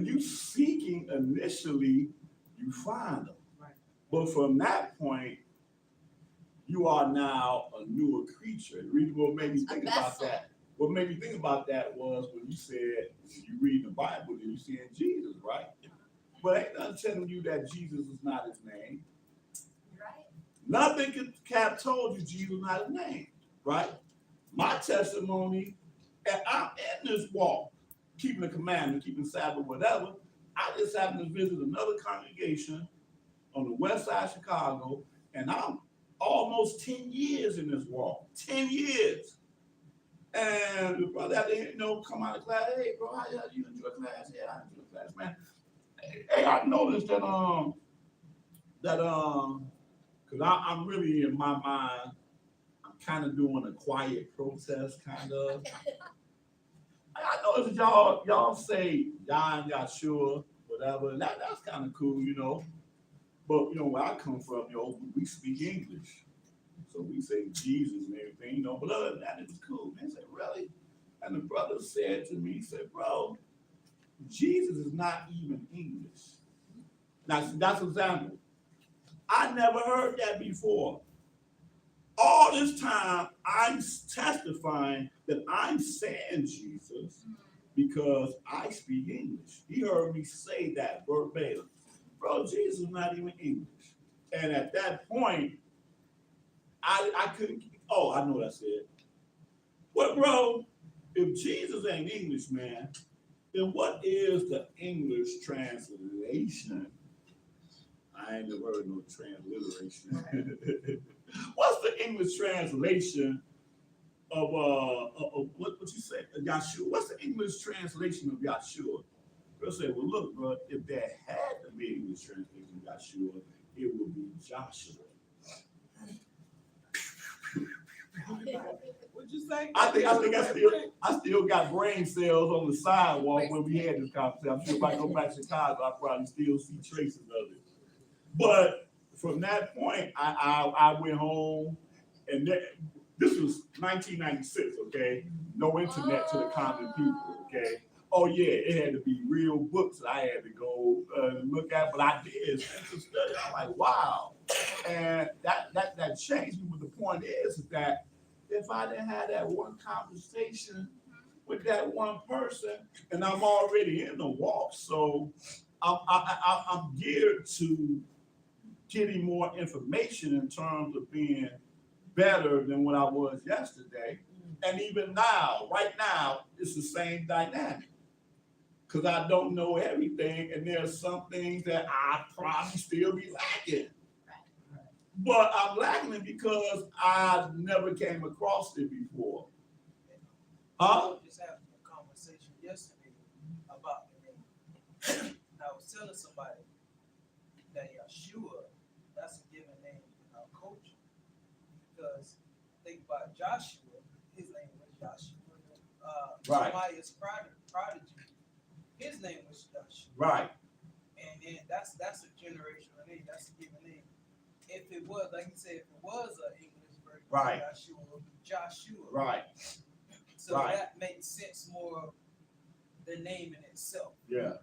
you seeking initially, you find them. Right. But from that point, you are now a newer creature. The reason what made me think about that. What made me think about that was when you said you read the Bible and you seeing Jesus, right? But ain't nothing telling you that Jesus is not his name. Right. Nothing could have told you Jesus not his name, right? My testimony, and I'm in this walk, keeping the commandment, keeping Sabbath, whatever. I just happened to visit another congregation on the west side of Chicago, and I'm almost 10 years in this walk. 10 years. And the brother out there, come out of class, hey bro, how you enjoy class? Yeah, I enjoy class, man. Hey, I noticed that because I'm really in my mind, I'm kind of doing a quiet protest, kind of. I noticed y'all say Yah and Yahshua, whatever. That's kind of cool, But where I come from, we speak English, so we say Jesus and everything, But other than that, it was cool. Man, I said, really? And the brother said to me, he said, bro, Jesus is not even English. Now, that's an example. I never heard that before. All this time, I'm testifying that I'm saying Jesus because I speak English. He heard me say that verbatim. Bro, Jesus is not even English. And at that point, I couldn't, I know what I said. Well, bro, if Jesus ain't English, man, then what is the English translation? I ain't never heard no transliteration. What's the English translation of what you say, Yahshua? What's the English translation of Yahshua? They'll say, well, look, bro, if there had to be an English translation of Yahshua, it would be Joshua. What'd you say? I still got brain cells on the sidewalk when we had this conversation. I'm sure if I go back to Chicago, I probably still see traces of it. But from that point, I went home, and this was 1996, okay? No internet to the common people, okay? Oh yeah, it had to be real books that I had to go look at, but I did study. I'm like, wow, and that changed me. But the point is that if I didn't have that one conversation with that one person, and I'm already in the walk, so I'm geared to getting more information in terms of being better than what I was yesterday. And even now, right now, it's the same dynamic. Because I don't know everything, and there's some things that I probably still be lacking. But I'm lacking it because I never came across it before. I was just having a conversation yesterday about the name. And I was telling somebody that Yahshua, that's a given name in our culture. Because think about Joshua, his name was Joshua. Right. Jeremiah's prodigy, his name was Joshua. Right. And then that's a generational name, that's a given name. If it was, like you said, if it was an English version Right. of Joshua, it would be Joshua. Right. So Right. that makes sense more the name in itself. Yeah.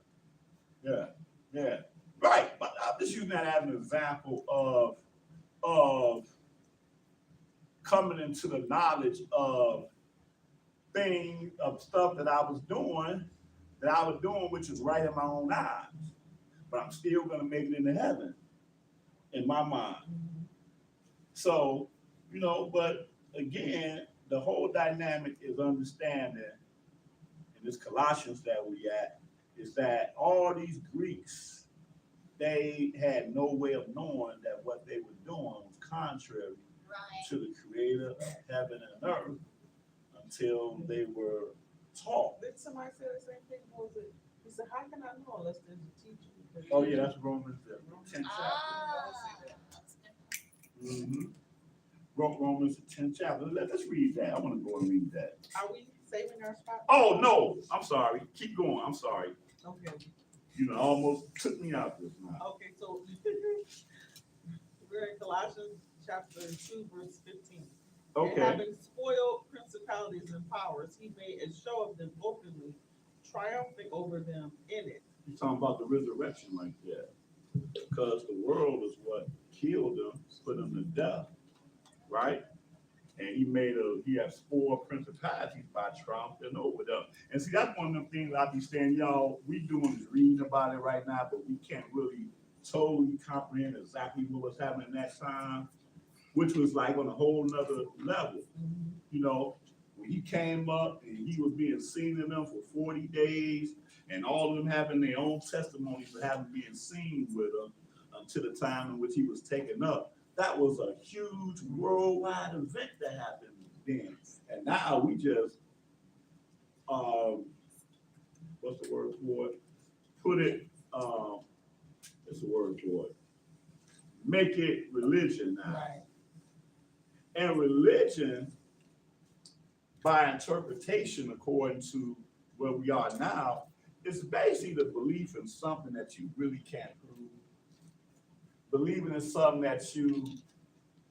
Right. But I'm just using that as an example of coming into the knowledge of stuff that I was doing, which is right in my own eyes. But I'm still gonna make it into heaven in my mind. So, but again, the whole dynamic is understanding in this Colossians that we at, is that all these Greeks, they had no way of knowing that what they were doing was contrary to the creator of heaven and earth until they were taught. Did somebody say the same thing? What was it? He said, how can I know unless there's a teacher? Oh yeah, that's Romans 10 chapter. Romans 10 chapter. Let's read that. I want to go and read that. Are we saving our spot? Oh no, I'm sorry. Keep going. I'm sorry. Okay. Almost took me out this now. Okay, so we're in Colossians chapter 2, verse 15. And Okay. having spoiled principalities and powers, he made a show of them openly, triumphing over them in it. You're talking about the resurrection right there. Because the world is what killed them, put them to death. Right? And he has spoiled principalities by triumphing over them. And see, that's one of them things I be saying, y'all, we doing is reading about it right now, but we can't really totally comprehend exactly what was happening that time. which was like on a whole nother level. You know, when he came up and he was being seen in them for 40 days, and all of them having their own testimonies for having been seen with him until the time in which he was taken up. That was a huge worldwide event that happened then. And now we just, what's the word for it? Put it, what's the word for it? Make it religion now. Right. And religion, by interpretation, according to where we are now, is basically the belief in something that you really can't prove. Believing in something that you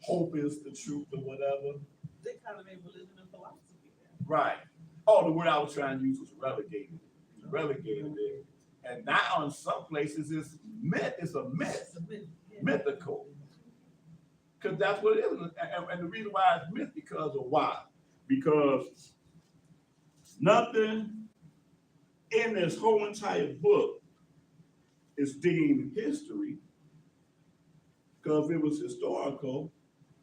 hope is the truth or whatever. They kind of made religion and philosophy there. Right. Oh, the word I was trying to use was relegated. Relegated there. And now in some places it's myth. It's a myth. It's a myth. Yeah. Mythical. Because that's what it is. And the reason why it's myth because of why? Because nothing in this whole entire book is deemed history. Because if it was historical,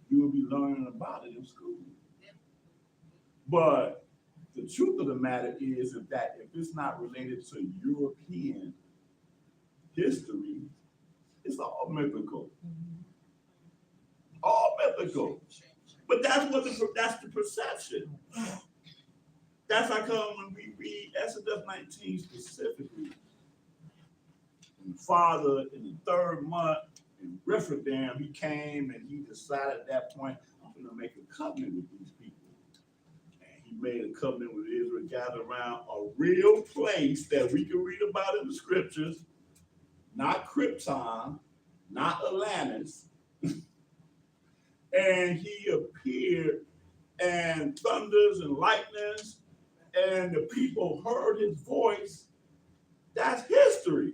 you would be learning about it in school. But the truth of the matter is that if it's not related to European history, it's all mythical. All mythical. But that's the perception. That's how come when we read Exodus 19 specifically, when the father in the third month in Rephidim, he came and he decided at that point, I'm going to make a covenant with these people. And he made a covenant with Israel, gathered around a real place that we can read about in the scriptures, not Krypton, not Atlantis. And he appeared, and thunders and lightnings, and the people heard his voice. That's history,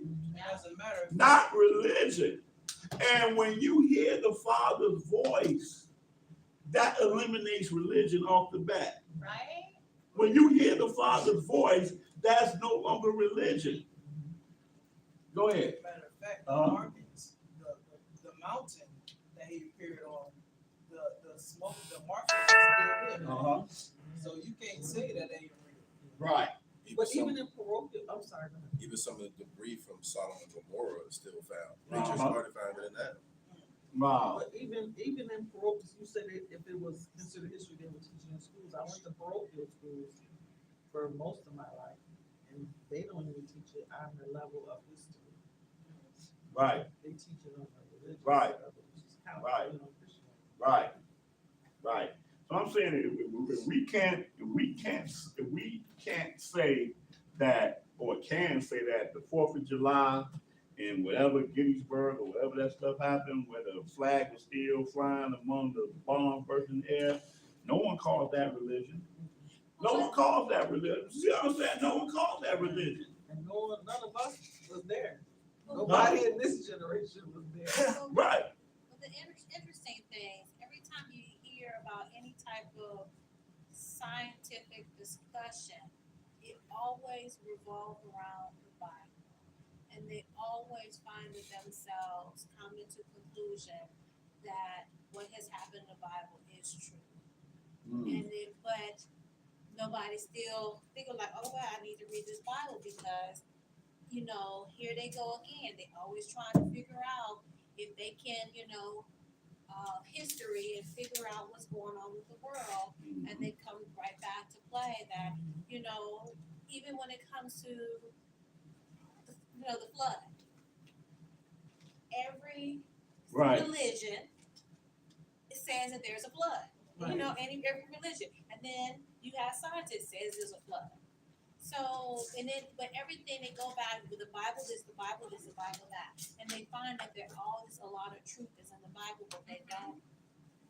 As a matter of not religion. And when you hear the Father's voice, that eliminates religion off the bat. Right? When you hear the Father's voice, that's no longer religion. Go ahead. matter of fact, the markings, the mountain that he appeared on, the smoke, the markings are still there. So you can't say that ain't real. Right. But even in parochial, I'm sorry. Go ahead. Even some of the debris from Sodom and Gomorrah is still found. They Uh-huh. just started finding it in that. Wow. But even in parochial, you said if it was considered history, they were teaching in schools. I went to parochial schools for most of my life, and they don't even teach it on the level of history. Right. They teach it on the religious Right. level, which is kind of, Right. Christian. Right. Right. So I'm saying if we can't say that, or can say that the 4th of July and whatever Gettysburg or whatever that stuff happened, where the flag was still flying among the bombs bursting in the air, no one calls that religion. No one calls that religion. See what I'm saying? No one calls that religion. And none of us was there. Nobody in this generation was there. Right. But the interesting thing, every time you hear about any type of scientific discussion, it always revolves around the Bible. And they always find themselves coming to conclusion that what has happened in the Bible is true. But nobody still thinking like, oh well, I need to read this Bible because, here they go again. They always trying to figure out if they can, history and figure out what's going on with the world. And they come right back to play that, even when it comes to, the flood, every Right. religion says that there's a flood. Every religion. And then you have scientists says there's a flood. So, but everything they go back with the Bible this, the Bible this, the Bible that. And they find that there's always a lot of truth is in the Bible, but they don't.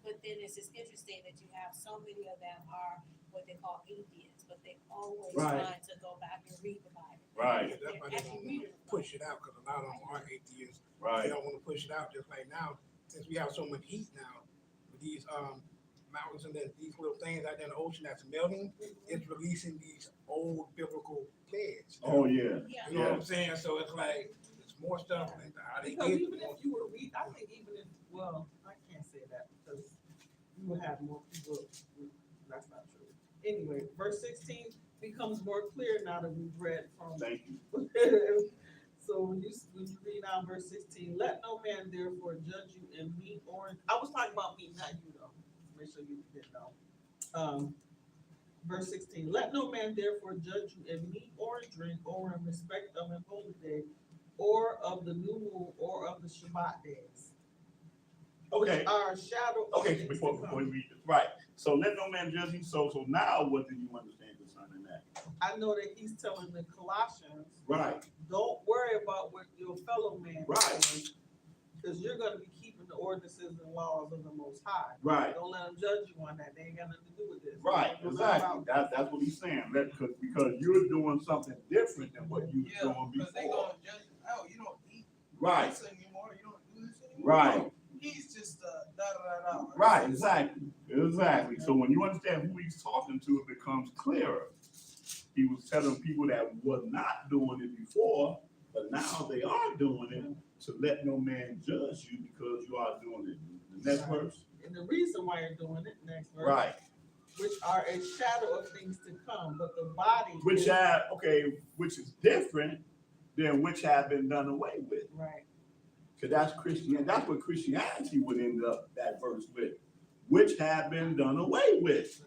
But then it's just interesting that you have so many of them are what they call atheists, but they always Right. trying to go back and read the Bible. Right. That's why they don't want to push it out, because a lot of them are atheists. They Right. don't want to push it out, just like now, since we have so much heat now, with these mountains and then these little things out there in the ocean that's melting, it's releasing these old biblical pledges. Oh yeah. Yeah. You know what I'm saying? So it's like, it's more stuff like how they Because get. even if you were I think even if, well, I can't say that because you will have more people. That's not true. Anyway, verse 16 becomes more clear now that we've read from. Thank you. So when you read down verse 16, let no man therefore judge you in meat or I was talking about meat, not you though. Make sure you didn't know. Verse 16, let no man therefore judge you in meat or in drink or in respect of an holy day or of the new moon or of the Shabbat days. Okay. Which are a shadow of Okay, things before to come. we read this, right, so let no man judge you, so now what do you understand concerning that? I know that he's telling the Colossians, Right, don't worry about what your fellow man Right. is, because you're gonna be keeping the ordinances and laws of the Most High. right, Don't let them judge you on that, they ain't got nothing to do with this. right, No matter exactly, about- that's what he's saying, because you're doing something different than what you Yeah, were doing because they before. gonna judge, oh, you don't eat Right, this anymore, you don't do this anymore. right, He's just da. right, exactly, so when you understand who he's talking to, it becomes clearer. He was telling people that was not doing it before, but now they are doing it, to let no man judge you because you are doing it. The next Right. verse? And the reason why you're doing it, next verse. Right, Which are a shadow of things to come, but the body. which is- which is different than which have been done away with. Right, Cause that's Christian, that's what Christianity would end up that verse with, which have been done away with.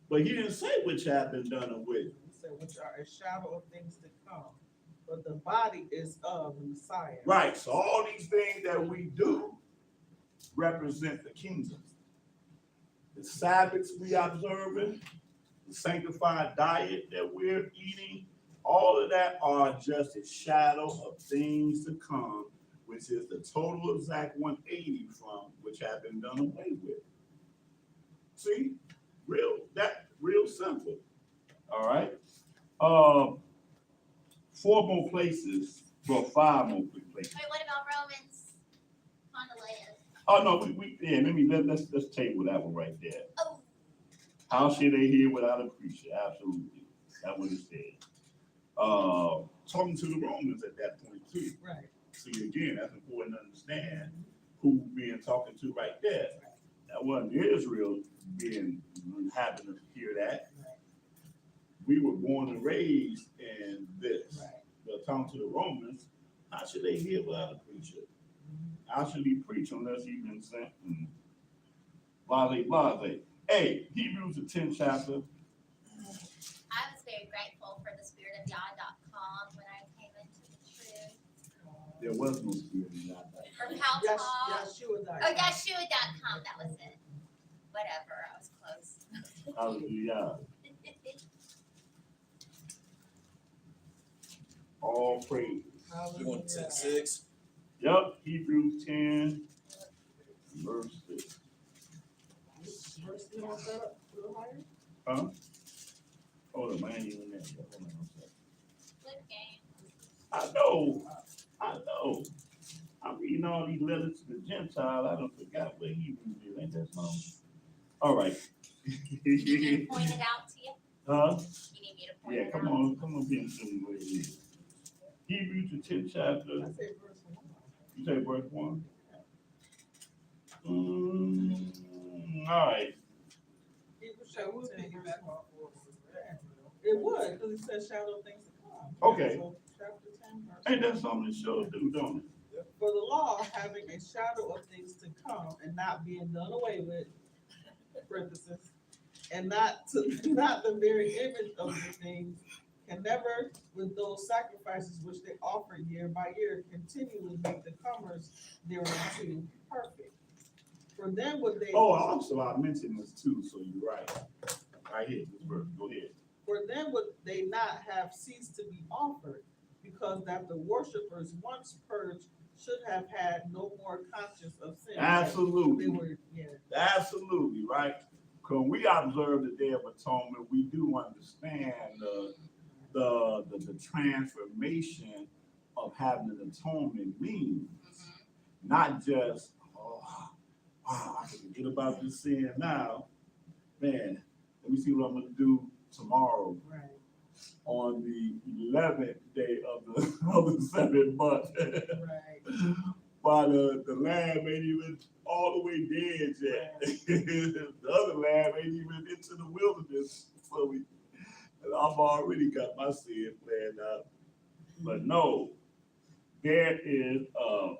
But he didn't say which have been done away. he said, which are a shadow of things to come, but the body is of the Messiah. Right, so all these things that we do represent the kingdom. The Sabbaths we observing, the sanctified diet that we're eating, all of that are just a shadow of things to come, which is the total exact 180 from which have been done away with. See, real simple. All right. 4 more places, well, 5 more places. Wait, what about Romans? Mondelez. Oh no, let's table that one right there. Oh, How should they hear without a preacher? Absolutely, that's what it said. Talking to the Romans at that point too. Right. See, again, that's important to understand who being talking to right there. That wasn't Israel being having to hear that. We were born and raised in this. Right. But talking to the Romans, how should they hear without a preacher? How should he preach unless he been sent? Blase. Hey, Hebrews the 10th chapter. I was very grateful for the spiritofyah.com when I came into the truth. There was no spirit in that. Or Pal Yes, Talk. Yeshua. Oh, Yeshua.com, that was it. Whatever, I was close. Hallelujah. All praise. We want 10:6. Yep, Hebrews 10, verse 6. Verse, you want that up a little higher? Huh? Hold on, I ain't even there. Hold on one second. Flip game. I know. I'm reading all these letters to the Gentile. I don't forgot what Hebrews is. Ain't that something? All right. You need me to point it out to you? Huh? You need me to point Yeah, it out? come on, here and show me what it is. Hebrews the 10th chapter. I say verse 1. You say verse 1? All right. Hebrews chapter 10, verse 1. It would, because it says shadow of things to come. Okay. So, chapter 10, verse Ain't 1. that something to show do, don't it? For the law, having a shadow of things to come and not being done away with, parenthesis, and not the very image of the things, can never, with those sacrifices which they offer year by year, continually make the comers thereunto perfect. For then would they. Oh, also I mentioned this too, so you're right. Right here, this verse. Go ahead. For then would they not have ceased to be offered, because that the worshipers once purged should have had no more conscience of sin. Absolutely. They were, yeah. Absolutely, right? Because we observe the Day of Atonement, we do understand the transformation of having an atonement means. Not just, oh, wow, I can forget about this sin now. Man, let me see what I'm gonna do tomorrow Right. on the 11th day of the 7th month. Right. While the lamb ain't even all the way dead yet. The other lamb ain't even into the wilderness fully. And I've already got my sin planned out. But no, there is a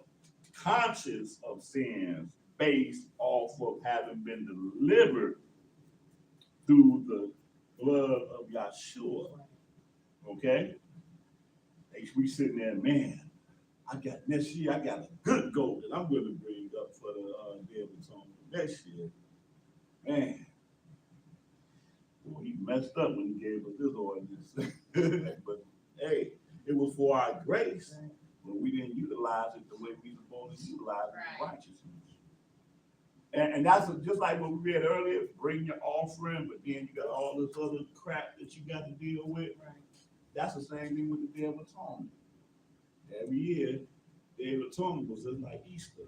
conscience of sins based off of having been delivered through the blood of Yahshua. Okay? We sitting there, man, I got next year, I got a good goal that I'm going to bring up for the Day of Atonement next year. Man, boy, he messed up when he gave us this ordinance. But hey, it was for our grace, but we didn't utilize it the way we were supposed to utilize it in righteousness. And that's just like what we read earlier, bring your offering, but then you got all this other crap that you got to deal with. That's the same thing with the Day of Atonement. Every year, Day of Atonement was just like Easter.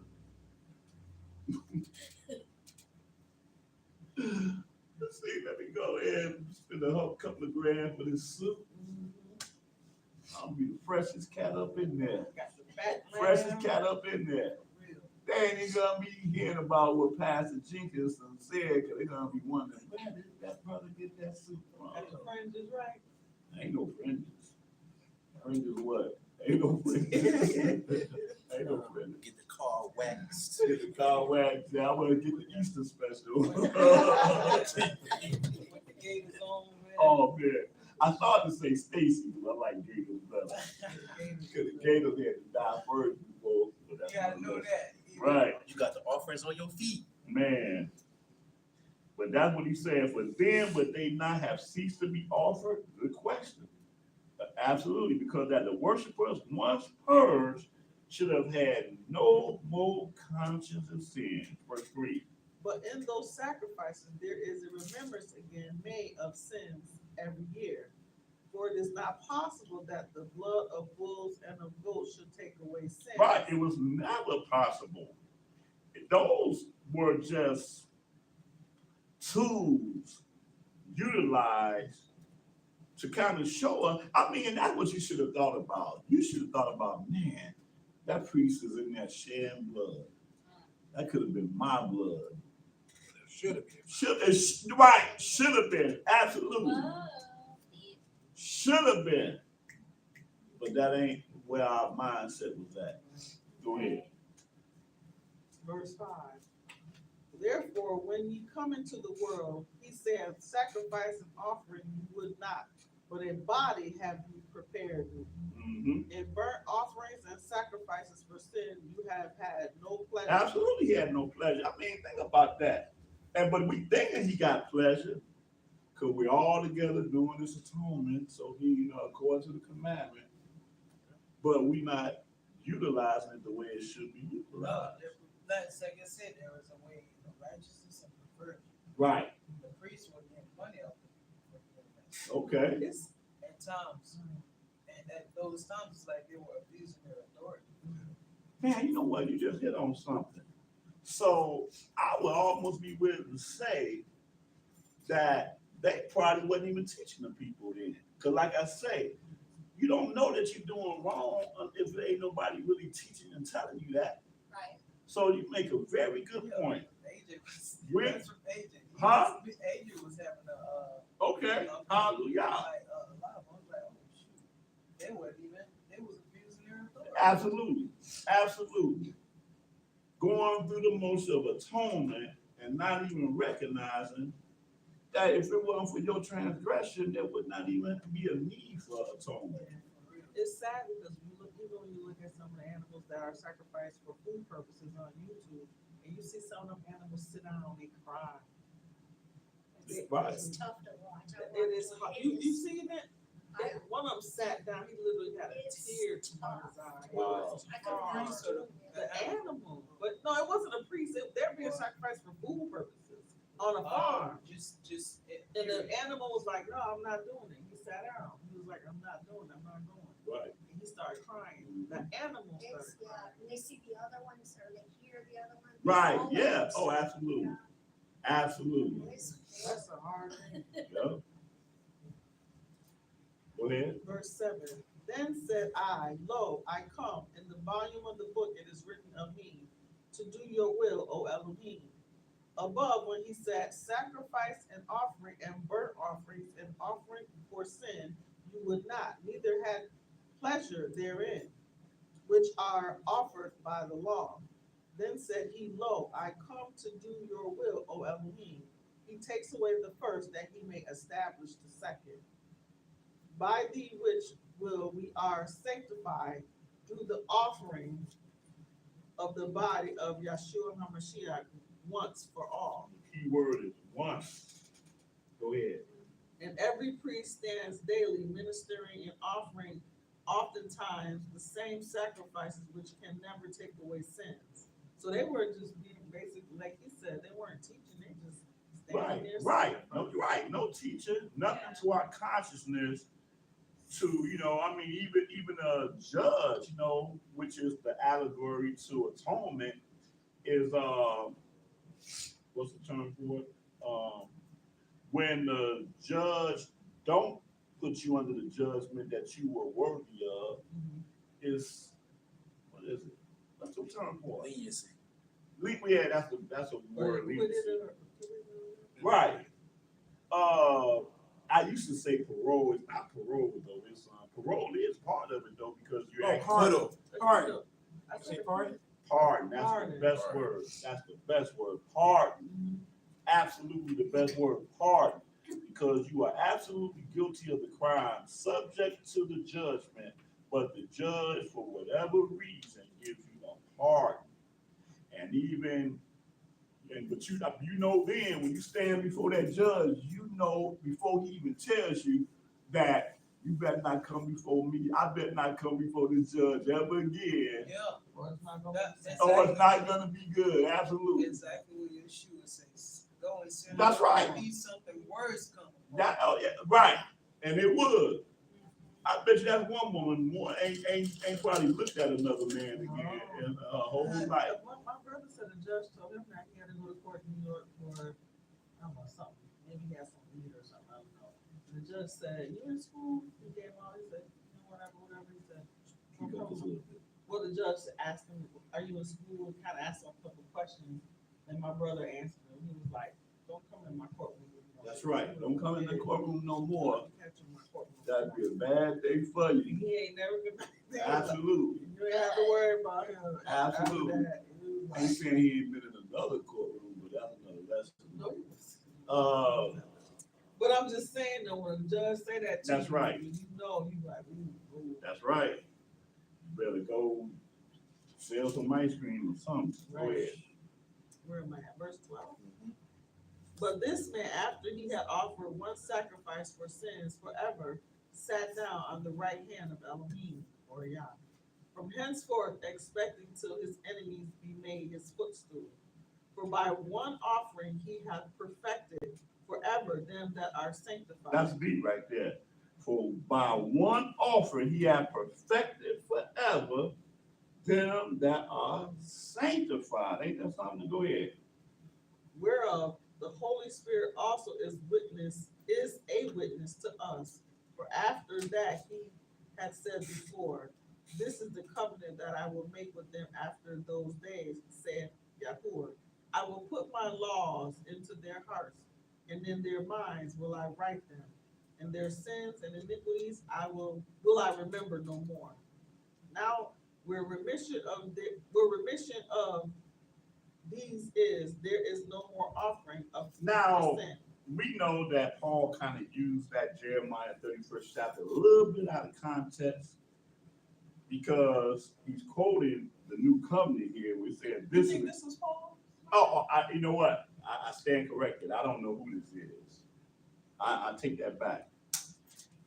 Let's see, let me go ahead and spend a whole couple of grand for this suit. I'll be the freshest cat up in there. Freshest cat up in there. They ain't even gonna be hearing about what Pastor Jenkins said, because they're gonna be wondering, where did that brother get that suit from? That's the fringes, right? Ain't no fringes. Fringes what? Ain't no fringes. Ain't no fringes. Get the car waxed. Get the car waxed. Yeah, I wanna get the Easter special. With the gators on, man. Oh man. I started to say Stacy, but I like Gators better. Because the Gators had to die first before. You gotta know that. Right. You got the offerings on your feet. Man. But that's what he said. For them, would they not have ceased to be offered? Good question. Absolutely, because that the worshipers, once purged, should have had no more conscience of sin. Verse 3. But in those sacrifices, there is a remembrance again made of sins every year. For it is not possible that the blood of bulls and of goats should take away sin. Right, it was never possible. Those were just tools utilized to kind of show us. I mean, that's what you should have thought about. You should have thought about, man, that priest is in there shedding blood. That could have been my blood. Should have been. Should have been, absolutely. Should have been. But that ain't where our mindset was at. Go ahead. Verse 5. Therefore, when ye come into the world, he said, sacrifice and offering you would not, but a body have you prepared me. Mm-hmm. In burnt offerings and sacrifices for sin, you have had no pleasure. Absolutely, he had no pleasure. I mean, think about that. But we thinking he got pleasure because we're all together doing this atonement. So he, according to the commandment, but we not utilizing it the way it should be utilized. Like I said, there was a way of righteousness and perversion. Right. The priests were getting money off it. Okay. At times. And at those times, it's like they were abusing their authority. Man, you know what? You just hit on something. So I would almost be willing to say that they probably wasn't even teaching the people then. Because like I say, you don't know that you're doing wrong if there ain't nobody really teaching and telling you that. Right. So you make a very good point. AJ was, With- that's from AJ. Huh? AJ was having Okay. Hallelujah. like, a lot of them was like, oh shoot. They was abusing their authority. Absolutely. Absolutely. Going through the motion of atonement and not even recognizing that if it wasn't for your transgression, there would not even be a need for atonement. It's sad because even when you look at some of the animals that are sacrificed for food purposes on YouTube, and you see some of them animals sit down and they cry. Right. It's tough to watch. It is hard. You seen that? One of them sat down, he literally had a It's tear to his eye. Wow. I couldn't watch The animal, but no, it wasn't a priest. They're being sacrificed for food purposes on a farm. And the animal was like, no, I'm not doing it. He sat down. He was like, I'm not doing it. I'm not doing it. Right. And he started crying. The animal It's, started crying. and they see the other ones or they hear the other ones. Right. Always. Yeah. Oh, absolutely. Absolutely. That's a hard thing. Yeah. Go ahead. Verse 7. Then said I, lo, I come. In the volume of the book it is written of me. to do your will, O Elohim. Above, when he said, sacrifice and offering and burnt offerings and offering for sin, you would not, neither had pleasure therein, which are offered by the law. Then said he, Lo, I come to do your will, O Elohim. He takes away the first, that he may establish the second. By thee which will we are sanctified through the offering of the body of Yeshua HaMashiach once for all. The key word is once. Go ahead. And every priest stands daily ministering and offering oftentimes the same sacrifices which can never take away sins. So they were just being basically, like he said, they weren't teaching, they just standing there. Right. No, you're right. No teacher, nothing to our consciousness. To, I mean, even a judge, which is the allegory to atonement, is what's the term for it? When the judge don't put you under the judgment that you were worthy of, is what is it? What's the term for it? Leniency. Yeah, that's a word. Put it Leniency. in- Right. I used to say parole. It's not parole though. It's parole is part of it though, because you're Acquittal. Pardon. I Say said, pardon? pardon. That's Pardon. the best Pardon. word. That's the best word. Pardon. Absolutely the best word. Pardon. Because you are absolutely guilty of the crime, subject to the judgment, but the judge, for whatever reason, gives you a pardon. And but then when you stand before that judge, before he even tells you that you better not come before me, I better not come before this judge ever again. Yeah, Or it's not gonna That- be that's- Or it's not gonna be good. Absolutely. exactly what Yeshua says. Go and sin. That's right. Be something worse coming. Oh yeah, right. And it would. I bet you that one woman ain't probably looked at another man again in a whole life. My brother said the judge told him that he had to go to court in New York for, I don't know, something. Maybe he had some weed or something, I don't know. And the judge said, you in school? He gave him all, he said, whatever, he said. Well, the judge asked him, are you in school? And kind of asked him a couple questions. And my brother answered him, he was like, don't come in my courtroom. That's right. Don't come in the courtroom no more. Catch you in my courtroom. That'd be a bad day for you. He ain't never been back there. Absolutely. You ain't have to worry about him. after Absolutely. that. He was I ain't like, saying he ain't been in another courtroom, but that's another lesson. no, he was- But I'm just saying though, when the judge say that to That's you, right. you know, you like, ooh. that's right. You better go sell some ice cream or something. Go Right. ahead. Where am I at? Verse 12. But this man, after he had offered one sacrifice for sins forever, sat down on the right hand of Elohim, or Yah, from henceforth expecting till his enemies be made his footstool. For by one offering he hath perfected forever them that are sanctified. That's deep right there. For by one offering he hath perfected forever them that are sanctified. Ain't that something? Go ahead. Whereof the Holy Spirit also is a witness to us. For after that he had said before, this is the covenant that I will make with them after those days, saith Yahuwah. I will put my laws into their hearts, and in their minds will I write them, and their sins and iniquities will I remember no more. Now where remission of these there is no more offering of Now, sin. we know that Paul kind of used that Jeremiah 31st chapter a little bit out of context because he's quoting the new covenant here. We said You this think is. this was Paul? You know what? I stand corrected. I don't know who this is. I take that back.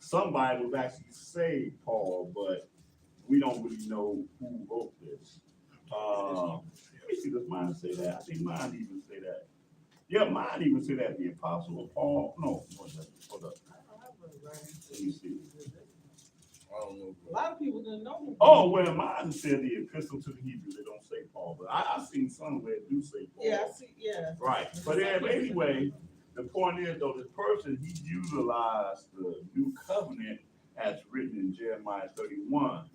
Some Bibles actually say Paul, but we don't really know who wrote this. Let me see, does mine say that? I think mine even say that. Yeah, mine even say that. The Apostle of Paul. No, hold up. I don't have a writing. Let me see. I don't know. A lot of people didn't know him. Oh, well, mine said the Epistle to the Hebrews. They don't say Paul, but I seen some where it do say Paul. Yeah, I see, yeah. Right. But anyway, the point is, though, this person, he utilized the new covenant as written in Jeremiah 31.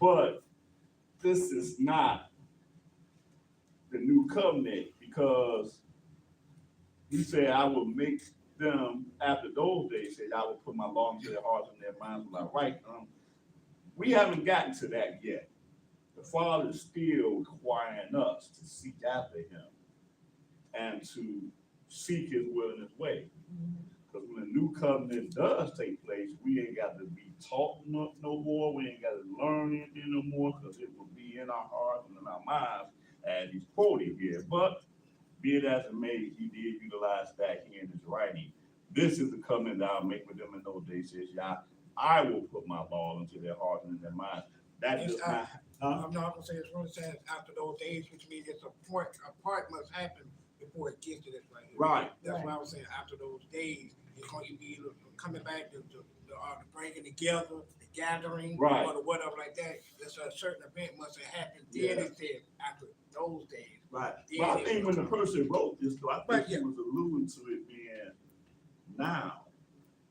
But this is not the new covenant, because he said, I will make them after those days, said, I will put my law into their hearts and their minds will I write them. We haven't gotten to that yet. The Father is still requiring us to seek after him and to seek his will and his way. Because when the new covenant does take place, we ain't got to be taught no more. We ain't got to learn anything no more, because it will be in our hearts and in our minds, as he's quoted here. But be it as it may, he did utilize that here in his writing. This is the covenant that I'll make with them in those days, says Yah. I will put my law into their hearts and in their minds. That It's does not. I'm not gonna say it's what it says after those days, which means it's a part must happen before it gets to this right here. Right. That's why I was saying after those days, it's going to be coming back to the bringing together, the gathering, Right. or the whatever like that. There's a certain event must have happened. Yeah. Then it said after those days. Right. Then But I it think will when the come. person wrote this, though, I think But, he yeah. was alluding to it being now.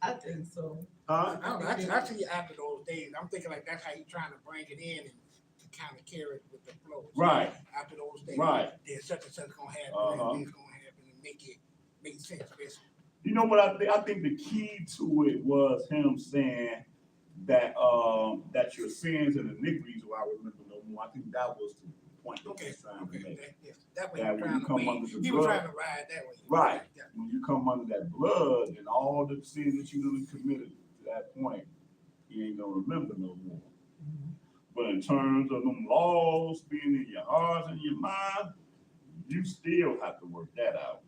I think so. Huh? I see after those days. I'm thinking like that's how he's trying to bring it in and to kind of carry it with the flow. So Right. after those days, Right. then such and such gonna happen, Uh-huh. and this gonna happen, and make sense, basically. You know what I think? I think the key to it was him saying that that your sins and iniquities will I remember no more. I think that was the point that Okay, he's trying to okay, make. that way That he's when trying you to come wait. under the He was blood. trying to ride that way. Right. Yeah. When you come under that blood and all the sins that you really committed to that point, he ain't gonna remember no more. But in terms of them laws being in your heart and your mind, you still have to work that out.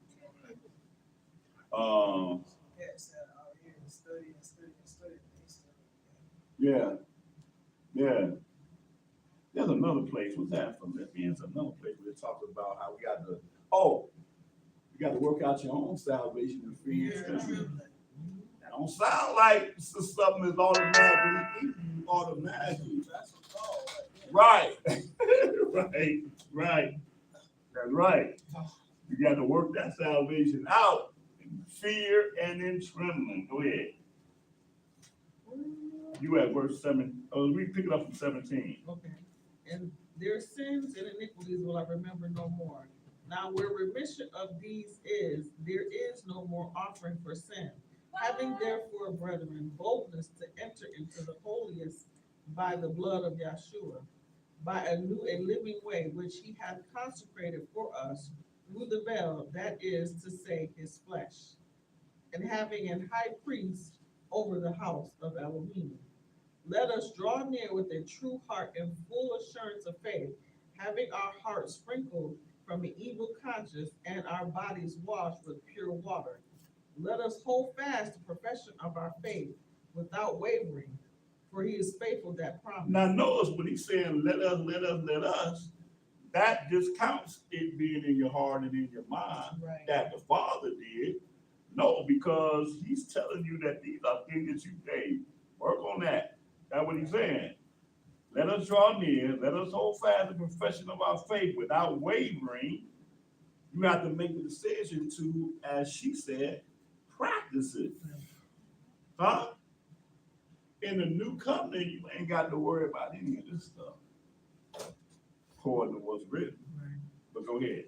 Yes, out here studying. Yeah, yeah. There's another place, what's that, Philippians, another place where it talks about how we got to work out your own salvation in fear and trembling. That don't sound like something that's automatically. That's what Paul, Right. right. That's right. You got to work that salvation out in fear and in trembling. Go ahead. You at verse 7. We pick it up from 17. Okay. And their sins and iniquities will I remember no more. Now where remission of these is, there is no more offering for sin. Having therefore, brethren, boldness to enter into the holiest by the blood of Yahshua, by a new and living way which he hath consecrated for us through the veil, that is to say, his flesh, and having an high priest over the house of Elohim. Let us draw near with a true heart and full assurance of faith, having our hearts sprinkled from an evil conscience and our bodies washed with pure water. Let us hold fast the profession of our faith without wavering, for he is faithful that promise. Now notice when he's saying let us, that discounts it being in your heart and in your mind Right. that the Father did. No, because he's telling you that these are things that you did. Work on that. That's what he's saying. Let us draw near, let us hold fast the profession of our faith without wavering. You have to make the decision to, as she said, practice it. Huh? In the new covenant, you ain't got to worry about any of this stuff, according to what's written. Right. But go ahead.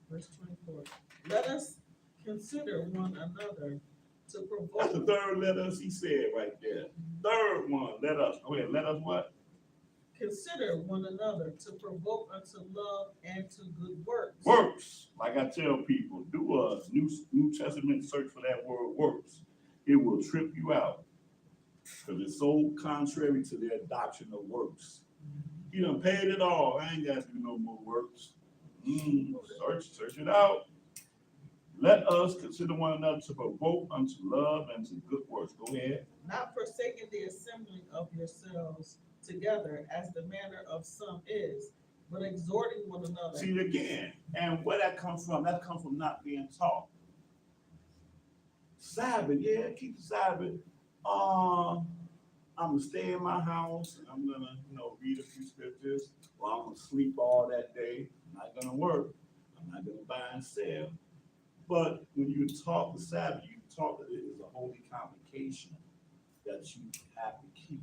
Verse 24. Let us consider one another to That's the provoke. third let us he said right there. Third one, let us. Go ahead, let us what? Consider one another to provoke unto love and to good works. Works. Like I tell people, do a New Testament search for that word works. It will trip you out. Because it's so contrary to their doctrine of works. You done paid it all. I ain't got to do no more works. Search it out. Let us consider one another to provoke unto love and to good works. Go ahead. Not forsaking the assembling of yourselves together as the manner of some is, but exhorting one another. See it again. And where that comes from? That comes from not being taught. Sabbath, yeah, keep the Sabbath. I'm gonna stay in my house and I'm gonna, read a few scriptures, or I'm gonna sleep all that day. I'm not gonna work. I'm not gonna buy and sell. But when you talk the Sabbath, you talk that it is a holy convocation that you have to keep.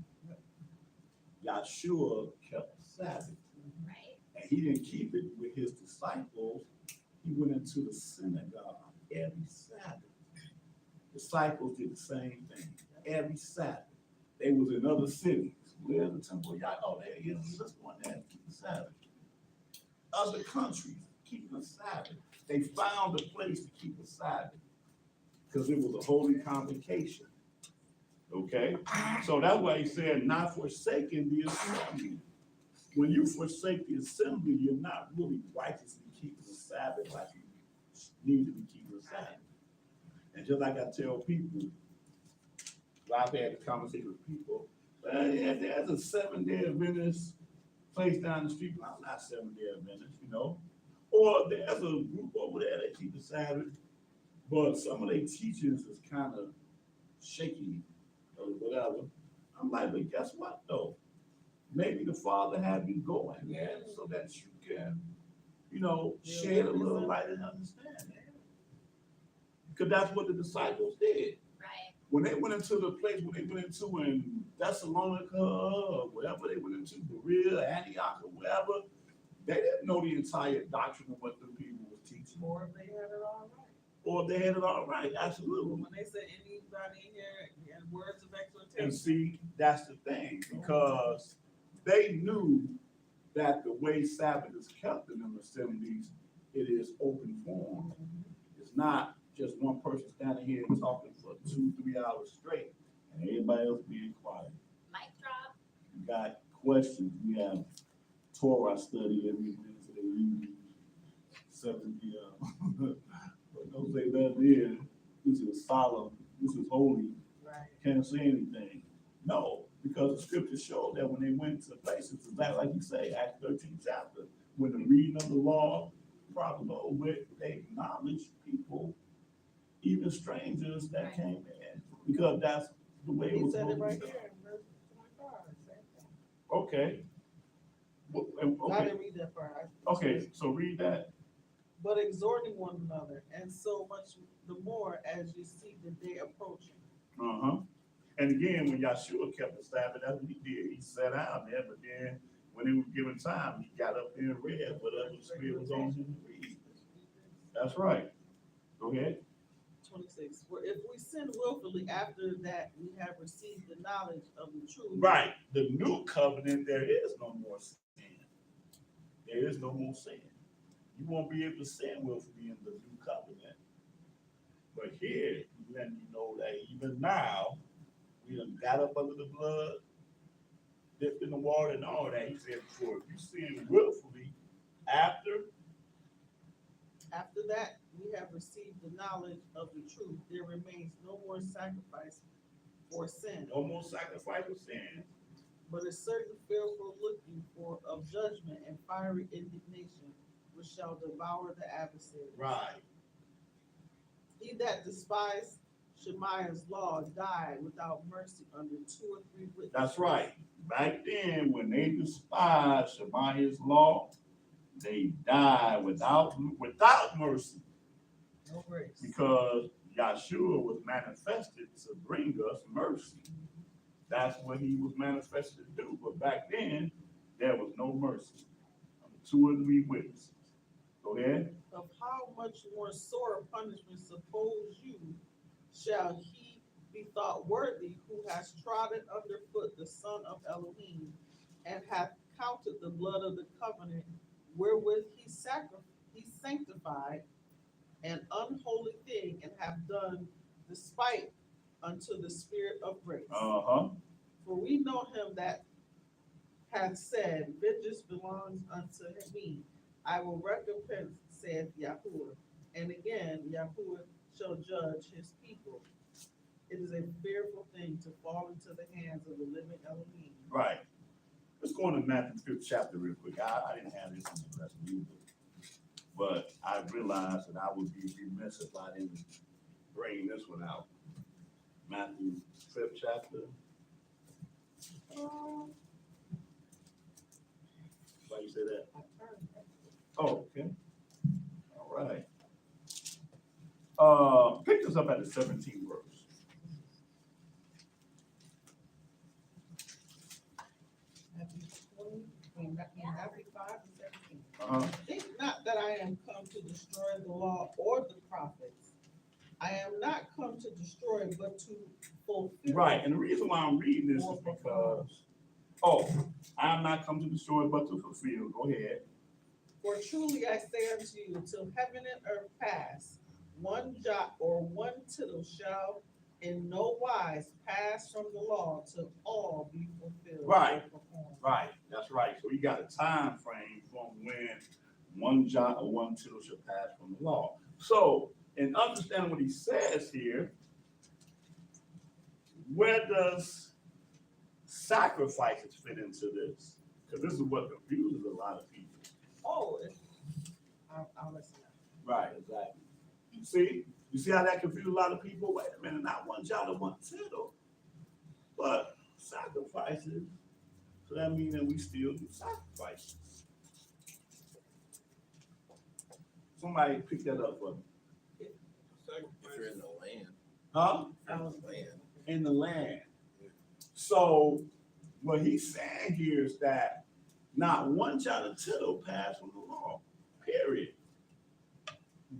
Yahshua kept the Sabbath. Right. And he didn't keep it with his disciples. He went into the synagogue every Sabbath. Disciples did the same thing every Sabbath. They was in other cities. Where's the temple? Y'all, oh, there he is. Let's go in there and keep the Sabbath. Other countries keeping the Sabbath. They found a place to keep the Sabbath because it was a holy convocation. Okay? So that's why he said, not forsaking the assembly. When you forsake the assembly, you're not really righteously keeping the Sabbath like you need to be keeping the Sabbath. And just like I tell people, I've had a conversation with people, yeah, there's a 7-day Adventist place down the street. Well, I'm not 7-day Adventist, you know. Or there's a group over there that keep the Sabbath, but some of their teachings is kind of shaky or whatever. I'm like, but guess what though? Maybe the Father had you go in there so that you can, you know, shed a little light and understand. Because that's what the disciples did. Right. When they went into the place where they went into in Thessalonica or wherever they went into, Berea, Antioch, or wherever, they didn't know the entire doctrine of what the people was teaching. Or they had it all right. Or they had it all right, absolutely. When they said anybody here and words of exhortation. And see, that's the thing, because they knew that the way Sabbath is kept in them assemblies, it is open forum. It's not just one person standing here and talking for 2-3 hours straight, and everybody else being quiet. Mic drop. You got questions. We have Torah study every Wednesday evening, 7 p.m. But don't say nothing here. This is solemn. This is holy. Right. Can't say anything. No, because the scripture showed that when they went to places, like you say, Acts 13 chapter, when the reading of the law, proper law, where they acknowledged people, even strangers that came in, because that's the way it He was said it supposed right to be here done. in verse 25. Same thing. Okay. Well, I okay. didn't read that part. Okay, so read that. But exhorting one another, and so much the more as you see the day approaching. Uh-huh. And again, when Yahshua kept the Sabbath, that's what he did. He sat down there, but then when he was given time, he got up there and read whatever the Spirit was on him to read. That's right. Go ahead. 26. For if we sin willfully after that we have received the knowledge of the truth. Right. The new covenant, there is no more sin. There is no more sin. You won't be able to sin willfully in the new covenant. But here, he's letting you know that even now, we done got up under the blood, dipped in the water and all that. He said, for if you sin willfully after that we have received the knowledge of the truth, there remains no more sacrifice for sin. No more sacrifice for sin. But a certain fearful looking for of judgment and fiery indignation, which shall devour the adversary. Right. He that despised Shemaiah's law died without mercy under 2 or 3 witnesses. That's right. Back then, when they despised Shemaiah's law, they died without mercy. No grace. Because Yahshua was manifested to bring us mercy. That's what he was manifested to do. But back then, there was no mercy. 2 or 3 witnesses. Go ahead. Of how much more sore punishment suppose you shall he be thought worthy who has trodden underfoot the Son of Elohim and hath counted the blood of the covenant wherewith he sanctified an unholy thing and have done despite unto the Spirit of grace. Uh-huh. For we know him that hath said, vengeance belongs unto me. I will recompense, saith Yahuwah. And again, Yahuwah shall judge his people. It is a fearful thing to fall into the hands of the living Elohim. Right. Let's go on to Matthew 5th chapter real quick. I didn't have this in the rest of you, but I realized that I would be remiss if I didn't bring this one out. Matthew 5th chapter. Why you say that? Oh, okay. All right. Pick this up at the 17th verse. Matthew 20. between Matthew 5 and 17. Uh-huh. Think not that I am come to destroy the law or the prophets. I am not come to destroy, but to fulfill. Right, and the reason why I'm reading this is because, I'm not come to destroy but to fulfill. Go ahead. For truly I say unto you, till heaven and earth pass, one jot or one tittle shall in no wise pass from the law till all be fulfilled. Right. or performed. Right, that's right. So you got a time frame from when one jot or one tittle shall pass from the law. So, in understanding what he says here, where does sacrifices fit into this? Because this is what confuses a lot of people. Oh, I'll listen. Right, exactly. You see how that confuses a lot of people? Wait a minute, not one jot or one tittle, but sacrifices. So that means that we still do sacrifices. Somebody pick that up for me. If you're in the land, Huh? you're in the land. In the land. So what he's saying here is that not one jot or tittle passed from the law, period.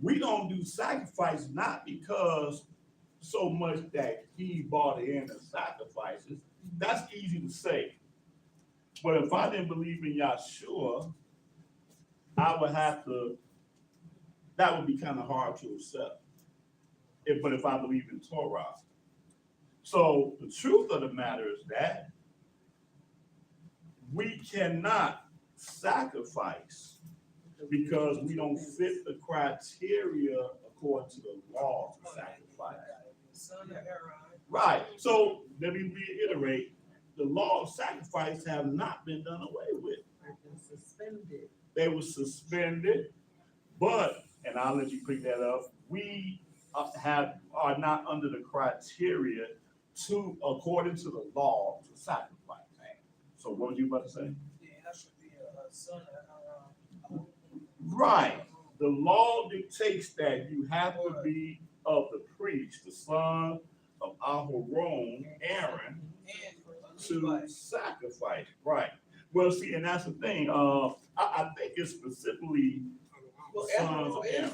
We don't do sacrifice not because so much that he bought in the sacrifices. That's easy to say. But if I didn't believe in Yahshua, I would have to, that would be kind of hard to accept. But if I believe in Torah. So the truth of the matter is that we cannot sacrifice because we don't fit the criteria according to the law to sacrifice. Son of Aaron. Right. So let me reiterate, the law of sacrifice have not been done away with. I've been suspended. They were suspended, but, and I'll let you pick that up, we are not under the criteria to, according to the law, to sacrifice. So what were you about to say? Yeah, that should be a son of Aaron. Right. The law dictates that you have to be of the priest, the son of Aharon, Aaron, to sacrifice. Right. Well, see, and that's the thing. I think it's specifically sons of Aaron.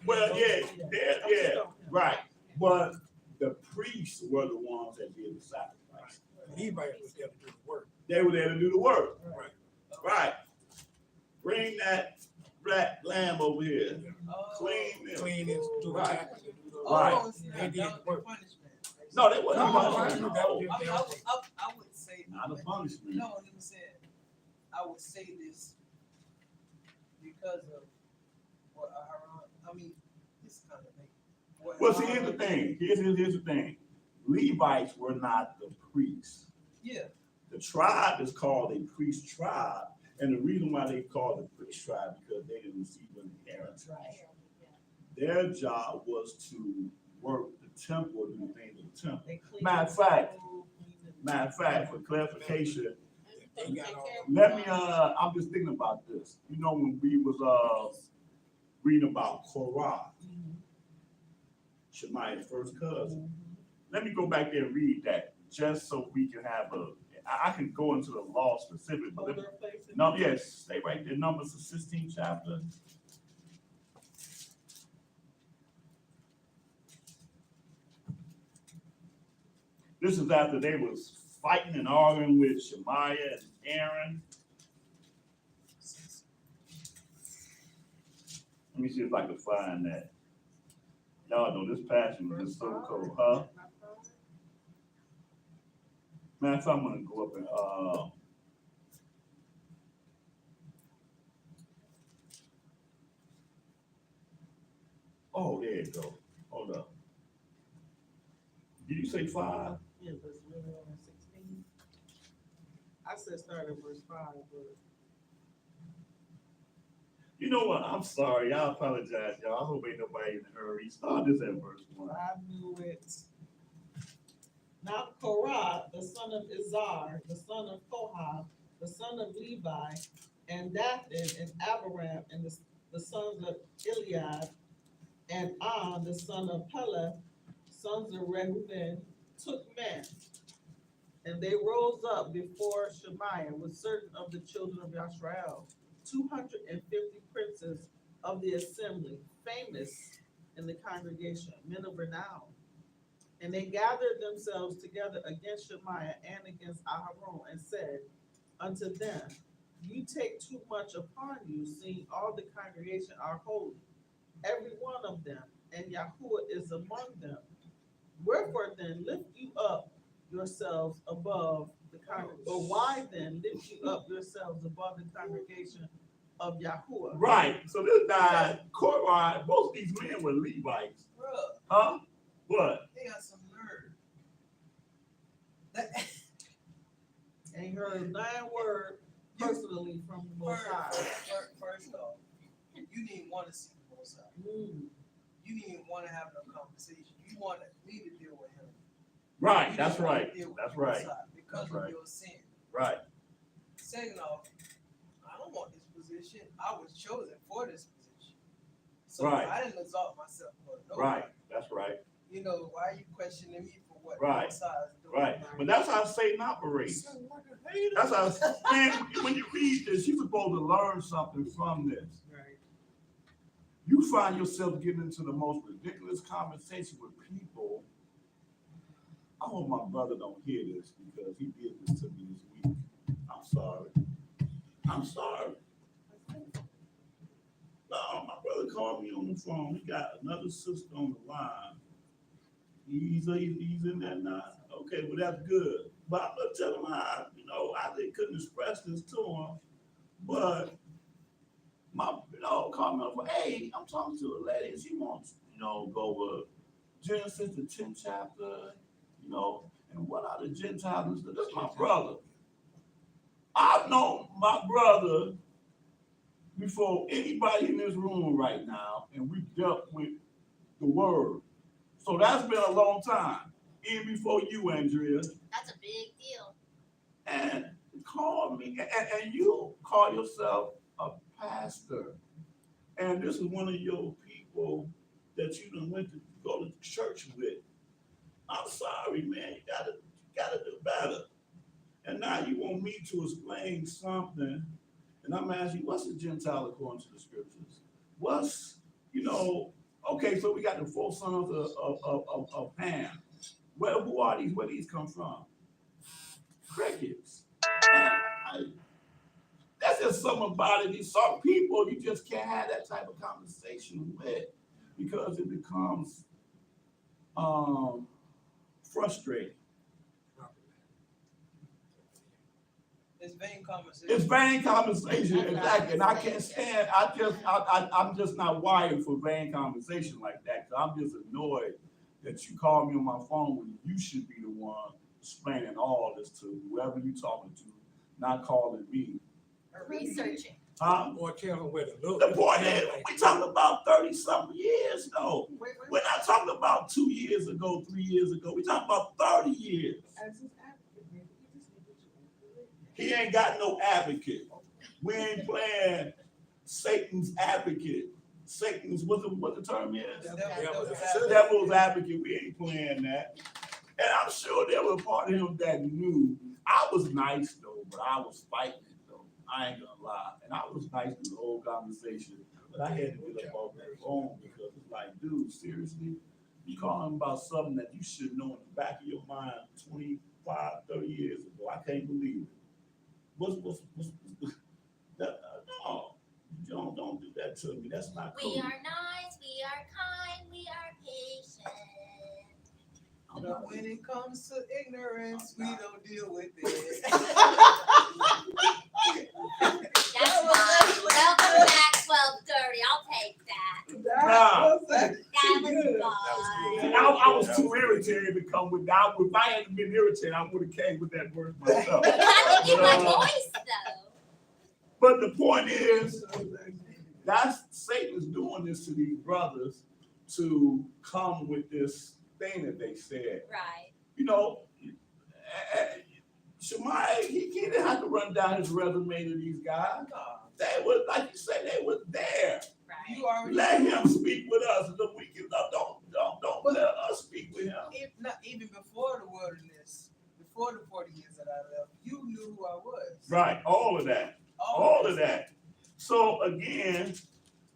Well, yeah, right. But the priests were the ones that did the sacrifice. Levites was there to do the work. They were there to do the work. Right. Right. Bring that black lamb over here. Clean them. Clean and do the Right. sacrifice. Right. They did the work. No, they wasn't. No, punishment. that was just their I thing. would say. Not a punishment. No, let me say it. I would say this because of what I mean, this kind of thing. Well, see, here's the thing. Here's the thing. Levites were not the priests. Yeah. The tribe is called a priest tribe, and the reason why they called it priest tribe because they didn't receive an inheritance. Their job was to work the temple, do the things of the temple. Matter of fact, for clarification, They got all. let me. I'm just thinking about this. You know, when we was reading about Korah, Shemaiah's first cousin. Let me go back there and read that just so we can have I can go into the law specific, but stay right there. Numbers the 16th chapter. This is after they was fighting and arguing with Shemaiah and Aaron. Let me see if I can find that. Y'all know this passion is so cold, huh? Man, so I'm gonna go up and oh, there you go. Hold up. Did you say 5? Yeah, but it's really only 16. I said start at verse 5, but. You know what? I'm sorry. I apologize, y'all. I hope ain't nobody in a hurry. Start this at verse 1. I knew it. Now Korah, the son of Izhar, the son of Kohath, the son of Levi, and Dathan and Abiram, and the sons of Eliab, and On, the son of Peleth, sons of Reuben, took men And they rose up before Shemaiah with certain of the children of Yashrael, 250 princes of the assembly, famous in the congregation, men of renown. And they gathered themselves together against Shemaiah and against Aharon, and said unto them, you take too much upon you, seeing all the congregation are holy, every one of them, and Yahuwah is among them. Wherefore then lift you up yourselves above the congregation, or why then lift you up yourselves above the congregation of Yahuwah? Right. So this guy, Korah, both these men were Levites. Bruh, Huh? What? they got some nerve. Ain't heard nine word personally from the Most High. First off, you didn't want to see the Most High. You didn't even want to have no conversation. You wanted me to deal with him. Right. You That's didn't wanna right. deal with That's the right. Most High because That's of right. your sin. Right. Second off, I don't want this position. I was chosen for this position. So Right. I didn't exalt myself for nobody. Right. That's right. You know, why are you questioning me for what Right. the Most High is doing? Right. But that's how Satan operates. That's how, man, when you read this, you're supposed to learn something from this. Right. You find yourself getting into the most ridiculous conversation with people. I hope my brother don't hear this because he did this to me this week. I'm sorry. I'm sorry. No, my brother called me on the phone. He got another sister on the line. He's in there now. Okay, well that's good. But I'm gonna tell him how, I couldn't express this to him. But call me up. Hey, I'm talking to a lady. She wants, go over Genesis the 10th chapter, and what are the Gentiles? That's my brother. I've known my brother before anybody in this room right now, and we dealt with the word. So that's been a long time, even before you, Andrea. That's a big deal. And call me, and you call yourself a pastor. And this is one of your people that you done went to go to church with. I'm sorry, man. You gotta do better. And now you want me to explain something, and I'm asking you, what's a Gentile according to the scriptures? What's, okay, so we got the 4 sons of Ham. Well, who are these? Where these come from? Crickets. That's just something about it. Some people you just can't have that type of conversation with because it becomes frustrating. It's vain conversation. It's vain conversation, exactly. And I can't stand. I'm just not wired for vain conversation like that. Cause I'm just annoyed that you call me on my phone when you should be the one explaining all this to whoever you talking to, not calling me. Or researching. Huh? More careful with it. Look. The point is, we talking about 30-something years, though. We're not talking about 2 years ago, 3 years ago. We're talking about 30 years. As his advocate, man, you just need to. He ain't got no advocate. We ain't playing Satan's advocate. Satan's, what the term is? Devil's advocate. We ain't playing that. And I'm sure there was a part of him that knew. I was nice, though, but I was fighting it, though. I ain't gonna lie. And I was nice through the whole conversation. But I had to get up off that phone because it's like, dude, seriously? You calling about something that you should know in the back of your mind 25, 30 years ago. I can't believe it. What's that? No, don't do that to me. That's not cool. We are nice, we are kind, we are patient. But when it comes to ignorance, we don't deal with it. That's fine. Welcome back, 12:30. I'll take that. Nah. That was And fine. I was too irritated to come with that. If I hadn't been irritated, I would have came with that word myself. You have to get my voice though. But the point is, that's Satan's doing this to these brothers to come with this thing that they said. Right. Shemaiah, he didn't have to run down his resume to these guys. They were, like you said, they were there. Right. You already Let him speak with us. We can, don't let us speak with him. Not even before the wilderness, before the 40 years that I left, you knew who I was. Right, all of that, all of that. So again,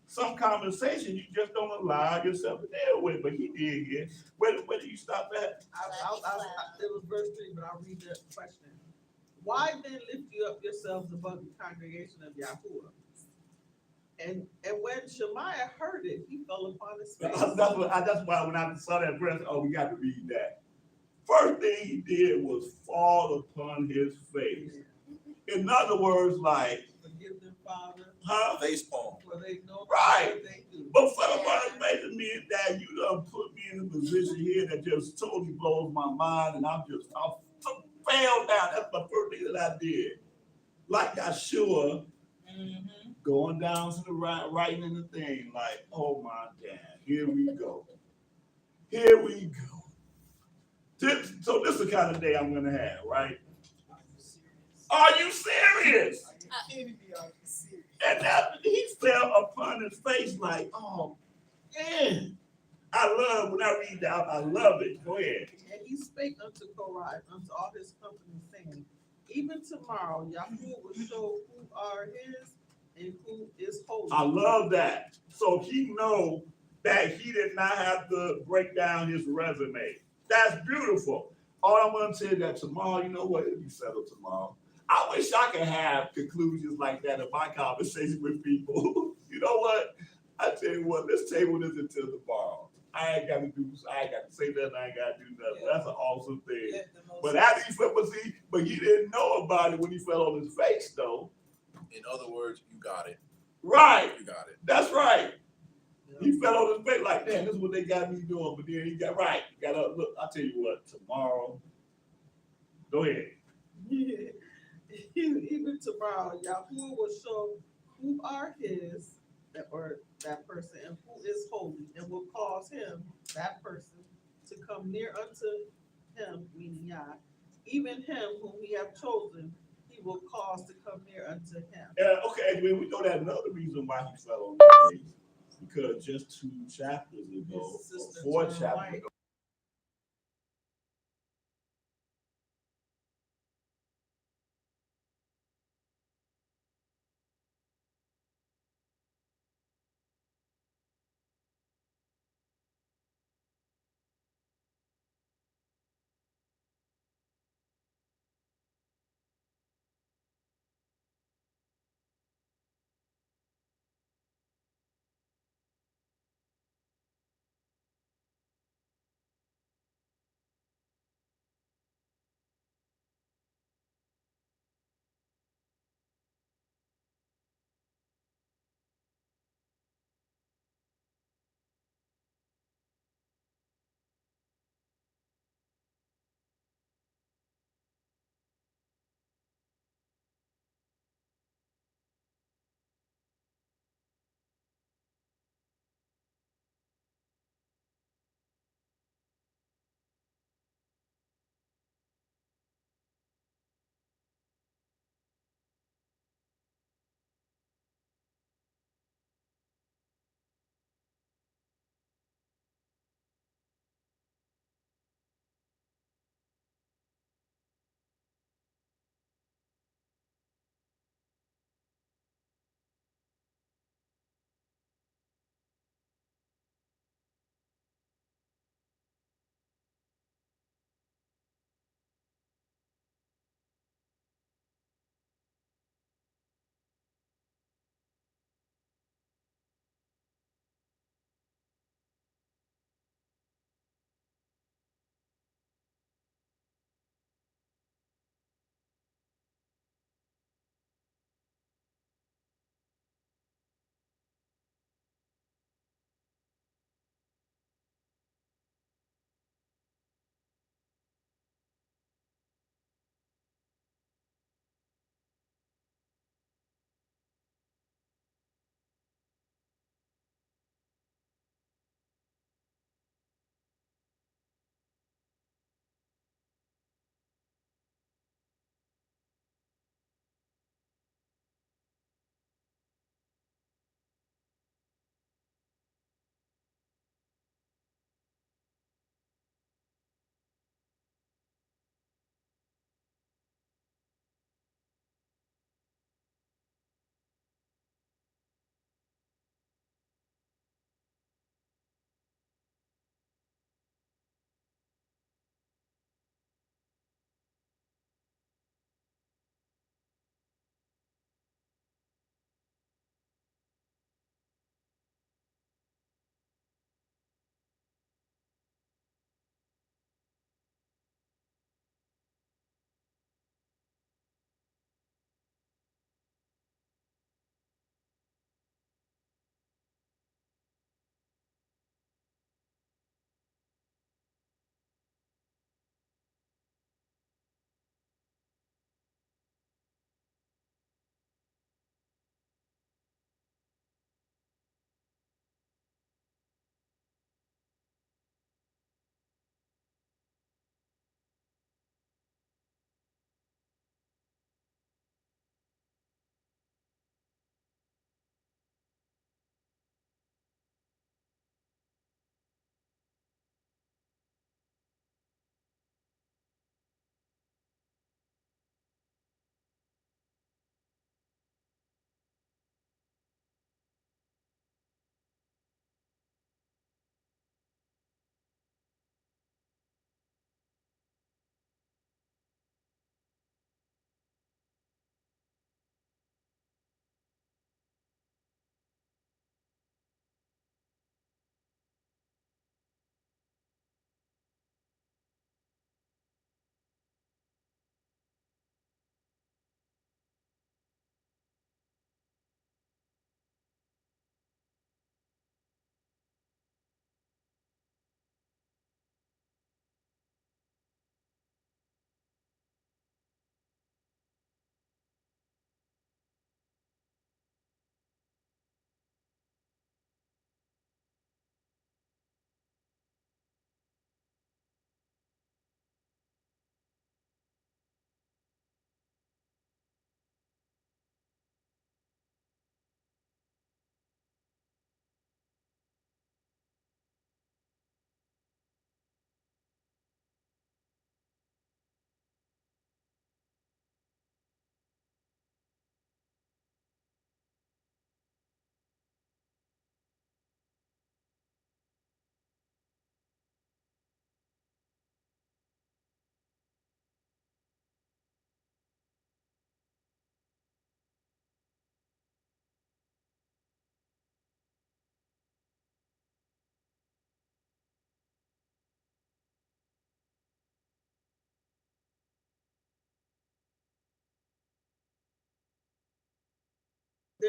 some conversation you just don't allow yourself to deal with, but he did here. Where did you stop at? It was verse 3, but I'll read the question. Why then lift you up yourselves above the congregation of Yahuwah? And when Shemaiah heard it, he fell upon his face. That's why when I saw that verse, oh, we got to read that. First thing he did was fall upon his face. In other words, like, forgive them, Father. Huh? Face palm. For they know Right. what they do. But fell upon his face to mean that you done put me in a position here that just totally blows my mind, and I fell down. That's the first thing that I did. Like Yeshua, going down to the writing in the thing, like, oh my God, here we go. Here we go. So this is the kind of day I'm gonna have, right? Are you serious? Are you kidding me? Are you serious? And that he fell upon his face like, oh man. I love when I read that, I love it. Go ahead. And he spake unto Korah, unto all his company, saying, even tomorrow Yahuwah will show who are his and who is holy. I love that. So he know that he did not have to break down his resume. That's beautiful. All I'm gonna say is that tomorrow, you know what, it'll be settled tomorrow. I wish I could have conclusions like that in my conversation with people. You know what? I tell you what, let's table this until tomorrow. I ain't got to say nothing, I ain't got to do nothing. That's an awesome thing. But after he fell, but he didn't know about it when he fell on his face, though. In other words, you got it. Right. You got it. That's right. He fell on his face like, damn, this is what they got me doing. But then he got right. You gotta look, I'll tell you what, tomorrow. Go ahead. Even tomorrow, Yahuwah will show who are his, or that person, and who is holy, and will cause him, that person, to come near unto him, meaning Yah, even him whom he have chosen, he will cause to come near unto him. Okay, we know that another reason why he fell on his face, because just 2 chapters ago, or 4 chapters ago,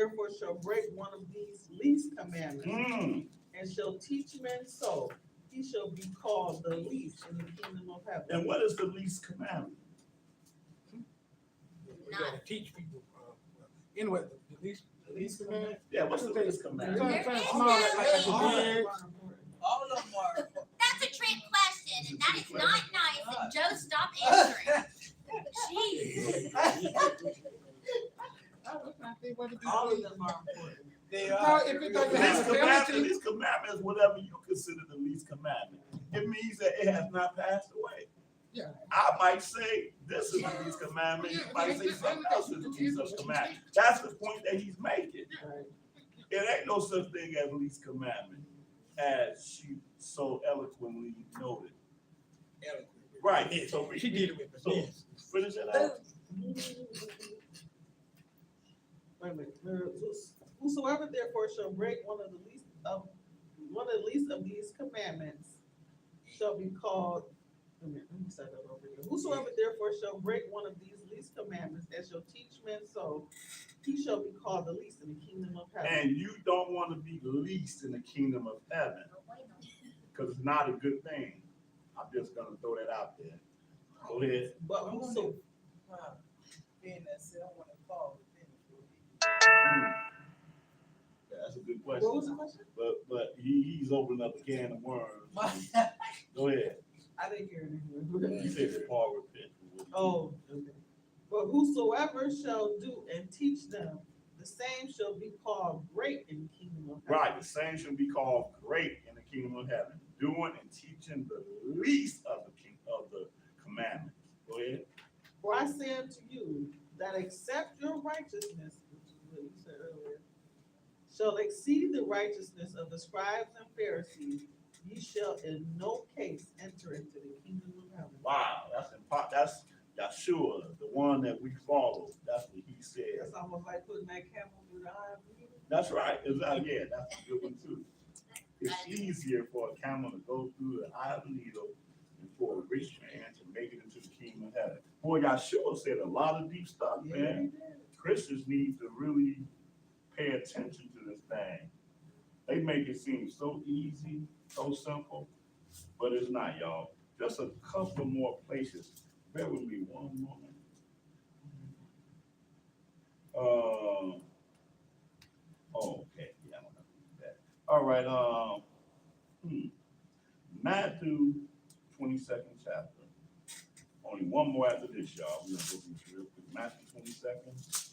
therefore shall break one of these least commandments, Mm. and shall teach men so, he shall be called the least in the kingdom of heaven. And what is the least commandment? We gotta teach people, anyway, the least command. Yeah, what's the least commandment? Something small like the bed. All of them are. That's a trick question, and that is not nice, and Joe, stop answering. Jeez. All of them are important. They No, are. if it The doesn't least have commandment, the penalty, least commandment is whatever you consider the least commandment. It means that it has not passed away. yeah. I might say this is the least commandment, you might say something else is the least commandment. That's the point that he's making. It ain't no such thing as least commandment, as she so eloquently noted. Right, so She did it with the so best. finish it out. Wait a minute. Whosoever therefore shall break one of the least of these commandments shall be called. Wait a minute, let me start that over here. Whosoever therefore shall break one of these least commandments and shall teach men so, he shall be called the least in the kingdom of heaven. And you don't want to be least in the kingdom of heaven, because it's not a good thing. I'm just gonna throw that out there. Go ahead. But whoso, Being that said, I want to fall within Yeah, that's a good what was question. the question? But he's opening up a can of worms. Go ahead. I didn't hear You anything. said Paul repent. Oh, okay. But whosoever shall do and teach them, the same shall be called great in the kingdom of heaven. Right, the same should be called great in the kingdom of heaven, doing and teaching the least of the commandments. Go ahead. For I say unto you, that except your righteousness, which is what you said earlier, shall exceed the righteousness of the scribes and Pharisees, ye shall in no case enter into the kingdom of heaven. Wow, that's Yeshua, the one that we follow. That's what he said. That's almost like putting that camel through the eye of a needle. That's right. Yeah, that's a good one too. It's easier for a camel to go through the eye of a needle than for a rich man to make it into the kingdom of heaven. Boy, Yeshua said a lot of deep stuff, man. Christians need to really pay attention to this thing. They make it seem so easy, so simple, but it's not, y'all. Just a couple more places. Bear with me one moment. Okay, yeah, I'm gonna do that. All right, Matthew 22nd chapter. Only one more after this, y'all. We're gonna go through this real quick. Matthew 22nd.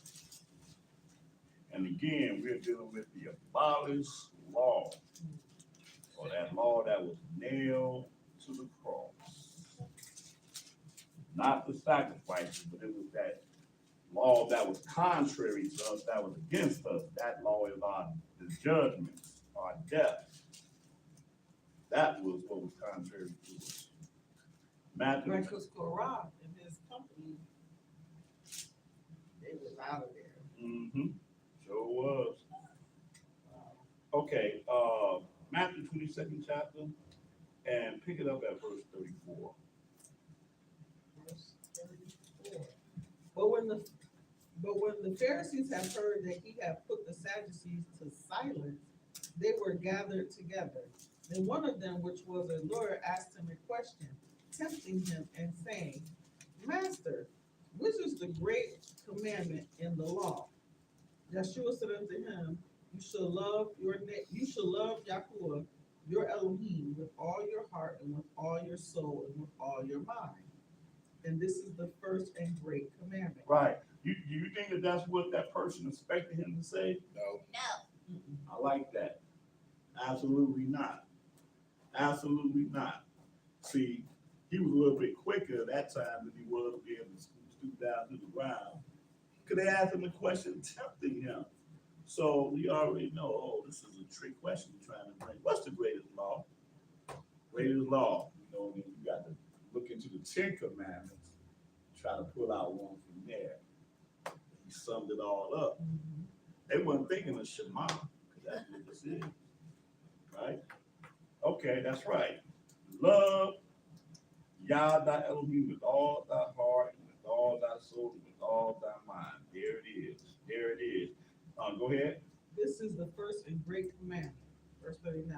And again, we're dealing with the abolished law, or that law that was nailed to the cross. Not the sacrifices, but it was that law that was contrary to us, that was against us. That law is the judgments, our death. That was what was contrary to us. Matthew. Right, because Korah and his company, they was out of there. Mm-hmm. Sure was. Okay, Matthew 22nd chapter, and pick it up at verse 34. Verse 34. But when the Pharisees had heard that he had put the Sadducees to silence, they were gathered together. And one of them, which was a lawyer, asked him a question, tempting him and saying, Master, which is the great commandment in the law? Yeshua said unto him, you shall love Yahuwah, your Elohim, with all your heart and with all your soul and with all your mind. And this is the first and great commandment. Right. You think that that's what that person expected him to say? No. No. I like that. Absolutely not. Absolutely not. See, he was a little bit quicker that time than he was to be able to stoop down to the ground. Could they ask him a question tempting him? So we already know, oh, this is a trick question you're trying to bring. What's the greatest law? Greatest law. You know, you got to look into the 10 Commandments, try to pull out one from there. He summed it all up. They weren't thinking of Shema, because that's what this is. Right? Okay, that's right. Love Yah thy Elohim with all thy heart, and with all thy soul, and with all thy mind. There it is. There it is. Go ahead. This is the first and great commandment, verse 39.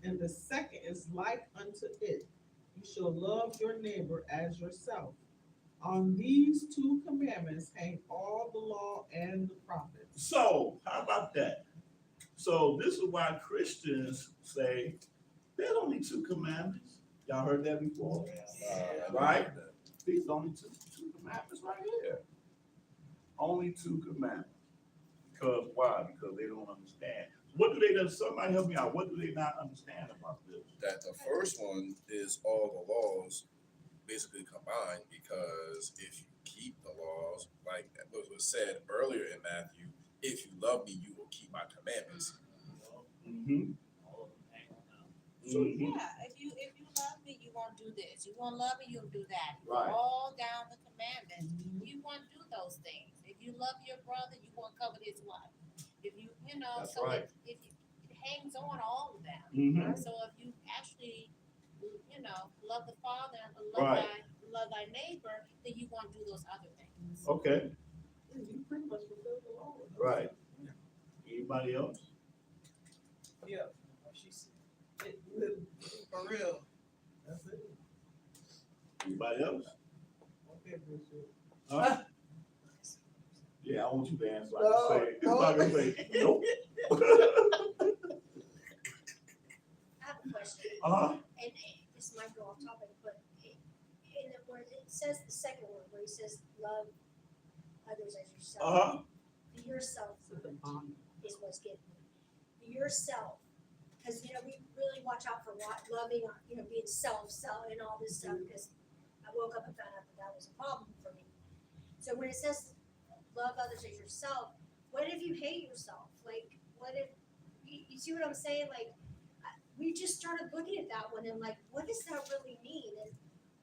And the second is like unto it. You shall love your neighbor as yourself. On these two commandments hang all the law and the prophets. So, how about that? So, this is why Christians say there's only two commandments. Y'all heard that before? Right? These only two commandments right here. Only two commandments. Because why? Because they don't understand. What do they do? Somebody help me out. What do they not understand about this? That the first one is all the laws basically combined, because if you keep the laws, like what was said earlier in Matthew, if you love me, you will keep my commandments. Mm-hmm. So, yeah, if you love me, you won't do this. You won't love me, you'll do that. Right. All down the commandments. You won't do those things. If you love your brother, you won't covet his wife. If you know, That's so right. it hangs on all of them. Mm-hmm. So if you actually, love the Father and love thy neighbor, then you won't do those other things. Okay. You pretty much fulfill the law. Right. Anybody else? Yeah, she said, for real. That's it. Anybody else? Okay, Bishop. Huh? Yeah, I want you to answer. No, I can say, nope. I have a question, Uh-huh. and this might go off topic, but in the word, it says the second word where he says, love others as yourself. Uh-huh. Yourself is what's getting me. Yourself, because, we really watch out for loving, being self, and all this stuff, because I woke up and found out that was a problem for me. So when it says love others as yourself, what if you hate yourself? Like, what if, you see what I'm saying? Like, we just started looking at that one and like, what does that really mean? And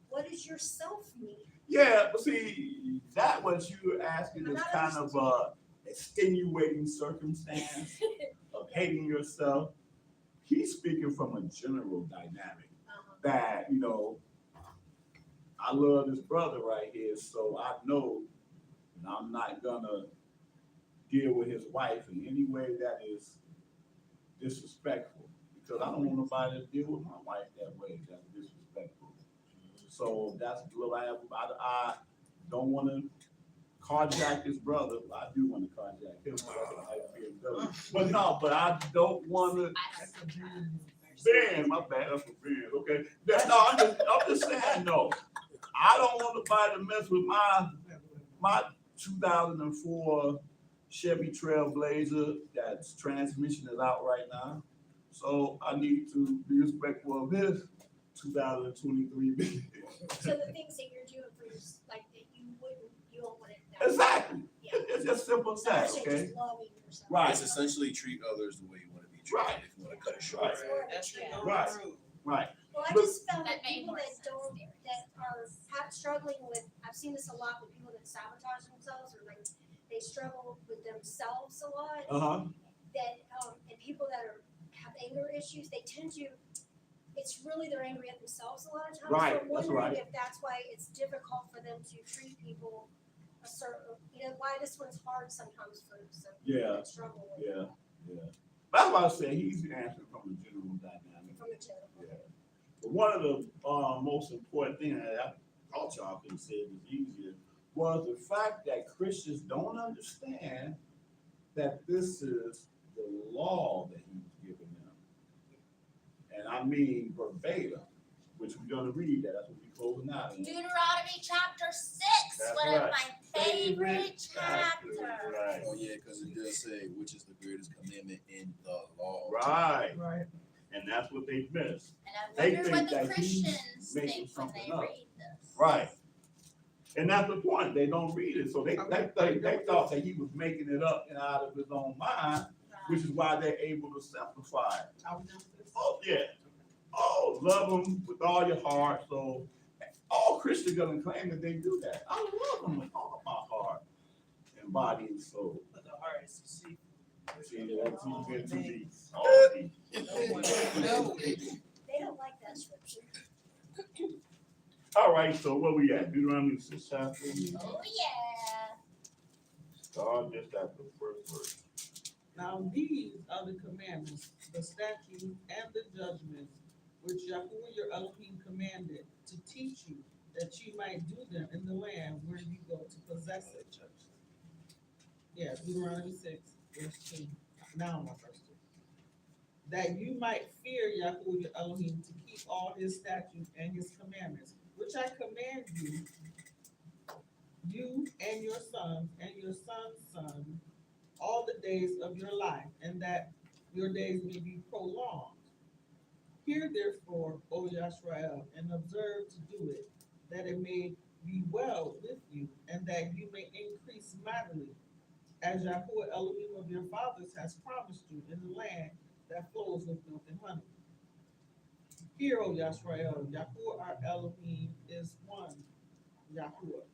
what does yourself mean? Yeah, but see, that what you're asking I'm is not kind of extenuating circumstance of hating yourself. He's speaking from a general dynamic that, I love this brother right here, so I know I'm not gonna deal with his wife in any way that is disrespectful, because I don't want nobody to deal with my wife that way, that's disrespectful. So that's what I have. I don't want to carjack his brother. I do want to carjack him. But I don't want to. Ben, my bad. That's for Ben. Okay. No, I'm just saying. No, I don't want nobody to mess with my 2004 Chevy Trailblazer. That's transmission is out right now. So I need to be respectful of his 2023. So the things that you're doing for like that you don't want it. Exactly. Yeah. It's just simple as that, Especially okay? just loving yourself. Right. It's essentially treat others the way you want to be treated. Right. If you want to cut it short. Right. That's Yeah. Right. Right. Well, I But- just found that That made people more that sense don't, there. that are struggling with, I've seen this a lot with people that sabotage themselves or like they struggle with themselves a lot. Uh-huh. That, and people that have anger issues, they tend to, it's really they're angry at themselves a lot of times. Right, So I'm that's wondering right. if that's why it's difficult for them to treat people a certain, why this one's hard sometimes for some people Yeah, that struggle with. Yeah. That's why I say he's answering from a general dynamic. From a general. Yeah. But one of the most important things that I thought y'all could have said was easier was the fact that Christians don't understand that this is the law that he's given them. And I mean verbatim, which we're gonna read that. That's what we're closing out in. Deuteronomy chapter 6, That's one of right. my favorite chapters. Right. Oh yeah, because it does say which is the greatest commandment in the law. Right. Right. And that's what they miss. And I They wonder think what the that he's Christians making think when something they up. read this. Right. And that's the point. They don't read it. So they thought that he was making it up and out of his own mind, which is why they're able to simplify it. Oh, yeah. Oh, love him with all your heart. So all Christians gonna claim that they do that. I love him with all of my heart and body and soul. But the heart is deceitful. See, that's even too deep. All deep. No. They don't like that scripture. All right, so where we at? Deuteronomy 6 chapter. Oh, yeah. Start just at the first verse. Now these are the commandments, the statutes, and the judgments which Yahuwah your Elohim commanded to teach you, that you might do them in the land where you go to possess it. Yeah, Deuteronomy 6, verse 2. Now my verse 2. That you might fear Yahuwah your Elohim to keep all his statutes and his commandments, which I command you, you and your sons and your sons' sons, all the days of your life, and that your days may be prolonged. Hear therefore, O Yashrael, and observe to do it, that it may be well with you, and that you may increase mightily, as Yahuwah Elohim of your fathers has promised you in the land that flows with milk and honey. Hear, O Yashrael, Yahuwah our Elohim is one, Yahuwah.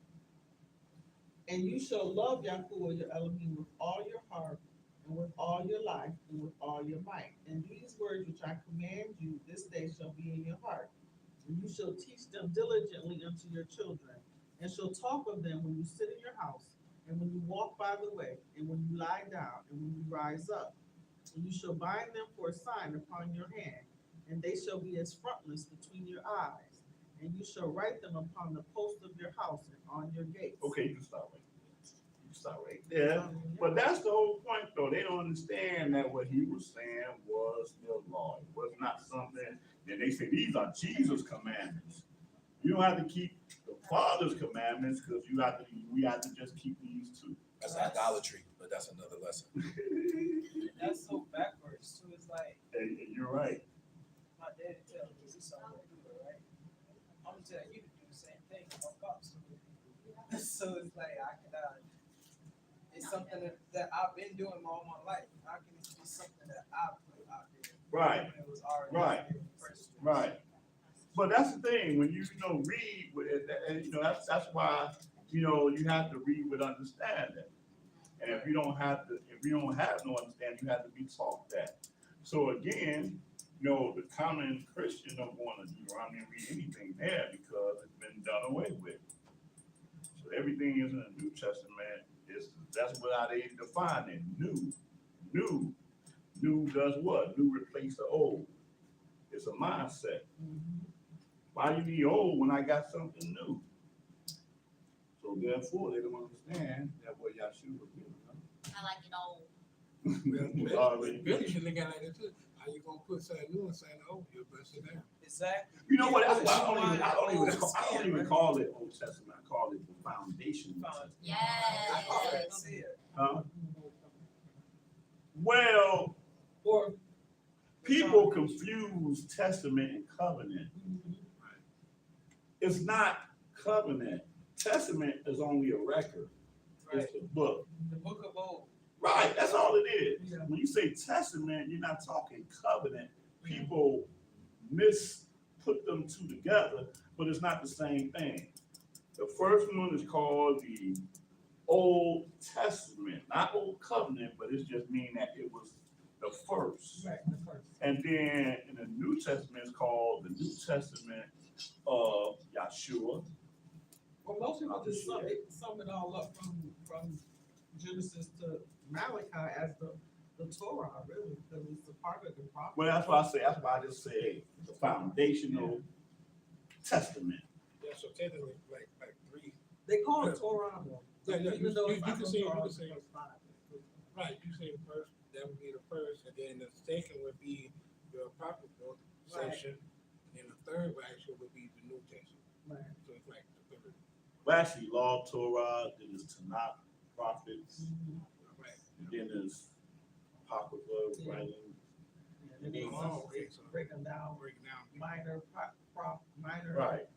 And you shall love Yahuwah your Elohim with all your heart, and with all your life, and with all your might. And these words which I command you this day shall be in your heart. And you shall teach them diligently unto your children, and shall talk of them when you sit in your house, and when you walk by the way, and when you lie down, and when you rise up. And you shall bind them for a sign upon your hand, and they shall be as frontlets between your eyes. And you shall write them upon the post of your house and on your gates. Okay, you can stop right there. You can stop right there. But that's the whole point, though. They don't understand that what he was saying was the law. It was not something that they say, these are Jesus' commandments. You don't have to keep the Father's commandments, because we have to just keep these two. That's idolatry, but that's another lesson. That's so backwards too. It's like Hey, you're right. my daddy tells me this is how I do it, right? I'm gonna tell you to do the same thing. My pops do it. So it's like it's something that I've been doing all my life. How can it be something that I put out there? Right. When it was already Right. there in the first place? Right. But that's the thing, when you read with it, and that's why, you have to read with understanding. And if you don't have no understanding, you have to be taught that. So again, the common Christian don't want to Deuteronomy and read anything there because it's been done away with. So everything is in the New Testament. That's how they define it. New does what? New replace the old. It's a mindset. Why do you need old when I got something new? So therefore, they don't understand that what Yahshua was giving them. I like it old. Billy should look at it like this too. How you gonna put something new and something old? You'll bust it down. Exactly. You know what? That's why I don't even call it Old Testament. I call it the foundation. Yes. I already see it. Huh? Well, Or people confuse testament and covenant. It's not covenant. Testament is only a record. Right. It's the book. The book of old. Right, that's all it is. Yeah. When you say testament, you're not talking covenant. People put them two together, but it's not the same thing. The first one is called the Old Testament, not Old Covenant, but it's just meaning that it was the first. right, the first. And then in the New Testament, it's called the New Testament of Yahshua. Well, most people just sum it all up from Genesis to Malachi as the Torah, really, because it's a part of the prophet. Well, that's why I just say the foundational testament. Yeah, so technically, like three. They call it Torah, though. Yeah, Even though you it's can not say, Torah, you can say, it's five. right, you say the first, that would be the first, and then the second would be the apocryphal section, and then the third actually would be the New Testament. Right. So it's like the third. Well, actually, Law, Torah, then there's Tanakh, prophets, Right. and then there's Apocrypha, Yeah. writing. Yeah, they Oh, okay, so break them down, breaking down. minor. Right.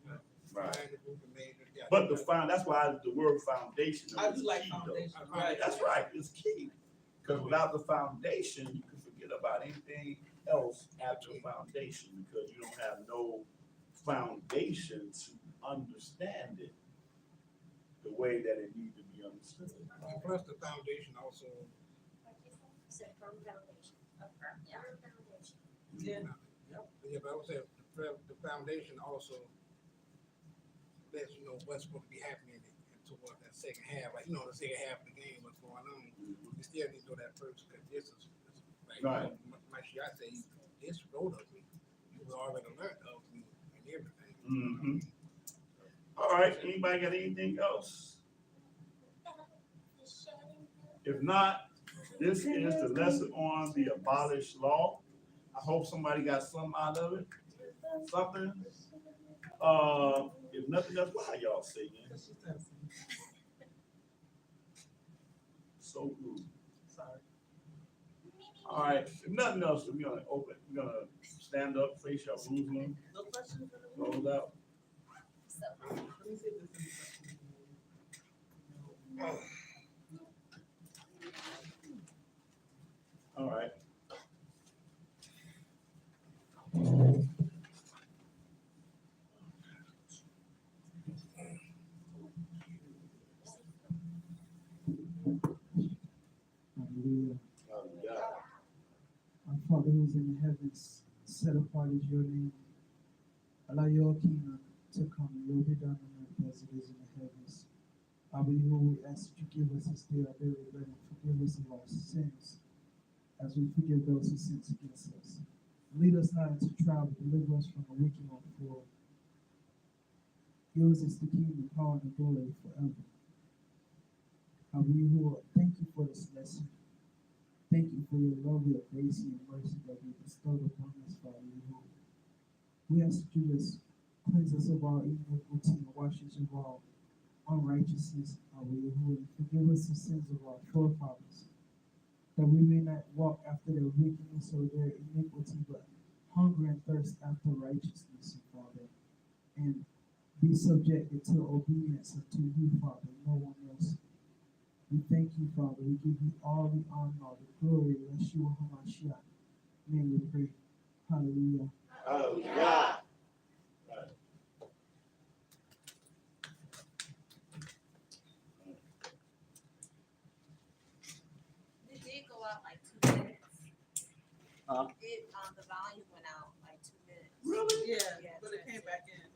Right. Minor, book, and major, yeah. But that's why the word foundation. I is do like key, though. foundation. Right. That's right, it's key. Because without the foundation, you can forget about anything else after the foundation, because you don't have no foundation to understand it the way that it needs to be understood. And plus the foundation also, It's a firm foundation. Yeah. Firm foundation. Yeah. yeah, but I would say the foundation also lets you know what's going to be happening in towards that second half, like, the second half of the game, what's going on. We still need to know that first, because this is, like, Right. my shot say, this wrote of me. You was already alert of me and everything. Mm-hmm. All right, anybody got anything else? If not, this is the lesson on the abolished law. I hope somebody got something out of it. Something. If nothing else, what are y'all saying? So good. Sorry. All right, if nothing else, we're gonna stand up, face your Jerusalem, No questions? close out. So, Let me see if there's any questions. All right. Hallelujah. Hallelujah. Our Father who is in the heavens, set apart is your name. Allow your kingdom to come, your will be done on earth as it is in the heavens. Abba, we ask that you give us this day our daily bread and forgive us of our sins, as we forgive those who sin against us. Lead us not into trial, but deliver us from the wicked one. For yours is the kingdom, the power, and the glory forever. Abba, thank you for this lesson. Thank you for your love, your grace, and your mercy that you bestowed upon us, Father. We ask that you just cleanse us of all iniquity and wash us of all unrighteousness, and forgive us the sins of our forefathers, that we may not walk after their wickedness or their iniquity, but hunger and thirst after righteousness, Father, and be subjected to obedience unto you, Father, no one else. We thank you, Father. We give you all the honor, all the glory. Yeshua HaMashiach. Name we pray. Hallelujah. Hallelujah. It did go out like 2 minutes. Huh? The volume went out like 2 minutes. Really? Yeah, Yeah, but it came back in.